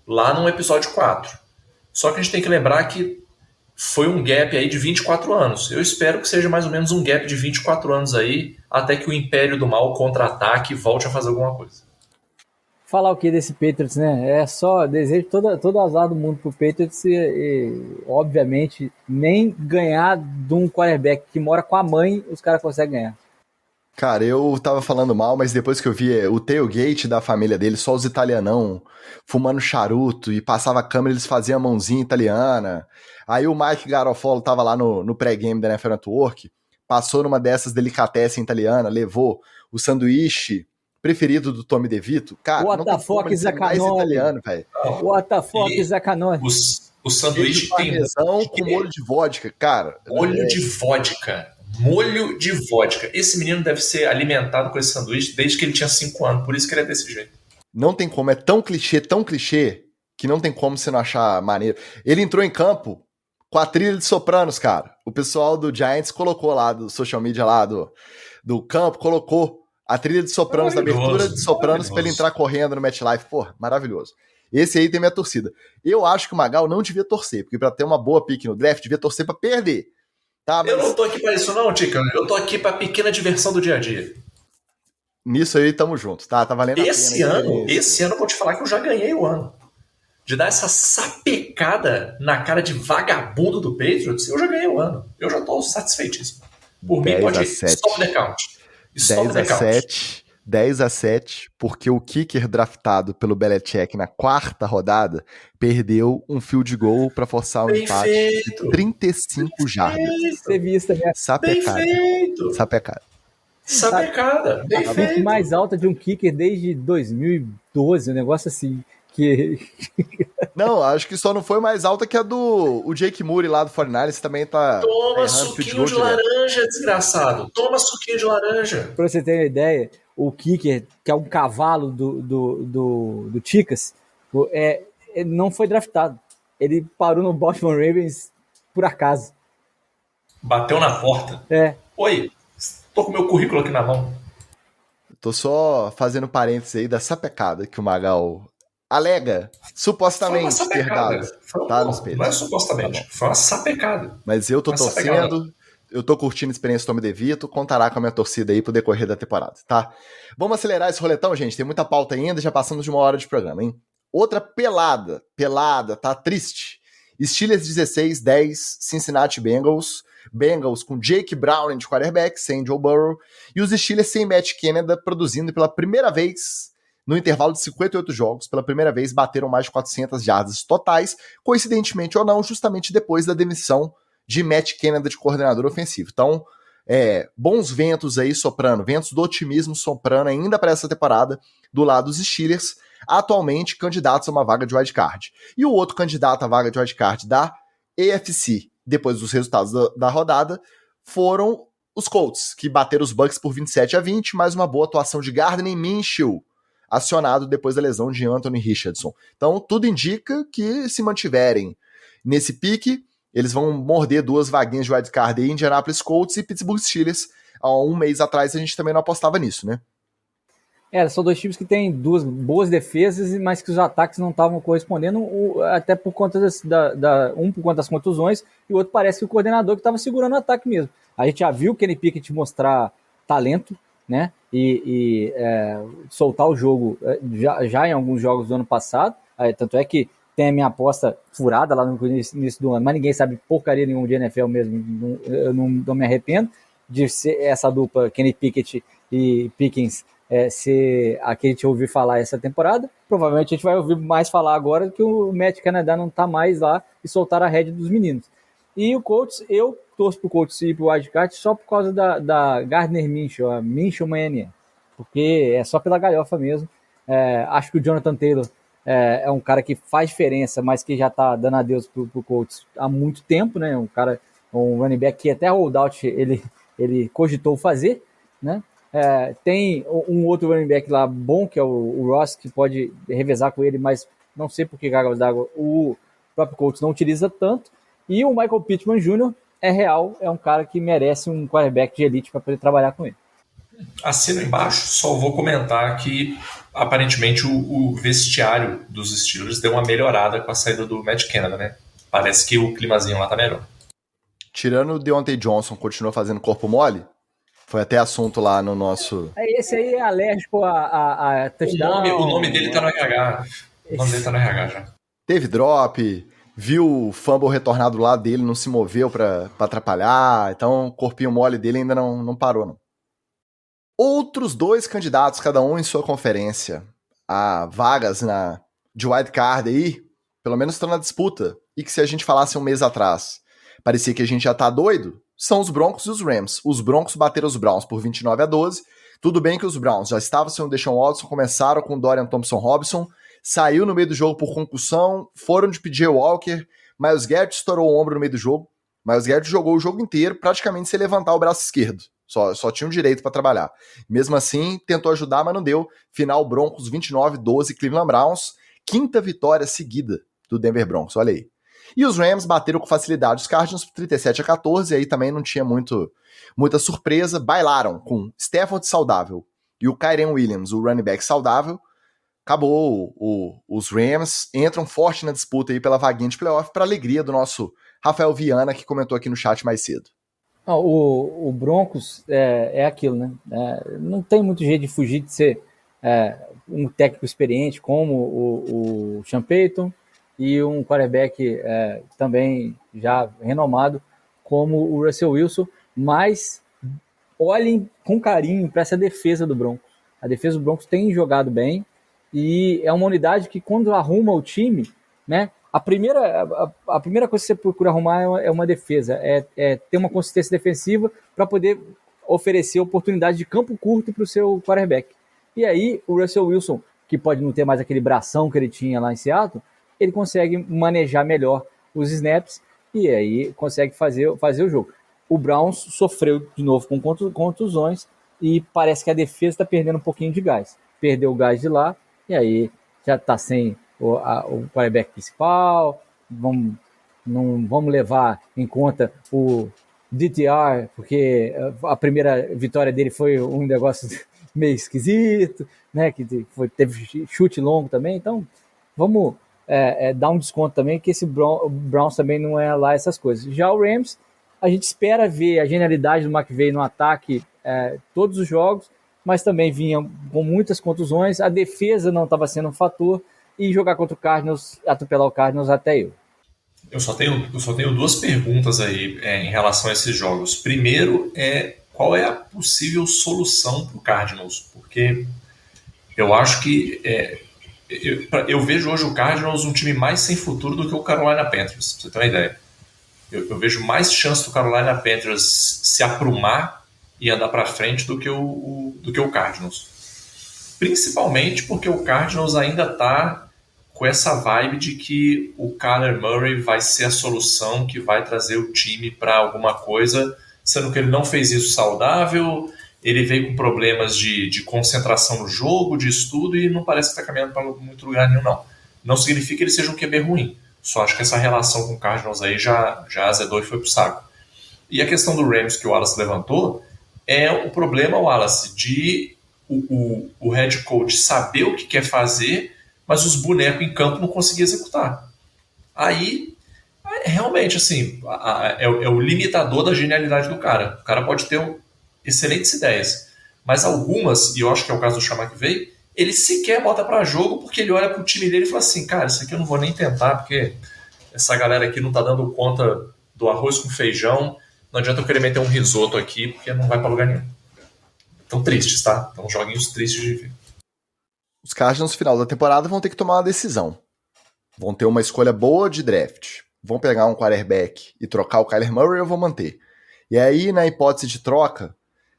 Lá no episódio 4. Só que a gente tem que lembrar que foi um gap aí de 24 anos. Eu espero que seja mais ou menos um gap de 24 anos aí, até que o Império do Mal contra-ataque e volte a fazer alguma coisa. Falar o que desse Patriots, né? É só desejo todo azar do mundo pro Patriots e, obviamente, nem ganhar de um quarterback que mora com a mãe, os caras conseguem ganhar. Cara, eu tava falando mal, mas depois que eu vi o tailgate da família dele, só os italianão fumando charuto e passava a câmera, eles faziam a mãozinha italiana. Aí o Mike Garofalo tava lá no pré-game da NFL Network, passou numa dessas delicatessen italiana, levou o sanduíche preferido do Tommy DeVito. Cara, What the fuck is a italiano, velho. What the fuck is a canone? O sanduíche tem com molho de vodka, cara. Molho de vodka. Esse menino deve ser alimentado com esse sanduíche desde que ele tinha 5 anos, por isso que ele é desse jeito. Não tem como, é tão clichê, que não tem como você não achar maneiro. Ele entrou em campo com a trilha de Sopranos, cara. O pessoal do Giants colocou lá, do social media lá do campo, colocou a trilha de Sopranos, da abertura de Sopranos, pra ele entrar correndo no MetLife. Pô, maravilhoso. Esse aí tem minha torcida. Eu acho que o Magal não devia torcer, porque pra ter uma boa pick no draft, devia torcer pra perder. Tá, mas... Eu não tô aqui pra isso não, Tica. Eu tô aqui pra pequena diversão do dia a dia. Nisso aí, tamo junto, tá? Tá valendo a pena. Esse ano eu vou te falar que eu já ganhei o ano. De dar essa sapecada na cara de vagabundo do Patriots, eu já ganhei o ano. Eu já tô satisfeitíssimo. Por mim, pode ir. Stop the count. 10-7, porque o kicker draftado pelo Belichick na 4ª rodada perdeu um field goal para forçar um empate de 35 jardas. Você viu isso também? Sapecada. A pick mais alta de um kicker desde 2012, um negócio assim. Não, acho que só não foi mais alta que a do Jake Moore lá do 49ers, também tá... Toma suquinho de laranja, desgraçado. Toma suquinho de laranja. Pra você ter uma ideia, o kicker, que é um cavalo do Ticas, ele não foi draftado. Ele parou no Baltimore Ravens por acaso. Bateu na porta? Oi, tô com meu currículo aqui na mão. Tô só fazendo parênteses aí da sapecada que o Magal... alega, supostamente ter dado. Tá nos Patriots. Não é supostamente, foi uma sapecada. Mas eu tô torcendo, eu tô curtindo a experiência do Tommy DeVito, contará com a minha torcida aí pro decorrer da temporada, tá? Vamos acelerar esse roletão, gente, tem muita pauta ainda, já passamos de 1 hora de programa, hein? Outra pelada, tá triste. Steelers 16-10, Cincinnati Bengals com Jake Browning de quarterback, sem Joe Burrow, e os Steelers sem Matt Canada, produzindo pela primeira vez... no intervalo de 58 jogos, pela primeira vez bateram mais de 400 jardas totais, coincidentemente ou não, justamente depois da demissão de Matt Canada de coordenador ofensivo. Então, bons ventos aí soprando, ventos do otimismo soprando ainda para essa temporada do lado dos Steelers, atualmente candidatos a uma vaga de wildcard. E o outro candidato à vaga de wildcard da AFC, depois dos resultados da rodada, foram os Colts, que bateram os Bucks por 27-20, mais uma boa atuação de Gardner Minshew, acionado depois da lesão de Anthony Richardson. Então, tudo indica que, se mantiverem nesse pique, eles vão morder 2 vaguinhas de wildcard aí, Indianapolis Colts e Pittsburgh Steelers. Há um mês atrás a gente também não apostava nisso, né? São dois times que têm duas boas defesas, mas que os ataques não estavam correspondendo, até por conta um por conta das contusões, e o outro parece que o coordenador que estava segurando o ataque mesmo. A gente já viu o Kenny Pickett mostrar talento, né? E soltar o jogo já em alguns jogos do ano passado. Tanto é que tem a minha aposta furada lá no início do ano, mas ninguém sabe porcaria nenhuma de NFL mesmo. Eu não me arrependo de ser essa dupla Kenny Pickett e Pickens ser a que a gente ouviu falar essa temporada. Provavelmente a gente vai ouvir mais falar agora que o Matt Canada não está mais lá e soltaram a rédea dos meninos. E o Colts, eu torço pro Colts ir pro wildcard só por causa da Gardner Minshew, a Minshew Mania, porque é só pela galhofa mesmo. Acho que o Jonathan Taylor é um cara que faz diferença, mas que já tá dando adeus pro Colts há muito tempo, né? Um running back que até holdout ele cogitou fazer, né? Tem um outro running back lá bom, que é o Ross, que pode revezar com ele, mas não sei por que cargas d'água o próprio Colts não utiliza tanto. E o Michael Pittman Jr. é real, é um cara que merece um quarterback de elite para poder trabalhar com ele. Assino embaixo, só vou comentar que aparentemente o vestiário dos Steelers deu uma melhorada com a saída do Matt Canada, né? Parece que o climazinho lá tá melhor. Tirando o Deontay Johnson, continua fazendo corpo mole? Foi até assunto lá no nosso... Esse aí é alérgico a touchdown. O nome dele tá no RH. O nome dele tá no RH já. Teve drop, viu o fumble retornado lá dele, não se moveu pra atrapalhar, então o corpinho mole dele ainda não parou, não. Outros 2 candidatos, cada um em sua conferência, a vagas de wildcard aí, pelo menos estão na disputa, e que se a gente falasse um mês atrás, parecia que a gente já tá doido, são os Broncos e os Rams. Os Broncos bateram os Browns por 29-12, tudo bem que os Browns já estavam sem o Deshaun Watson, começaram com o Dorian Thompson-Robinson, saiu no meio do jogo por concussão, foram de PJ Walker, Myles Garrett estourou o ombro no meio do jogo, Myles Garrett jogou o jogo inteiro praticamente sem levantar o braço esquerdo. Só tinha um direito para trabalhar. Mesmo assim, tentou ajudar, mas não deu. Final Broncos 29-12, Cleveland Browns. 5ª vitória seguida do Denver Broncos, olha aí. E os Rams bateram com facilidade os Cardinals por 37-14, aí também não tinha muita surpresa. Bailaram com Stafford saudável e o Kyren Williams, o running back saudável. Acabou, os Rams entram forte na disputa aí pela vaguinha de playoff, para alegria do nosso Rafael Viana, que comentou aqui no chat mais cedo. O Broncos é aquilo, né? Não tem muito jeito de fugir de ser um técnico experiente como o Sean Payton e um quarterback também já renomado como o Russell Wilson, mas olhem com carinho para essa defesa do Broncos. A defesa do Broncos tem jogado bem e é uma unidade que, quando arruma o time, né? A primeira coisa que você procura arrumar é uma defesa, ter uma consistência defensiva para poder oferecer oportunidade de campo curto para o seu quarterback. E aí o Russell Wilson, que pode não ter mais aquele bração que ele tinha lá em Seattle, ele consegue manejar melhor os snaps e aí consegue fazer o jogo. O Browns sofreu de novo com contusões e parece que a defesa está perdendo um pouquinho de gás. Perdeu o gás de lá e aí já está sem o quarterback principal. Não vamos levar em conta o DTR, porque a primeira vitória dele foi um negócio meio esquisito, né? Que teve chute longo também. Então vamos dar um desconto também, que esse Browns também não é lá essas coisas. Já o Rams, a gente espera ver a genialidade do McVay no ataque todos os jogos, mas também vinha com muitas contusões, a defesa não estava sendo um fator, e jogar contra o Cardinals, atropelar o Cardinals até eu. Eu só tenho 2 perguntas aí em relação a esses jogos. Primeiro qual é a possível solução para o Cardinals? Porque eu acho que eu vejo hoje o Cardinals um time mais sem futuro do que o Carolina Panthers, pra você ter uma ideia. Eu vejo mais chance do Carolina Panthers se aprumar e andar para frente do que o Cardinals. Principalmente porque o Cardinals ainda está com essa vibe de que o Kyler Murray vai ser a solução que vai trazer o time para alguma coisa, sendo que ele não fez isso saudável, ele veio com problemas de concentração no jogo, de estudo, e não parece que está caminhando para muito lugar nenhum, não. Não significa que ele seja um QB ruim, só acho que essa relação com o Cardinals aí já azedou e foi pro saco. E a questão do Rams que o Wallace levantou é o problema, Wallace, de o head coach saber o que quer fazer, mas os bonecos em campo não conseguiam executar. Aí, realmente, assim, é o limitador da genialidade do cara. O cara pode ter excelentes ideias, mas algumas, e eu acho que é o caso do Sean McVay, ele sequer bota para jogo porque ele olha pro time dele e fala assim, cara, isso aqui eu não vou nem tentar porque essa galera aqui não tá dando conta do arroz com feijão, não adianta eu querer meter um risoto aqui porque não vai para lugar nenhum. Tão tristes, tá? Tão joguinhos tristes de ver. Os Cardinals no final da temporada vão ter que tomar uma decisão. Vão ter uma escolha boa de draft. Vão pegar um quarterback e trocar o Kyler Murray ou vão manter? E aí, na hipótese de troca,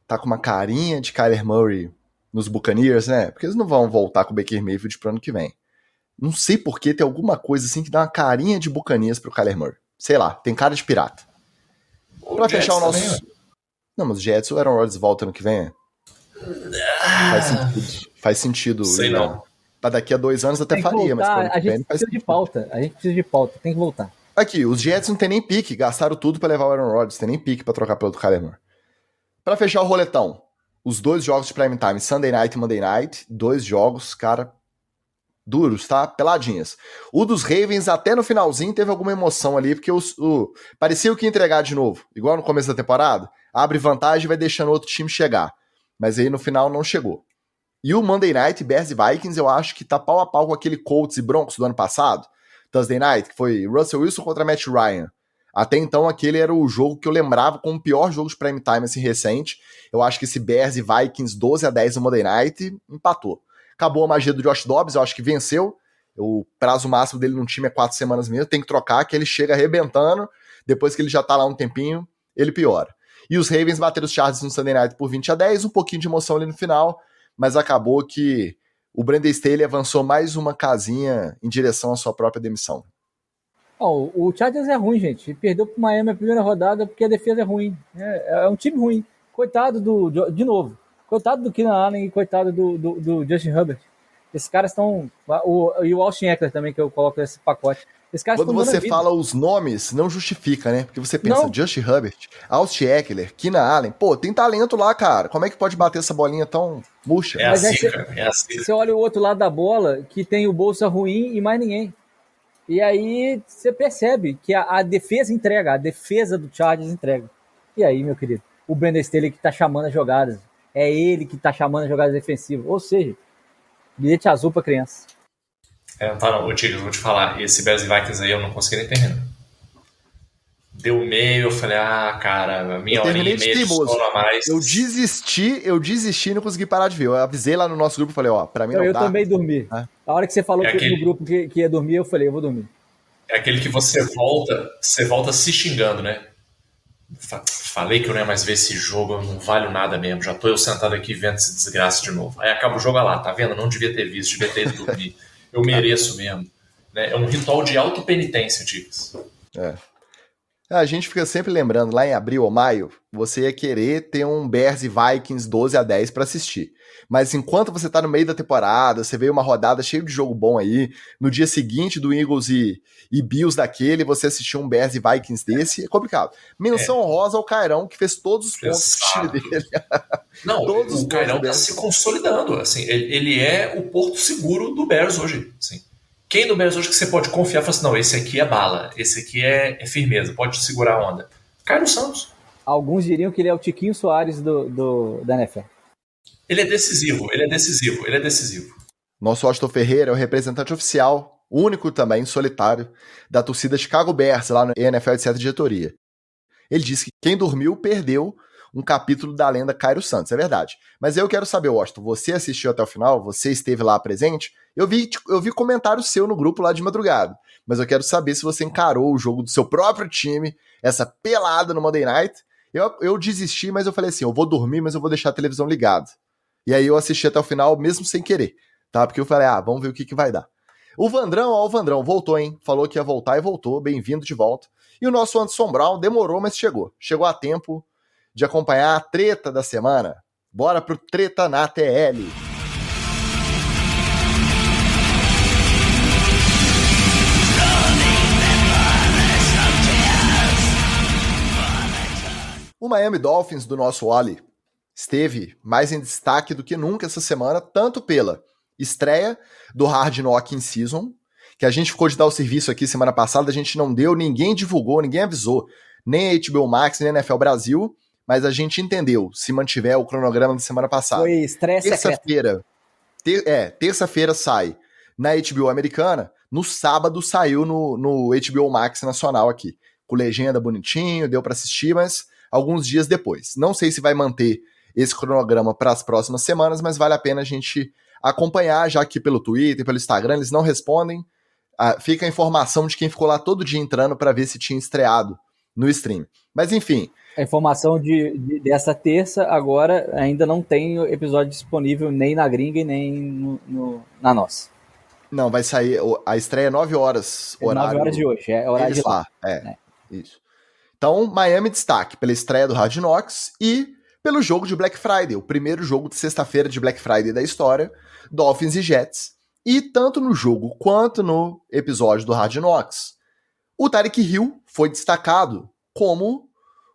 tá com uma carinha de Kyler Murray nos Buccaneers, né? Porque eles não vão voltar com o Baker Mayfield pro ano que vem. Não sei por que tem alguma coisa assim que dá uma carinha de Buccaneers pro Kyler Murray. Sei lá, tem cara de pirata. Pra fechar o nosso... Também, não, mas o Jets, o Aaron Rodgers volta ano que vem? Faz sentido. Sei não. Pra daqui a 2 anos até faria, mas a gente precisa de pauta. A gente precisa de pauta, tem que voltar. Aqui, os Jets não tem nem pique, gastaram tudo pra levar o Aaron Rodgers, tem nem pique pra trocar pelo do Kyler Murray. Pra fechar o roletão, os 2 jogos de prime time, Sunday Night e Monday Night, 2 jogos, cara, duros, tá? Peladinhas. O dos Ravens, até no finalzinho, teve alguma emoção ali, porque parecia o que ia entregar de novo, igual no começo da temporada, abre vantagem e vai deixando outro time chegar. Mas aí no final não chegou. E o Monday Night, Bears e Vikings, eu acho que tá pau a pau com aquele Colts e Broncos do ano passado, Thursday Night, que foi Russell Wilson contra Matt Ryan. Até então, aquele era o jogo que eu lembrava como o pior jogo de prime time assim, recente. Eu acho que esse Bears e Vikings 12-10 no Monday Night empatou. Acabou a magia do Josh Dobbs, eu acho que venceu. O prazo máximo dele no time é 4 semanas mesmo, tem que trocar, que ele chega arrebentando. Depois que ele já tá lá um tempinho, ele piora. E os Ravens bateram os Chargers no Sunday Night por 20-10, um pouquinho de emoção ali no final, mas acabou que o Brandon Staley avançou mais uma casinha em direção à sua própria demissão. O Chargers é ruim, gente. Perdeu pro Miami a primeira rodada porque a defesa é ruim. É um time ruim. Coitado de novo. Coitado do Keenan Allen e coitado do Justin Herbert. Esses caras estão... E o Austin Eckler também, que eu coloco nesse pacote. Quando você fala os nomes, não justifica, né? Porque você pensa, Justin Herbert, Austin Eckler, Keenan Allen, pô, tem talento lá, cara. Como é que pode bater essa bolinha tão murcha? É assim, cara. É assim. Você olha o outro lado da bola, que tem o Bolsa ruim e mais ninguém. E aí você percebe que a defesa entrega, a defesa do Chargers entrega. E aí, meu querido, o Brandon Staley que tá chamando as jogadas. É ele que tá chamando as jogadas defensivas. Ou seja, bilhete azul pra criança. Ô Tigres, vou te falar, esse Bears e Vikings aí eu não consegui nem terminar. Deu meio, eu falei, cara, minha horinha e meia de sono a mais. Eu desisti e não consegui parar de ver. Eu avisei lá no nosso grupo e falei, pra mim não dá. Eu também dormi. A hora que você falou no grupo que ia dormir, eu falei, eu vou dormir. É aquele que você volta se xingando, né? Falei que eu não ia mais ver esse jogo, eu não valho nada mesmo. Já tô eu sentado aqui vendo esse desgraça de novo. Aí acaba o jogo lá, tá vendo? Não devia ter visto, devia ter ido dormir. Eu mereço mesmo. Né? É um ritual de autopenitência, Tigres. A gente fica sempre lembrando, lá em abril ou maio, você ia querer ter um Bears e Vikings 12-10 pra assistir. Mas enquanto você tá no meio da temporada, você vê uma rodada cheia de jogo bom aí, no dia seguinte do Eagles e Bills daquele, você assistir um Bears e Vikings desse, é complicado. Menção honrosa ao Cairão, que fez todos os pontos do time dele. Não, o Cairão tá se consolidando. Assim, ele é o porto seguro do Bears hoje. Assim. Quem do Bears hoje que você pode confiar e falar assim, não, esse aqui é bala, esse aqui é firmeza, pode segurar a onda? Cairo Santos. Alguns diriam que ele é o Tiquinho Soares da NFL. Ele é decisivo. Nosso Washington Ferreira é o representante oficial, único também, solitário, da torcida Chicago Bears, lá no NFL, etc. diretoria. Ele disse que quem dormiu perdeu um capítulo da lenda Cairo Santos, é verdade. Mas eu quero saber, Washington, você assistiu até o final? Você esteve lá presente? Eu vi comentário seu no grupo lá de madrugada, mas eu quero saber se você encarou o jogo do seu próprio time, essa pelada no Monday Night. Eu desisti, mas eu falei assim, eu vou dormir, mas eu vou deixar a televisão ligada. E aí eu assisti até o final, mesmo sem querer, tá? Porque eu falei, vamos ver o que vai dar. O Vandrão voltou, hein? Falou que ia voltar e voltou, bem-vindo de volta. E o nosso Anderson Brown demorou, mas chegou. Chegou a tempo de acompanhar a treta da semana. Bora pro Treta na TL. O Miami Dolphins do nosso Oli esteve mais em destaque do que nunca essa semana, tanto pela estreia do Hard Knock in Season, que a gente ficou de dar o serviço aqui semana passada, a gente não deu, ninguém divulgou, ninguém avisou, nem a HBO Max, nem a NFL Brasil, mas a gente entendeu, se mantiver o cronograma da semana passada. Foi estreia secreta. Terça-feira sai na HBO americana, no sábado saiu no HBO Max nacional aqui, com legenda bonitinho, deu para assistir, mas alguns dias depois. Não sei se vai manter esse cronograma para as próximas semanas, mas vale a pena a gente acompanhar, já que pelo Twitter, pelo Instagram, eles não respondem. Fica a informação de quem ficou lá todo dia entrando para ver se tinha estreado no stream. Mas enfim. A informação dessa terça agora ainda não tem episódio disponível nem na gringa e nem na nossa. Não, vai sair. A estreia é 9 horas. 9 horas de hoje, é horário de lá. Isso. Então, Miami destaque pela estreia do Hard Knocks e pelo jogo de Black Friday, o primeiro jogo de sexta-feira de Black Friday da história, Dolphins e Jets. E tanto no jogo quanto no episódio do Hard Knocks, o Tyreek Hill foi destacado como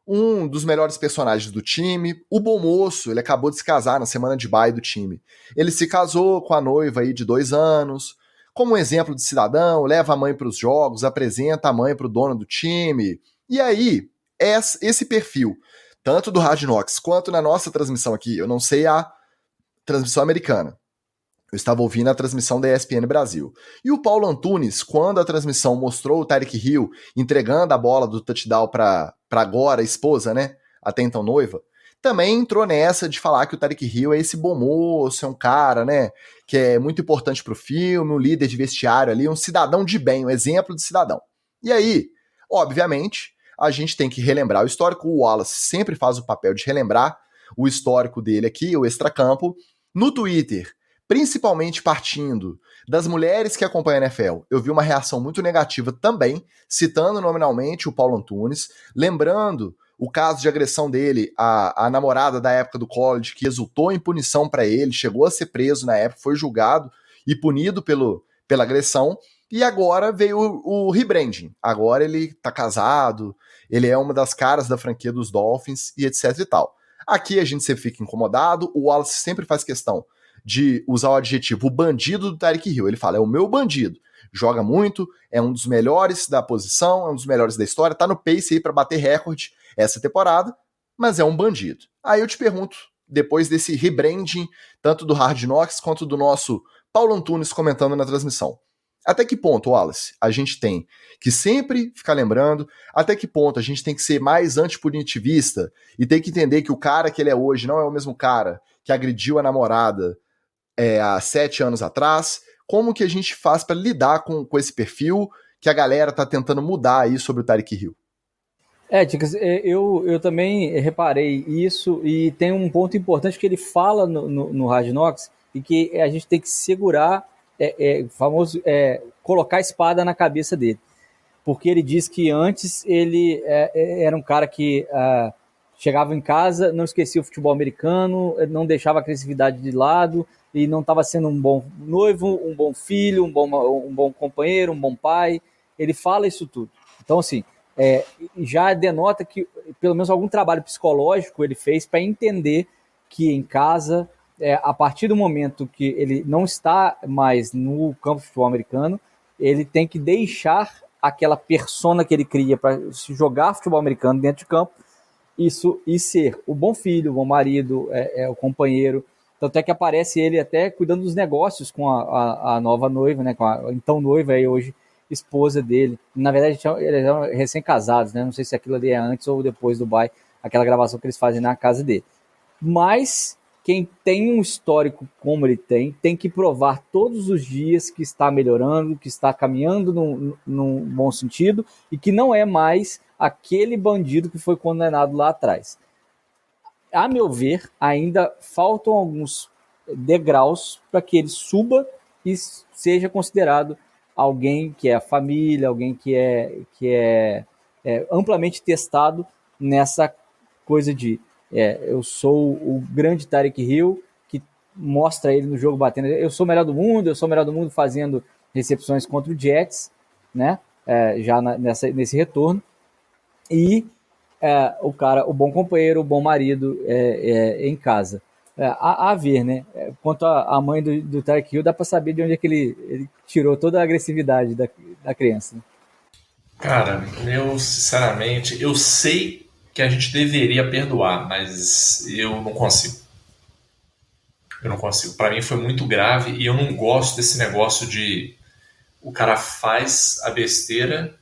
um dos melhores personagens do time. O bom moço, ele acabou de se casar na semana de bye do time. Ele se casou com a noiva aí de 2 anos, como um exemplo de cidadão, leva a mãe para os jogos, apresenta a mãe para o dono do time. E aí, esse perfil, tanto do Hard Knocks quanto na nossa transmissão aqui, eu não sei a transmissão americana, eu estava ouvindo a transmissão da ESPN Brasil. E o Paulo Antunes, quando a transmissão mostrou o Tyreek Hill entregando a bola do touchdown para agora a esposa, né, até então noiva, também entrou nessa de falar que o Tyreek Hill é esse bom moço, é um cara, né, que é muito importante pro filme, um líder de vestiário ali, um cidadão de bem, um exemplo de cidadão. E aí, obviamente, a gente tem que relembrar o histórico. O Wallace sempre faz o papel de relembrar o histórico dele aqui, o extracampo. No Twitter, principalmente partindo das mulheres que acompanham a NFL, eu vi uma reação muito negativa também, citando nominalmente o Paulo Antunes, lembrando o caso de agressão dele à namorada da época do college, que resultou em punição para ele, chegou a ser preso na época, foi julgado e punido pela agressão, e agora veio o rebranding. Agora ele tá casado, ele é uma das caras da franquia dos Dolphins e etc e tal. Aqui a gente sempre fica incomodado, o Wallace sempre faz questão de usar o adjetivo o bandido do Tyreek Hill. Ele fala, é o meu bandido. Joga muito, é um dos melhores da posição, é um dos melhores da história, tá no pace aí pra bater recorde essa temporada, mas é um bandido. Aí eu te pergunto, depois desse rebranding, tanto do Hard Knocks quanto do nosso Paulo Antunes comentando na transmissão, até que ponto, Wallace, a gente tem que sempre ficar lembrando, até que ponto a gente tem que ser mais antipunitivista e tem que entender que o cara que ele é hoje não é o mesmo cara que agrediu a namorada há 7 anos atrás? Como que a gente faz para lidar com esse perfil que a galera tá tentando mudar aí sobre o Tyreek Hill? Ticas, eu também reparei isso, e tem um ponto importante que ele fala no Hard Knocks, e que a gente tem que segurar, famoso, colocar a espada na cabeça dele. Porque ele diz que antes ele era um cara que chegava em casa, não esquecia o futebol americano, não deixava a agressividade de lado, e não estava sendo um bom noivo, um bom filho, um bom companheiro, um bom pai. Ele fala isso tudo. Então, assim, já denota que pelo menos algum trabalho psicológico ele fez para entender que em casa, a partir do momento que ele não está mais no campo de futebol americano, ele tem que deixar aquela persona que ele cria para jogar futebol americano dentro de campo, isso, e ser o bom filho, o bom marido, o companheiro. Tanto é que aparece ele até cuidando dos negócios com a nova noiva, né, com a então noiva, e hoje esposa dele. Na verdade, eles eram recém-casados, né? Não sei se aquilo ali é antes ou depois do bye, aquela gravação que eles fazem na casa dele. Mas quem tem um histórico como ele tem que provar todos os dias que está melhorando, que está caminhando num bom sentido, e que não é mais aquele bandido que foi condenado lá atrás. A meu ver, ainda faltam alguns degraus para que ele suba e seja considerado alguém que é a família, alguém que é amplamente testado nessa coisa de eu sou o grande Tyreek Hill, que mostra ele no jogo batendo, eu sou o melhor do mundo fazendo recepções contra o Jets, né? Já nesse retorno, e o cara, o bom companheiro, o bom marido em casa. A ver, né? Quanto à mãe do Tyreek Hill, dá pra saber de onde é que ele tirou toda a agressividade da criança. Né? Cara, eu sinceramente, eu sei que a gente deveria perdoar, mas eu não consigo. Eu não consigo. Pra mim foi muito grave e eu não gosto desse negócio de o cara faz a besteira,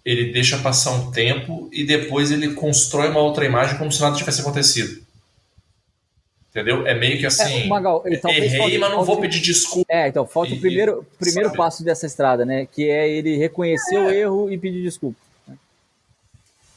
ele deixa passar um tempo e depois ele constrói uma outra imagem como se nada tivesse acontecido. Entendeu? É meio que assim, Magal, errei, mas não vou pedir desculpa. Então falta o primeiro passo dessa estrada, né? Que é ele reconhecer o erro e pedir desculpa.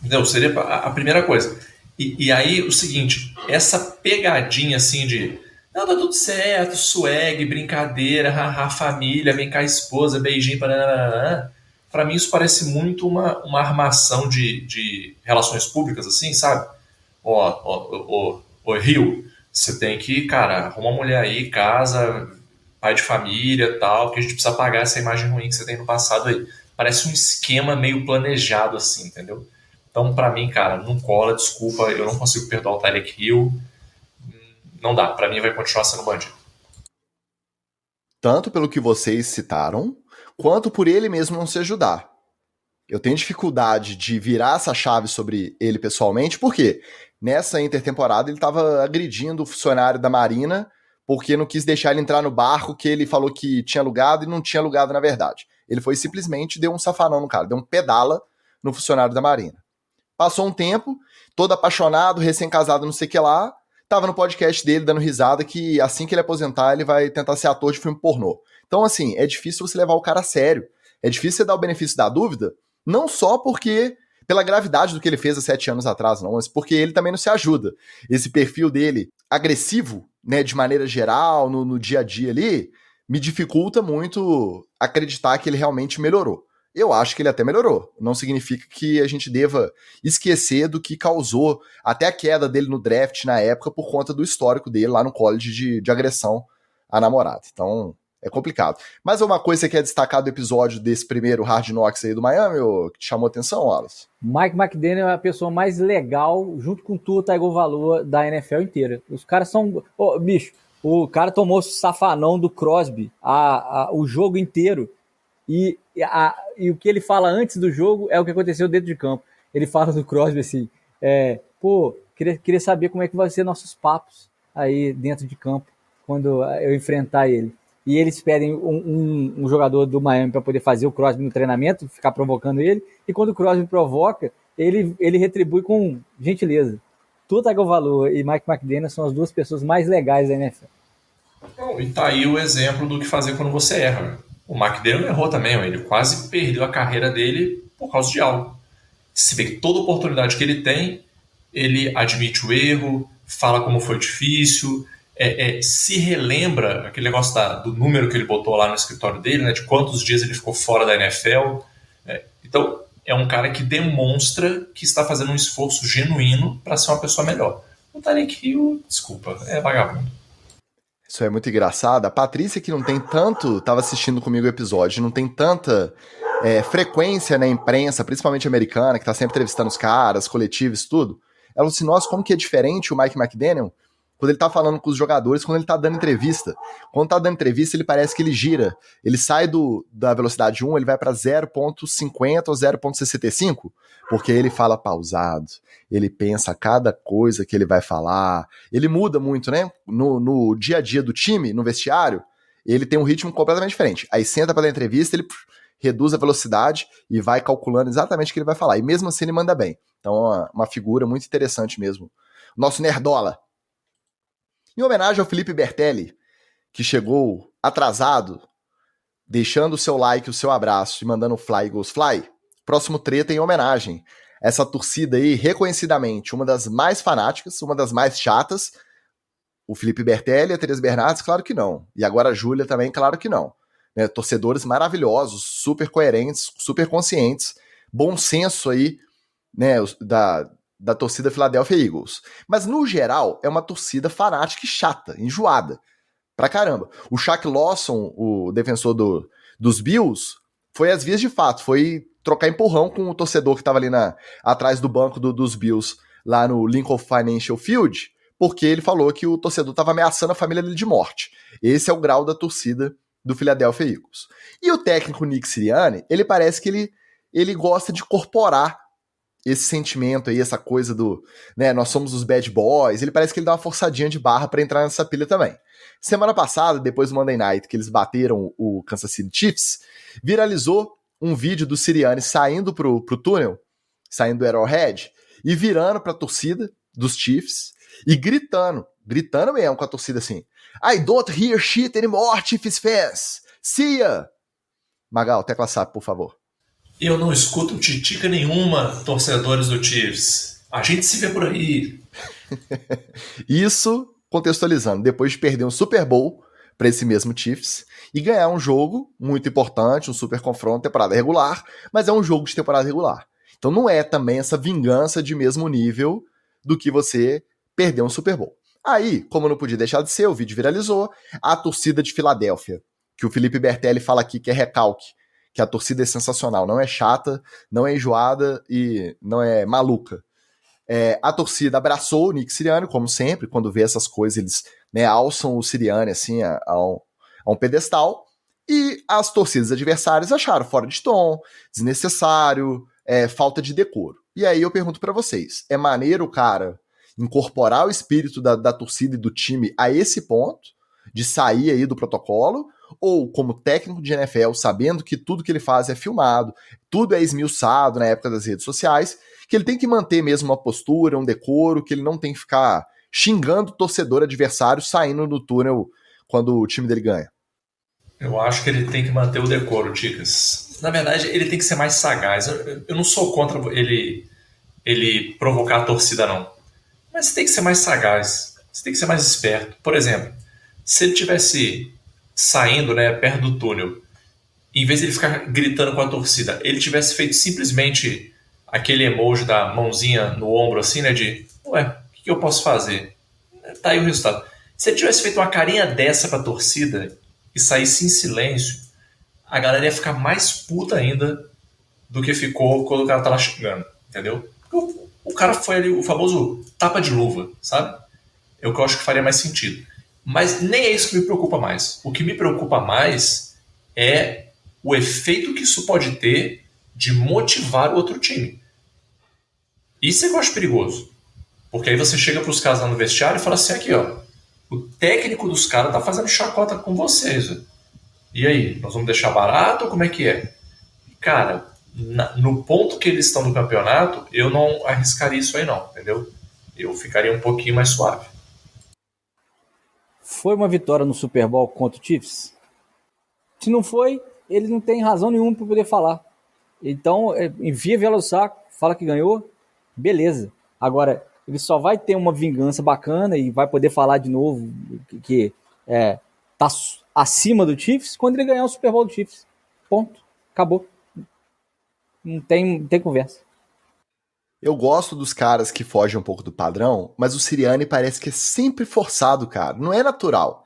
Não, seria a primeira coisa. E aí, o seguinte, essa pegadinha assim de não, tá tudo certo, swag, brincadeira, haha, família, vem cá, esposa, beijinho, pra mim isso parece muito uma armação de relações públicas, assim, sabe? Ó, Rio, você tem que, cara, arruma uma mulher aí, casa, pai de família, tal, porque a gente precisa pagar essa imagem ruim que você tem no passado aí. Parece um esquema meio planejado, assim, entendeu? Então, pra mim, cara, não cola, desculpa, eu não consigo perdoar o Tyreek Hill. Não dá, pra mim vai continuar sendo bandido. Tanto pelo que vocês citaram, quanto por ele mesmo não se ajudar. Eu tenho dificuldade de virar essa chave sobre ele pessoalmente, porque nessa intertemporada ele estava agredindo o funcionário da Marina porque não quis deixar ele entrar no barco que ele falou que tinha alugado e não tinha alugado na verdade. Ele foi simplesmente, deu um safanão no cara, deu um pedala no funcionário da Marina. Passou um tempo, todo apaixonado, recém-casado, não sei o que lá, tava no podcast dele dando risada que assim que ele aposentar ele vai tentar ser ator de filme pornô. Então assim, é difícil você levar o cara a sério. É difícil você dar o benefício da dúvida, não só porque pela gravidade do que ele fez há 7 anos atrás, não, mas porque ele também não se ajuda. Esse perfil dele agressivo, né, de maneira geral, no dia a dia ali, me dificulta muito acreditar que ele realmente melhorou. Eu acho que ele até melhorou. Não significa que a gente deva esquecer do que causou até a queda dele no draft na época por conta do histórico dele lá no college de agressão à namorada. Então, é complicado. Mas uma coisa que você quer destacar do episódio desse primeiro Hard Knocks aí do Miami, que te chamou atenção, Wallace? Mike McDaniel é a pessoa mais legal, junto com Tua Tagovailoa, da NFL inteira. Os caras são... bicho, o cara tomou safanão do Crosby o jogo inteiro. E o que ele fala antes do jogo é o que aconteceu dentro de campo. Ele fala do Crosby assim, queria saber como é que vai ser nossos papos aí dentro de campo quando eu enfrentar ele. E eles pedem um jogador do Miami para poder fazer o Crosby no treinamento, ficar provocando ele, e quando o Crosby provoca, ele retribui com gentileza. Tua Tagovailoa e Mike McDaniel são as duas pessoas mais legais da NFL. E tá aí o exemplo do que fazer quando você erra. O McDaniel errou também, ele quase perdeu a carreira dele por causa de algo. Você vê que toda oportunidade que ele tem, ele admite o erro, fala como foi difícil, se relembra aquele negócio do número que ele botou lá no escritório dele, né, de quantos dias ele ficou fora da NFL. Então, é um cara que demonstra que está fazendo um esforço genuíno para ser uma pessoa melhor. O Tyreek Hill, desculpa, é vagabundo. Isso é muito engraçado. A Patrícia, que não tem tanto, estava assistindo comigo o episódio, não tem tanta frequência na imprensa, principalmente americana, que está sempre entrevistando os caras, coletivos, tudo. Ela falou assim, nossa, como que é diferente o Mike McDaniel quando ele tá falando com os jogadores, quando ele tá dando entrevista. Quando tá dando entrevista, ele parece que ele gira. Ele sai da velocidade 1, ele vai para 0.50 ou 0.65, porque ele fala pausado, ele pensa cada coisa que ele vai falar, ele muda muito, né? No dia a dia do time, no vestiário, ele tem um ritmo completamente diferente. Aí senta para dar entrevista, ele reduz a velocidade e vai calculando exatamente o que ele vai falar. E mesmo assim ele manda bem. Então é uma figura muito interessante mesmo. Nosso nerdola. Em homenagem ao Felipe Bertelli, que chegou atrasado, deixando o seu like, o seu abraço e mandando Fly Goes Fly, próximo treta em homenagem. Essa torcida aí, reconhecidamente, uma das mais fanáticas, uma das mais chatas. O Felipe Bertelli, a Teresa Bernardes, claro que não. E agora a Júlia também, claro que não. Né, torcedores maravilhosos, super coerentes, super conscientes, bom senso aí, né, da torcida Philadelphia Eagles. Mas, no geral, é uma torcida fanática e chata, enjoada. Pra caramba. O Shaq Lawson, o defensor dos Bills, foi às vias de fato, foi trocar empurrão com o torcedor que estava ali atrás do banco dos Bills, lá no Lincoln Financial Field, porque ele falou que o torcedor estava ameaçando a família dele de morte. Esse é o grau da torcida do Philadelphia Eagles. E o técnico Nick Sirianni, ele parece que ele gosta de incorporar esse sentimento aí, essa coisa do, né, nós somos os bad boys, ele parece que ele dá uma forçadinha de barra pra entrar nessa pilha também. Semana passada, depois do Monday Night, que eles bateram o Kansas City Chiefs, viralizou um vídeo do Sirianni saindo pro túnel, saindo do Arrowhead, e virando pra torcida dos Chiefs, e gritando mesmo com a torcida assim, I don't hear shit anymore, Chiefs fans, see ya! Magal, tecla SAP, por favor. Eu não escuto titica nenhuma, torcedores do Chiefs. A gente se vê por aí. Isso, contextualizando, depois de perder um Super Bowl para esse mesmo Chiefs e ganhar um jogo muito importante, um super confronto, temporada regular, mas é um jogo de temporada regular. Então não é também essa vingança de mesmo nível do que você perder um Super Bowl. Aí, como não podia deixar de ser, o vídeo viralizou, a torcida de Filadélfia, que o Felipe Bertelli fala aqui que é recalque, que a torcida é sensacional, não é chata, não é enjoada e não é maluca. A torcida abraçou o Nick Sirianni, como sempre, quando vê essas coisas, eles, né, alçam o Sirianni assim, a um pedestal, e as torcidas adversárias acharam fora de tom, desnecessário, falta de decoro. E aí eu pergunto pra vocês, é maneiro o cara incorporar o espírito da torcida e do time a esse ponto, de sair aí do protocolo, ou como técnico de NFL, sabendo que tudo que ele faz é filmado, tudo é esmiuçado na época das redes sociais, que ele tem que manter mesmo uma postura, um decoro, que ele não tem que ficar xingando o torcedor adversário saindo do túnel quando o time dele ganha? Eu acho que ele tem que manter o decoro, Ticas. Na verdade, ele tem que ser mais sagaz. Eu não sou contra ele provocar a torcida, não. Mas você tem que ser mais sagaz. Você tem que ser mais esperto. Por exemplo, se ele tivesse saindo, né, perto do túnel, em vez de ele ficar gritando com a torcida, ele tivesse feito simplesmente aquele emoji da mãozinha no ombro, assim, né, de, ué, o que eu posso fazer? Tá aí o resultado. Se ele tivesse feito uma carinha dessa pra torcida e saísse em silêncio, a galera ia ficar mais puta ainda do que ficou quando o cara tava xingando, entendeu? O cara foi ali o famoso tapa de luva, sabe? É o que eu acho que faria mais sentido. Mas nem é isso que me preocupa mais. O que me preocupa mais é o efeito que isso pode ter de motivar o outro time. Isso é que eu acho perigoso. Porque aí você chega pros caras lá no vestiário e fala assim, aqui ó, o técnico dos caras tá fazendo chacota com vocês. Ó. E aí, nós vamos deixar barato ou como é que é? Cara, no ponto que eles estão no campeonato, eu não arriscaria isso aí não, entendeu? Eu ficaria um pouquinho mais suave. Foi uma vitória no Super Bowl contra o Chiefs? Se não foi, ele não tem razão nenhuma para poder falar. Então, envia vela no saco, fala que ganhou, beleza. Agora, ele só vai ter uma vingança bacana e vai poder falar de novo que tá acima do Chiefs quando ele ganhar o Super Bowl do Chiefs. Ponto. Acabou. Não tem conversa. Eu gosto dos caras que fogem um pouco do padrão, mas o Sirianni parece que é sempre forçado, cara. Não é natural.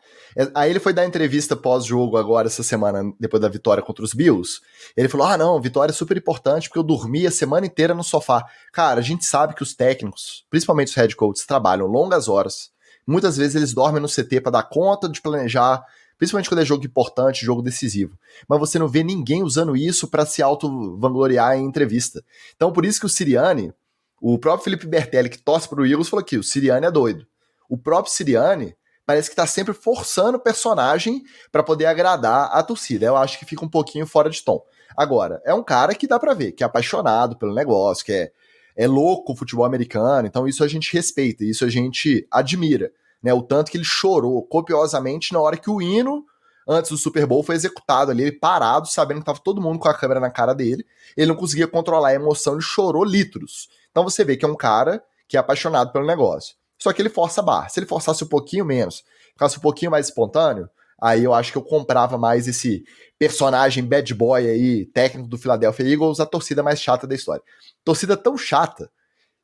Aí ele foi dar entrevista pós-jogo agora, essa semana, depois da vitória contra os Bills. Ele falou, não, vitória é super importante porque eu dormi a semana inteira no sofá. Cara, a gente sabe que os técnicos, principalmente os head coaches, trabalham longas horas. Muitas vezes eles dormem no CT para dar conta de planejar, principalmente quando é jogo importante, jogo decisivo. Mas você não vê ninguém usando isso para se auto-vangloriar em entrevista. Então, por isso que o Sirianni, o próprio Felipe Bertelli, que torce pro Eagles, falou que o Sirianni é doido. O próprio Sirianni parece que tá sempre forçando o personagem para poder agradar a torcida. Eu acho que fica um pouquinho fora de tom. Agora, é um cara que dá pra ver, que é apaixonado pelo negócio, que é louco o futebol americano, então isso a gente respeita, isso a gente admira. Né, o tanto que ele chorou copiosamente na hora que o hino, antes do Super Bowl, foi executado ali, ele parado, sabendo que tava todo mundo com a câmera na cara dele, ele não conseguia controlar a emoção, ele chorou litros. Então você vê que é um cara que é apaixonado pelo negócio. Só que ele força a barra. Se ele forçasse um pouquinho menos, ficasse um pouquinho mais espontâneo, aí eu acho que eu comprava mais esse personagem bad boy aí, técnico do Philadelphia Eagles, a torcida mais chata da história. Torcida tão chata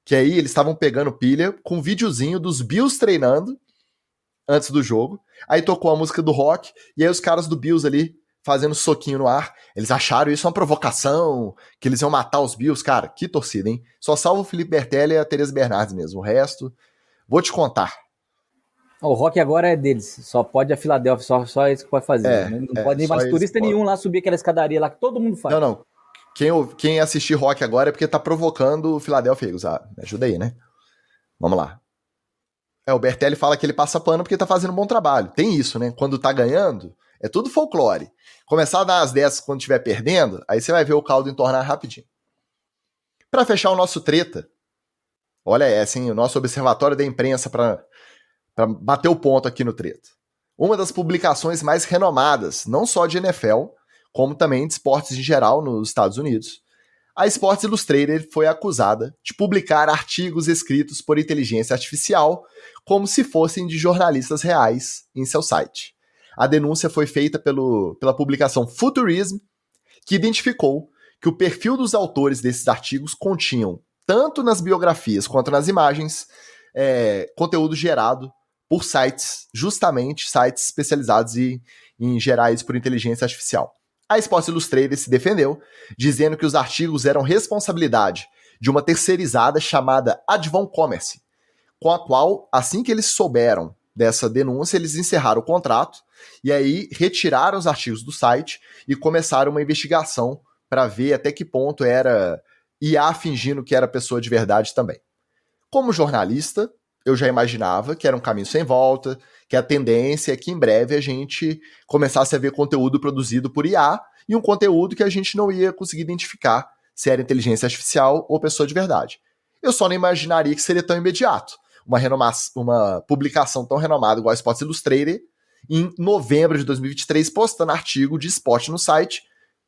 que aí eles estavam pegando pilha com um videozinho dos Bills treinando antes do jogo, aí tocou a música do rock, e aí os caras do Bills ali fazendo soquinho no ar. Eles acharam isso uma provocação, que eles iam matar os Bills. Cara, que torcida, hein? Só salva o Felipe Bertelli e a Tereza Bernardes mesmo. O resto, vou te contar. O rock agora é deles, só pode a Filadélfia, só isso que pode fazer. Não pode nem mais turista nenhum lá subir aquela escadaria lá que todo mundo faz. Não. Quem assistir rock agora é porque tá provocando o Philadelphia Eagles. Me ajuda aí, né? Vamos lá. O Bertelli fala que ele passa pano porque tá fazendo um bom trabalho. Tem isso, né? Quando tá ganhando, é tudo folclore. Começar a dar as 10 quando estiver perdendo, aí você vai ver o caldo entornar rapidinho. Pra fechar o nosso treta, olha essa, hein? O nosso observatório da imprensa pra bater o ponto aqui no treta. Uma das publicações mais renomadas, não só de NFL, como também de esportes em geral nos Estados Unidos, a Sports Illustrated foi acusada de publicar artigos escritos por inteligência artificial como se fossem de jornalistas reais em seu site. A denúncia foi feita pela publicação Futurism, que identificou que o perfil dos autores desses artigos continham, tanto nas biografias quanto nas imagens, conteúdo gerado por sites, justamente sites especializados em gerar isso por inteligência artificial. A Sports Illustrated se defendeu, dizendo que os artigos eram responsabilidade de uma terceirizada chamada Advon Commerce, com a qual, assim que eles souberam dessa denúncia, eles encerraram o contrato e aí retiraram os artigos do site e começaram uma investigação para ver até que ponto era IA fingindo que era pessoa de verdade também. Como jornalista, eu já imaginava que era um caminho sem volta, que a tendência é que em breve a gente começasse a ver conteúdo produzido por IA e um conteúdo que a gente não ia conseguir identificar se era inteligência artificial ou pessoa de verdade. Eu só não imaginaria que seria tão imediato. Uma publicação tão renomada igual a Sports Illustrated, em novembro de 2023, postando artigo de esporte no site,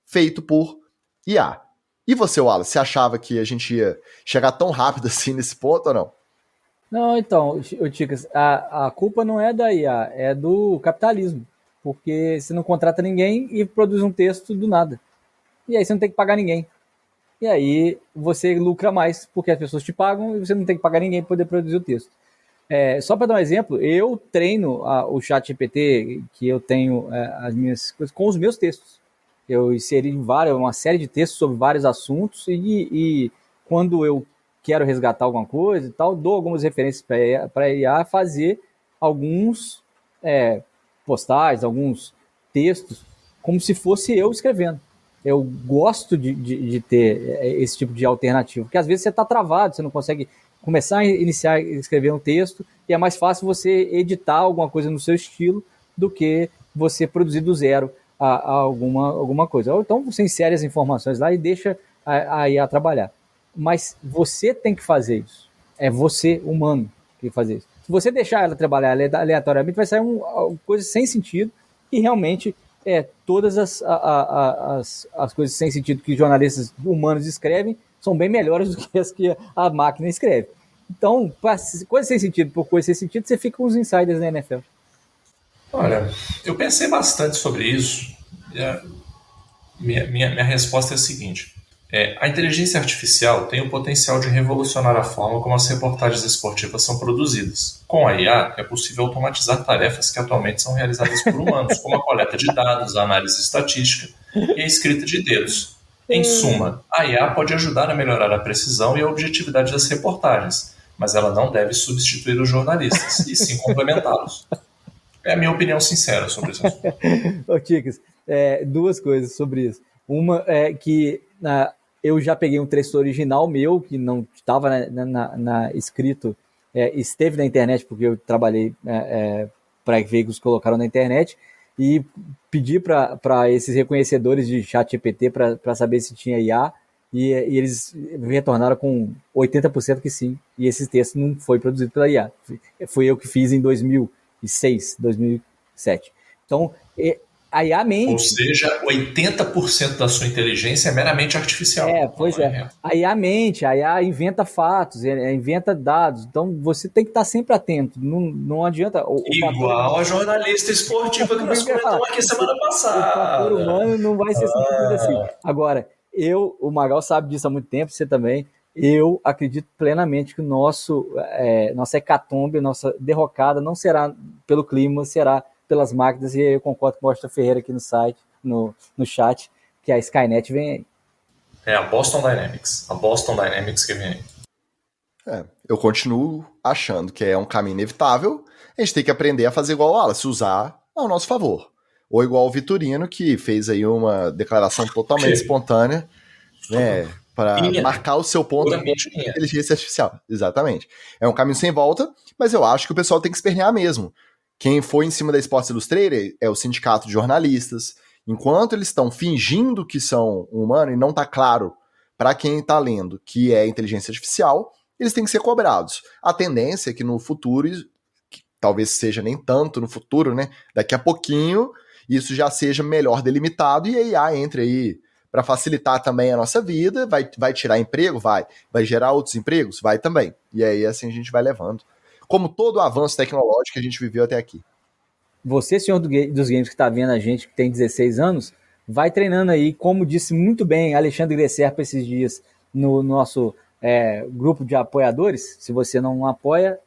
feito por IA. E você, Wallace, você achava que a gente ia chegar tão rápido assim nesse ponto ou não? Não, então, Ticas, a culpa não é da IA, é do capitalismo. Porque você não contrata ninguém e produz um texto do nada. E aí você não tem que pagar ninguém. E aí você lucra mais, porque as pessoas te pagam e você não tem que pagar ninguém para poder produzir o texto. Só para dar um exemplo, eu treino o ChatGPT, que eu tenho as minhas coisas, com os meus textos. Eu inseri uma série de textos sobre vários assuntos e quando eu quero resgatar alguma coisa e tal, dou algumas referências para a IA fazer alguns postais, alguns textos, como se fosse eu escrevendo. Eu gosto de ter esse tipo de alternativa, porque às vezes você está travado, você não consegue começar a iniciar a escrever um texto, e é mais fácil você editar alguma coisa no seu estilo do que você produzir do zero alguma coisa. Ou então você insere as informações lá e deixa a IA trabalhar. Mas você tem que fazer isso. É você, humano, que tem que fazer isso. Se você deixar ela trabalhar aleatoriamente, vai sair uma coisa sem sentido e realmente todas as coisas sem sentido que jornalistas humanos escrevem são bem melhores do que as que a máquina escreve. Então, coisa sem sentido por coisa sem sentido, você fica com os insiders da NFL. Olha, eu pensei bastante sobre isso. Minha resposta é a seguinte. A inteligência artificial tem o potencial de revolucionar a forma como as reportagens esportivas são produzidas. Com a IA, é possível automatizar tarefas que atualmente são realizadas por humanos, como a coleta de dados, a análise estatística e a escrita de dedos. Em suma, a IA pode ajudar a melhorar a precisão e a objetividade das reportagens, mas ela não deve substituir os jornalistas, e sim complementá-los. É a minha opinião sincera sobre isso. Ô, Ticas, duas coisas sobre isso. Uma é que eu já peguei um texto original meu, que não estava escrito, esteve na internet, porque eu trabalhei para veículos que colocaram na internet, e pedi para esses reconhecedores de ChatGPT para saber se tinha IA, e eles me retornaram com 80% que sim, e esse texto não foi produzido pela IA. Foi eu que fiz em 2006, 2007. Então, a IA mente. Ou seja, 80% da sua inteligência é meramente artificial. Pois é. A IA mente, a IA inventa fatos, inventa dados. Então, você tem que estar sempre atento. Não adianta... Igual a jornalista esportiva que nós comentamos aqui semana passada. O fator humano não vai ser substituído assim. Agora, o Magal sabe disso há muito tempo, você também. Eu acredito plenamente que nossa hecatombe, nossa derrocada não será pelo clima, será pelas máquinas, e eu concordo com o Washington Ferreira aqui no site. no chat, que a Skynet vem aí. É a Boston Dynamics. A Boston Dynamics que vem aí. Eu continuo achando que é um caminho inevitável. A gente tem que aprender a fazer igual o Wallace, usar ao nosso favor. Ou igual o Vitorino, que fez aí uma declaração totalmente espontânea, né, para marcar o seu ponto de inteligência artificial. Exatamente. É um caminho sem volta, mas eu acho que o pessoal tem que espernear mesmo. Quem foi em cima da Sports Illustrated é o sindicato de jornalistas. Enquanto eles estão fingindo que são humanos e não está claro para quem está lendo que é inteligência artificial, eles têm que ser cobrados. A tendência é que no futuro, que talvez seja nem tanto no futuro, né? Daqui a pouquinho, isso já seja melhor delimitado e a IA entre aí para facilitar também a nossa vida. Vai tirar emprego? Vai gerar outros empregos? Vai também. E aí assim a gente vai levando. Como todo o avanço tecnológico que a gente viveu até aqui. Você, senhor dos games que está vendo a gente, que tem 16 anos, vai treinando aí, como disse muito bem Alexandre Gresserpa esses dias no nosso grupo de apoiadores. Se você não apoia,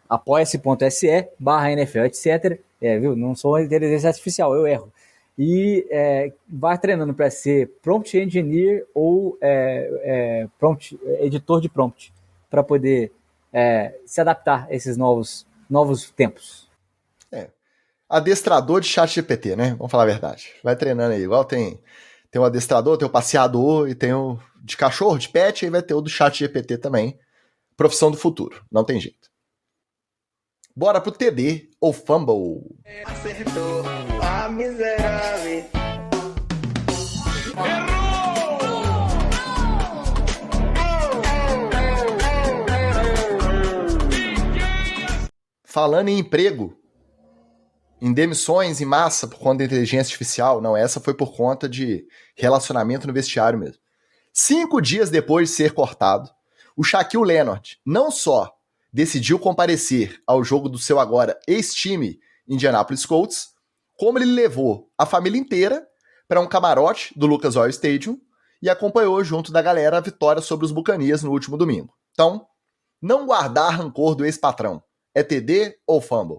apoia-se.se/NFL, etc. Viu? Não sou inteligência artificial, eu erro. E vai treinando para ser prompt engineer ou editor de prompt, para poder se adaptar a esses novos tempos. Adestrador de chat GPT, né? Vamos falar a verdade. Vai treinando aí. Igual tem o adestrador, tem o passeador e tem o de cachorro, de pet, e vai ter o do chat GPT também. Profissão do futuro. Não tem jeito. Bora pro TD ou Fumble. Acertou a miserável. Falando em emprego, em demissões em massa por conta da inteligência artificial, não, essa foi por conta de relacionamento no vestiário mesmo. 5 dias depois de ser cortado, o Shaquille Leonard não só decidiu comparecer ao jogo do seu agora ex-time Indianapolis Colts, como ele levou a família inteira para um camarote do Lucas Oil Stadium e acompanhou junto da galera a vitória sobre os Buccaneers no último domingo. Então, não guardar rancor do ex-patrão. É TD ou Fumble?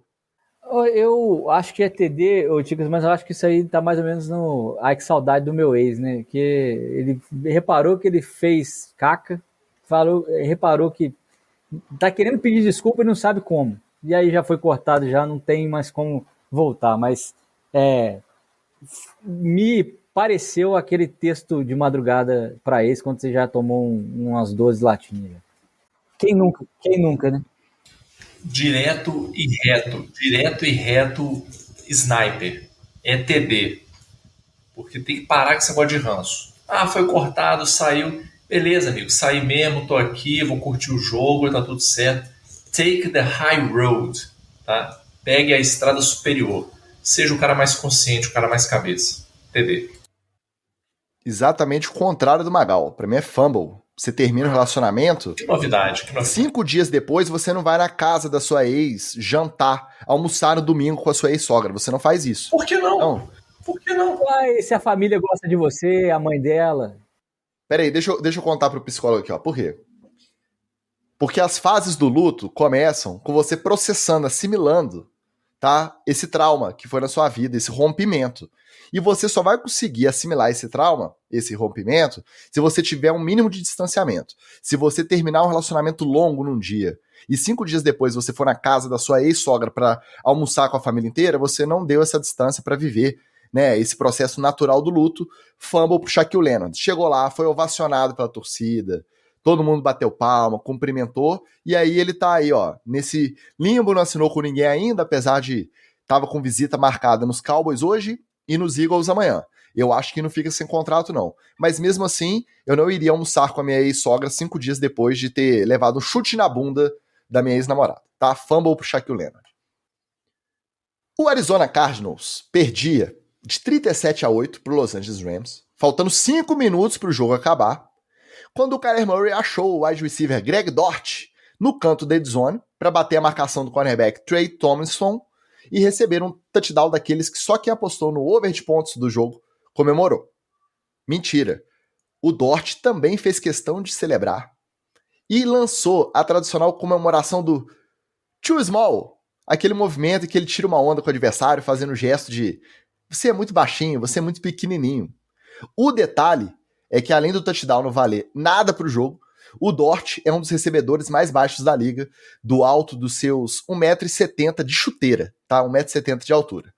Eu acho que é TD, Ticas, mas eu acho que isso aí tá mais ou menos no... Ai, que saudade do meu ex, né? Que ele reparou que ele fez caca, reparou que tá querendo pedir desculpa e não sabe como. E aí já foi cortado, já não tem mais como voltar. Mas me pareceu aquele texto de madrugada para ex, quando você já tomou umas 12 latinhas. Quem nunca, né? Direto e reto, sniper. É TD. Porque tem que parar com esse negócio de ranço. Ah, foi cortado, saiu. Beleza, amigo, saí mesmo, tô aqui, vou curtir o jogo, tá tudo certo. Take the high road, tá? Pegue a estrada superior. Seja o cara mais consciente, o cara mais cabeça. TD. Exatamente o contrário do Magal. Pra mim é Fumble. Você termina o relacionamento... Que novidade. 5 dias depois, você não vai na casa da sua ex jantar, almoçar no domingo com a sua ex-sogra. Você não faz isso. Por que não? Por que não? Uai, se a família gosta de você, a mãe dela... Peraí, deixa eu contar pro psicólogo aqui, ó. Por quê? Porque as fases do luto começam com você processando, assimilando, tá? Esse trauma que foi na sua vida, esse rompimento. E você só vai conseguir assimilar esse trauma, esse rompimento, se você tiver um mínimo de distanciamento. Se você terminar um relacionamento longo num dia e 5 dias depois você for na casa da sua ex-sogra para almoçar com a família inteira, você não deu essa distância para viver, né, esse processo natural do luto. Fumble pro Shaquille Leonard. Chegou lá, foi ovacionado pela torcida, todo mundo bateu palma, cumprimentou, e aí ele tá aí, ó, nesse limbo, não assinou com ninguém ainda, apesar de tava com visita marcada nos Cowboys hoje e nos Eagles amanhã. Eu acho que não fica sem contrato, não. Mas mesmo assim, eu não iria almoçar com a minha ex-sogra 5 dias depois de ter levado um chute na bunda da minha ex-namorada, tá? Fumble pro Shaquille Leonard. O Arizona Cardinals perdia de 37-8 pro Los Angeles Rams, faltando 5 minutos pro jogo acabar, quando o Kyler Murray achou o wide receiver Greg Dort no canto da endzone para bater a marcação do cornerback Trey Tomlinson e receber um touchdown daqueles que só quem apostou no over de pontos do jogo comemorou. Mentira. O Dort também fez questão de celebrar e lançou a tradicional comemoração do Too Small, Aquele movimento em que ele tira uma onda com o adversário, fazendo o gesto de você é muito baixinho, você é muito pequenininho. O detalhe é que além do touchdown não valer nada pro jogo, o Dort é um dos recebedores mais baixos da liga, do alto dos seus 1,70 m de chuteira, tá? 1,70 m de altura.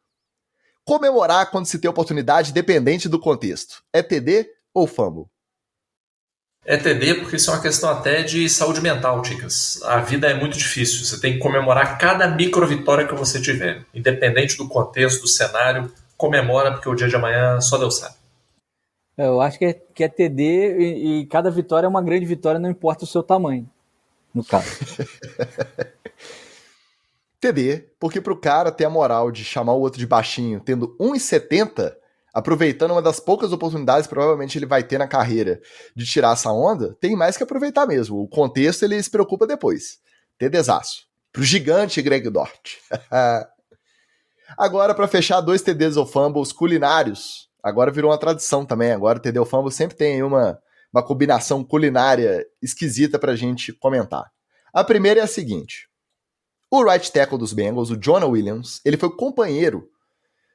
Comemorar quando se tem oportunidade, dependente do contexto. É TD ou fumble? É TD porque isso é uma questão até de saúde mental, Ticas. A vida é muito difícil, você tem que comemorar cada micro vitória que você tiver. Independente do contexto, do cenário, comemora porque o dia de amanhã só Deus sabe. Eu acho que é TD e cada vitória é uma grande vitória, não importa o seu tamanho, no caso. TD, porque pro cara ter a moral de chamar o outro de baixinho, tendo 1,70 m, aproveitando uma das poucas oportunidades provavelmente ele vai ter na carreira de tirar essa onda, tem mais que aproveitar mesmo. O contexto ele se preocupa depois. TDzaço. Pro gigante Greg Dort. Agora, para fechar, 2 TDs ou fumbles culinários. Agora virou uma tradição também. Agora o TD ou fumble sempre tem uma combinação culinária esquisita pra gente comentar. A primeira é a seguinte. O right tackle dos Bengals, o Jonah Williams, ele foi companheiro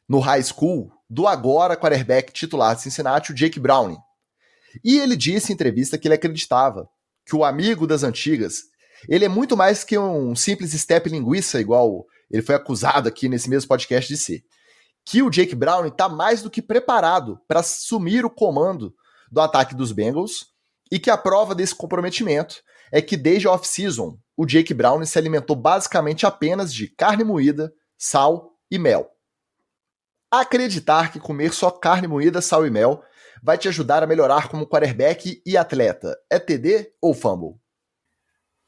no high school do agora quarterback titular de Cincinnati, o Jake Browning. E ele disse em entrevista que ele acreditava que o amigo das antigas, ele é muito mais que um simples step linguiça, igual ele foi acusado aqui nesse mesmo podcast de ser. Que o Jake Browning está mais do que preparado para assumir o comando do ataque dos Bengals e que a prova desse comprometimento é que desde a off-season o Jake Browning se alimentou basicamente apenas de carne moída, sal e mel. Acreditar que comer só carne moída, sal e mel vai te ajudar a melhorar como quarterback e atleta é TD ou fumble?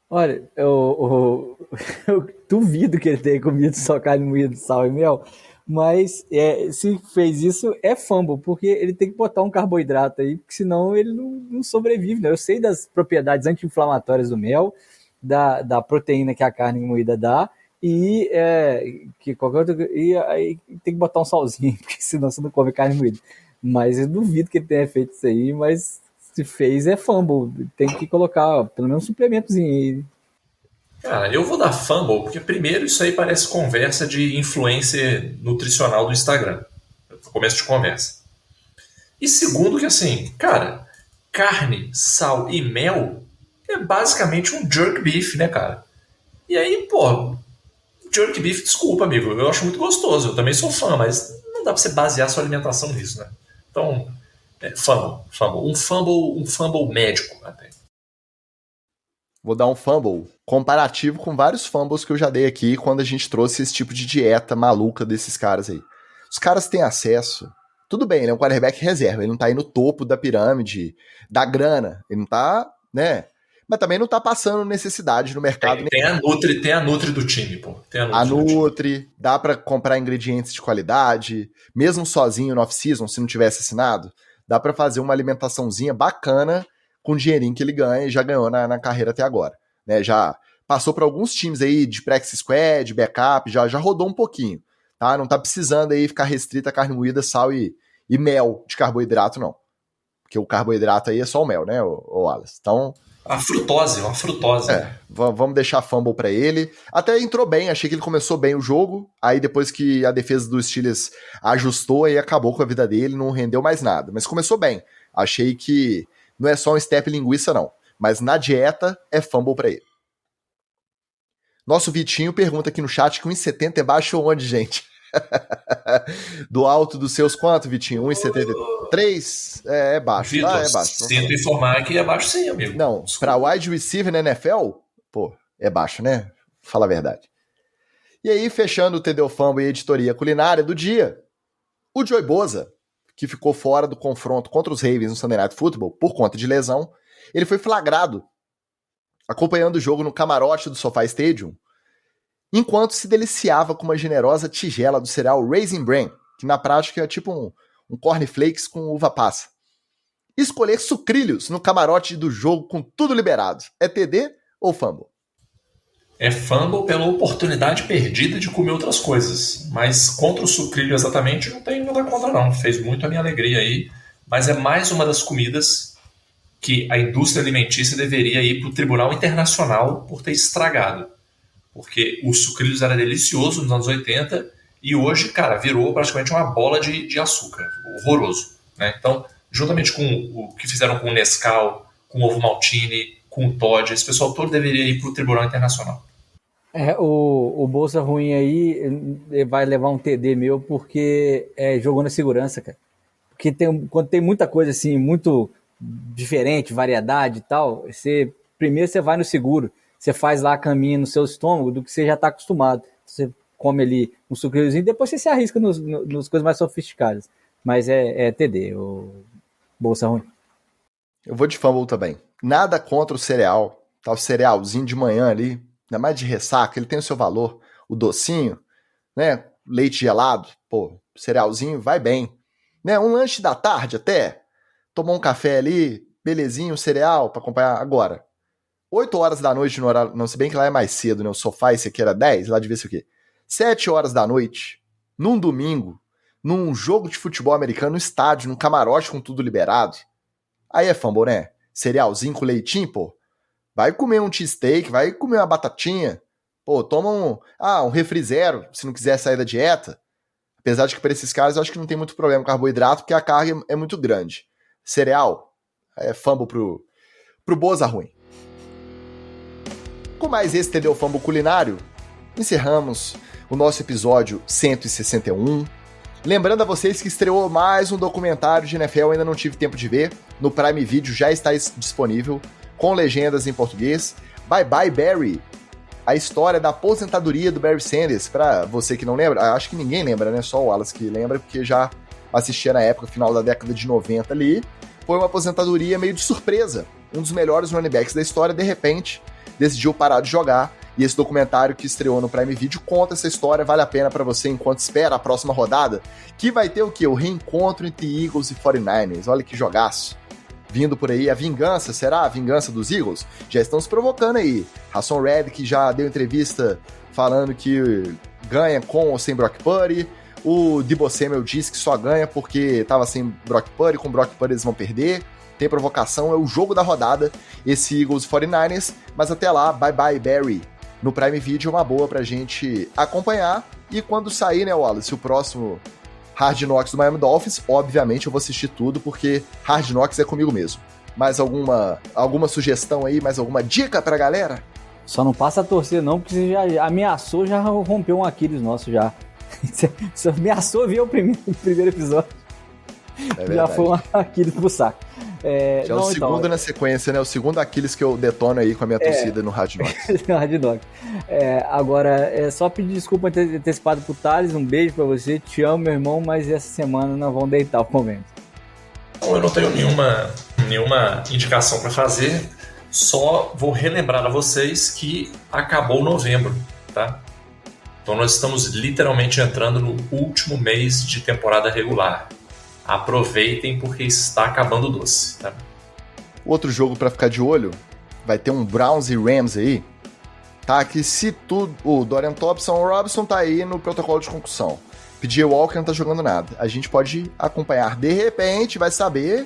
Olha, eu duvido que ele tenha comido só carne moída, sal e mel, mas se fez isso é fumble, porque ele tem que botar um carboidrato aí, porque senão ele não sobrevive, né? Eu sei das propriedades anti-inflamatórias do mel, da proteína que a carne moída dá, e que qualquer outro, e aí tem que botar um salzinho, porque senão você não come carne moída. Mas eu duvido que ele tenha feito isso aí, mas se fez é fumble, tem que colocar pelo menos um suplementozinho aí. Cara, eu vou dar fumble, porque primeiro isso aí parece conversa de influencer nutricional do Instagram. Começo de conversa. E segundo que assim, cara, carne, sal e mel é basicamente um jerk beef, né, cara? E aí, pô, jerk beef, desculpa, amigo, eu acho muito gostoso, eu também sou fã, mas não dá pra você basear sua alimentação nisso, né? Então, fumble. Um fumble médico até. Vou dar um fumble comparativo com vários fumbles que eu já dei aqui quando a gente trouxe esse tipo de dieta maluca desses caras aí. Os caras têm acesso. Tudo bem, ele é um quarterback reserva, ele não tá aí no topo da pirâmide, da grana, ele não tá, né? Mas também não tá passando necessidade no mercado. Tem a Nutri do time, pô. Tem a Nutri, dá pra comprar ingredientes de qualidade, mesmo sozinho no off-season, se não tivesse assinado, dá pra fazer uma alimentaçãozinha bacana com o dinheirinho que ele ganha e já ganhou na carreira até agora. Né? Já passou por alguns times aí de practice squad, backup, já rodou um pouquinho. Tá? Não tá precisando aí ficar restrito a carne moída, sal e mel de carboidrato, não. Porque o carboidrato aí é só o mel, né, o Wallace? Então... Uma frutose. Vamos deixar fumble pra ele. Até entrou bem, achei que ele começou bem o jogo, aí depois que a defesa dos Steelers ajustou, aí acabou com a vida dele, não rendeu mais nada. Mas começou bem. Achei que não é só um step linguiça, não. Mas na dieta é fumble pra ele. Nosso Vitinho pergunta aqui no chat que 1,70 é baixo onde, gente? Do alto dos seus quanto, Vitinho? 1,73? É baixo. Vitor, é baixo. Sinto informar que é baixo sim, amigo. Não, pra wide receiver na NFL, pô, é baixo, né? Fala a verdade. E aí, fechando o TD Fumble e a editoria culinária do dia, o Joey Bosa, que ficou fora do confronto contra os Ravens no Sunday Night Football por conta de lesão, ele foi flagrado acompanhando o jogo no camarote do SoFi Stadium, enquanto se deliciava com uma generosa tigela do cereal Raisin Bran, que na prática é tipo um cornflakes com uva passa. Escolher sucrilhos no camarote do jogo com tudo liberado. É TD ou fumble? É fumble pela oportunidade perdida de comer outras coisas. Mas contra o sucrilho exatamente não tem nada contra não. Fez muito a minha alegria aí. Mas é mais uma das comidas que a indústria alimentícia deveria ir para o Tribunal Internacional por ter estragado. Porque o sucrilhos era delicioso nos anos 80 e hoje, cara, virou praticamente uma bola de açúcar, horroroso, né? Então, juntamente com o que fizeram com o Nescau, com o ovo maltine, com o Toddy, esse pessoal todo deveria ir para o Tribunal Internacional. O Bolsa Ruim aí vai levar um TD meu porque jogou na segurança, cara. Porque quando tem muita coisa assim, muito diferente, variedade e tal, primeiro você vai no seguro, você faz lá a caminha no seu estômago do que você já está acostumado. Você come ali um sucrilhozinho, depois você se arrisca nas coisas mais sofisticadas. Mas é TD, o Bolsa Ruim. Eu vou de fumble também. Nada contra o cereal, tá? O cerealzinho de manhã ali, ainda mais de ressaca, ele tem o seu valor. O docinho, né? Leite gelado, pô, cerealzinho vai bem. Né? Um lanche da tarde até, tomar um café ali, belezinho, um cereal para acompanhar. Agora, 8 horas da noite no horário, não, se bem que lá é mais cedo, né? O sofá, esse aqui era 10, lá devia ser o quê? 7 horas da noite, num domingo, num jogo de futebol americano, no estádio, num camarote com tudo liberado. Aí é fumble, né? Cerealzinho com leitinho, pô. Vai comer um cheesesteak, vai comer uma batatinha. Pô, toma um refri zero, se não quiser sair da dieta. Apesar de que para esses caras eu acho que não tem muito problema com carboidrato, porque a carga é muito grande. Cereal, é fumble pro Boza Ruim. Com mais esse TD Fumble culinário, encerramos o nosso episódio 161. Lembrando a vocês que estreou mais um documentário de NFL, eu ainda não tive tempo de ver. No Prime Video já está disponível, com legendas em português. Bye Bye Barry, a história da aposentadoria do Barry Sanders. Para você que não lembra, acho que ninguém lembra, né? Só o Wallace que lembra, porque já assistia na época, final da década de 90 ali. Foi uma aposentadoria meio de surpresa. Um dos melhores running backs da história, de repente, decidiu parar de jogar. E esse documentário que estreou no Prime Video conta essa história, vale a pena para você enquanto espera a próxima rodada, que vai ter o quê? O reencontro entre Eagles e 49ers. Olha que jogaço. Vindo por aí, a vingança, será a vingança dos Eagles? Já estão se provocando aí. Hassan Reddick já deu entrevista falando que ganha com ou sem Brock Purdy. O Deebo Samuel disse que só ganha porque estava sem Brock Purdy, com Brock Purdy eles vão perder. Tem provocação, é o jogo da rodada, esse Eagles 49ers, mas até lá, bye bye Barry. No Prime Video, uma boa pra gente acompanhar. E quando sair, né, Wallace, o próximo Hard Knocks do Miami Dolphins, obviamente eu vou assistir tudo, porque Hard Knocks é comigo mesmo. Mais alguma sugestão aí, mais alguma dica pra galera? Só não passa a torcer não, porque você já ameaçou, já rompeu um Aquiles nosso já. Você ameaçou ver o primeiro episódio. Já foi um Aquiles pro saco. Já não, é o segundo na sequência, né? O segundo Aquiles que eu detono aí com a minha torcida no Hard Knocks. Hard Knocks. Agora, só pedir desculpa antecipado pro Thales, um beijo pra você, te amo, meu irmão, mas essa semana nós vamos deitar o momento. Eu não tenho nenhuma indicação para fazer, só vou relembrar a vocês que acabou novembro, tá? Então nós estamos literalmente entrando no último mês de temporada regular. Aproveitem porque está acabando o doce, tá? Outro jogo para ficar de olho, vai ter um Browns e Rams aí, tá? Que se tudo, o Dorian Thompson-Robinson tá aí no protocolo de concussão. PJ Walker não tá jogando nada. A gente pode acompanhar, de repente, vai saber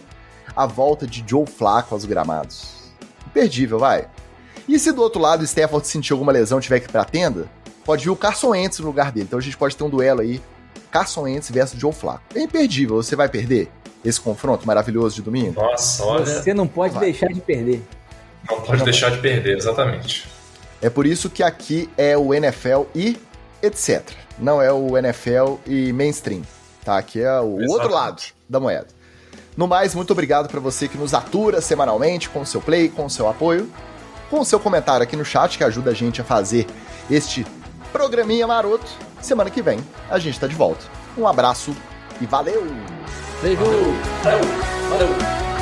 a volta de Joe Flacco aos gramados. Imperdível, vai. E se do outro lado o Stafford sentir alguma lesão e tiver que ir pra tenda, pode vir o Carson Wentz no lugar dele. Então a gente pode ter um duelo aí, Carson Wentz versus Joe Flacco. É imperdível, você vai perder esse confronto maravilhoso de domingo? Nossa, olha... Você não pode deixar de perder. Não pode deixar de perder, exatamente. É por isso que aqui é o NFL e etc. Não é o NFL e mainstream, tá? Aqui é o outro lado da moeda. No mais, muito obrigado para você que nos atura semanalmente com o seu play, com o seu apoio, com o seu comentário aqui no chat, que ajuda a gente a fazer este programinha maroto. Semana que vem a gente tá de volta. Um abraço e valeu! Beijo! Valeu!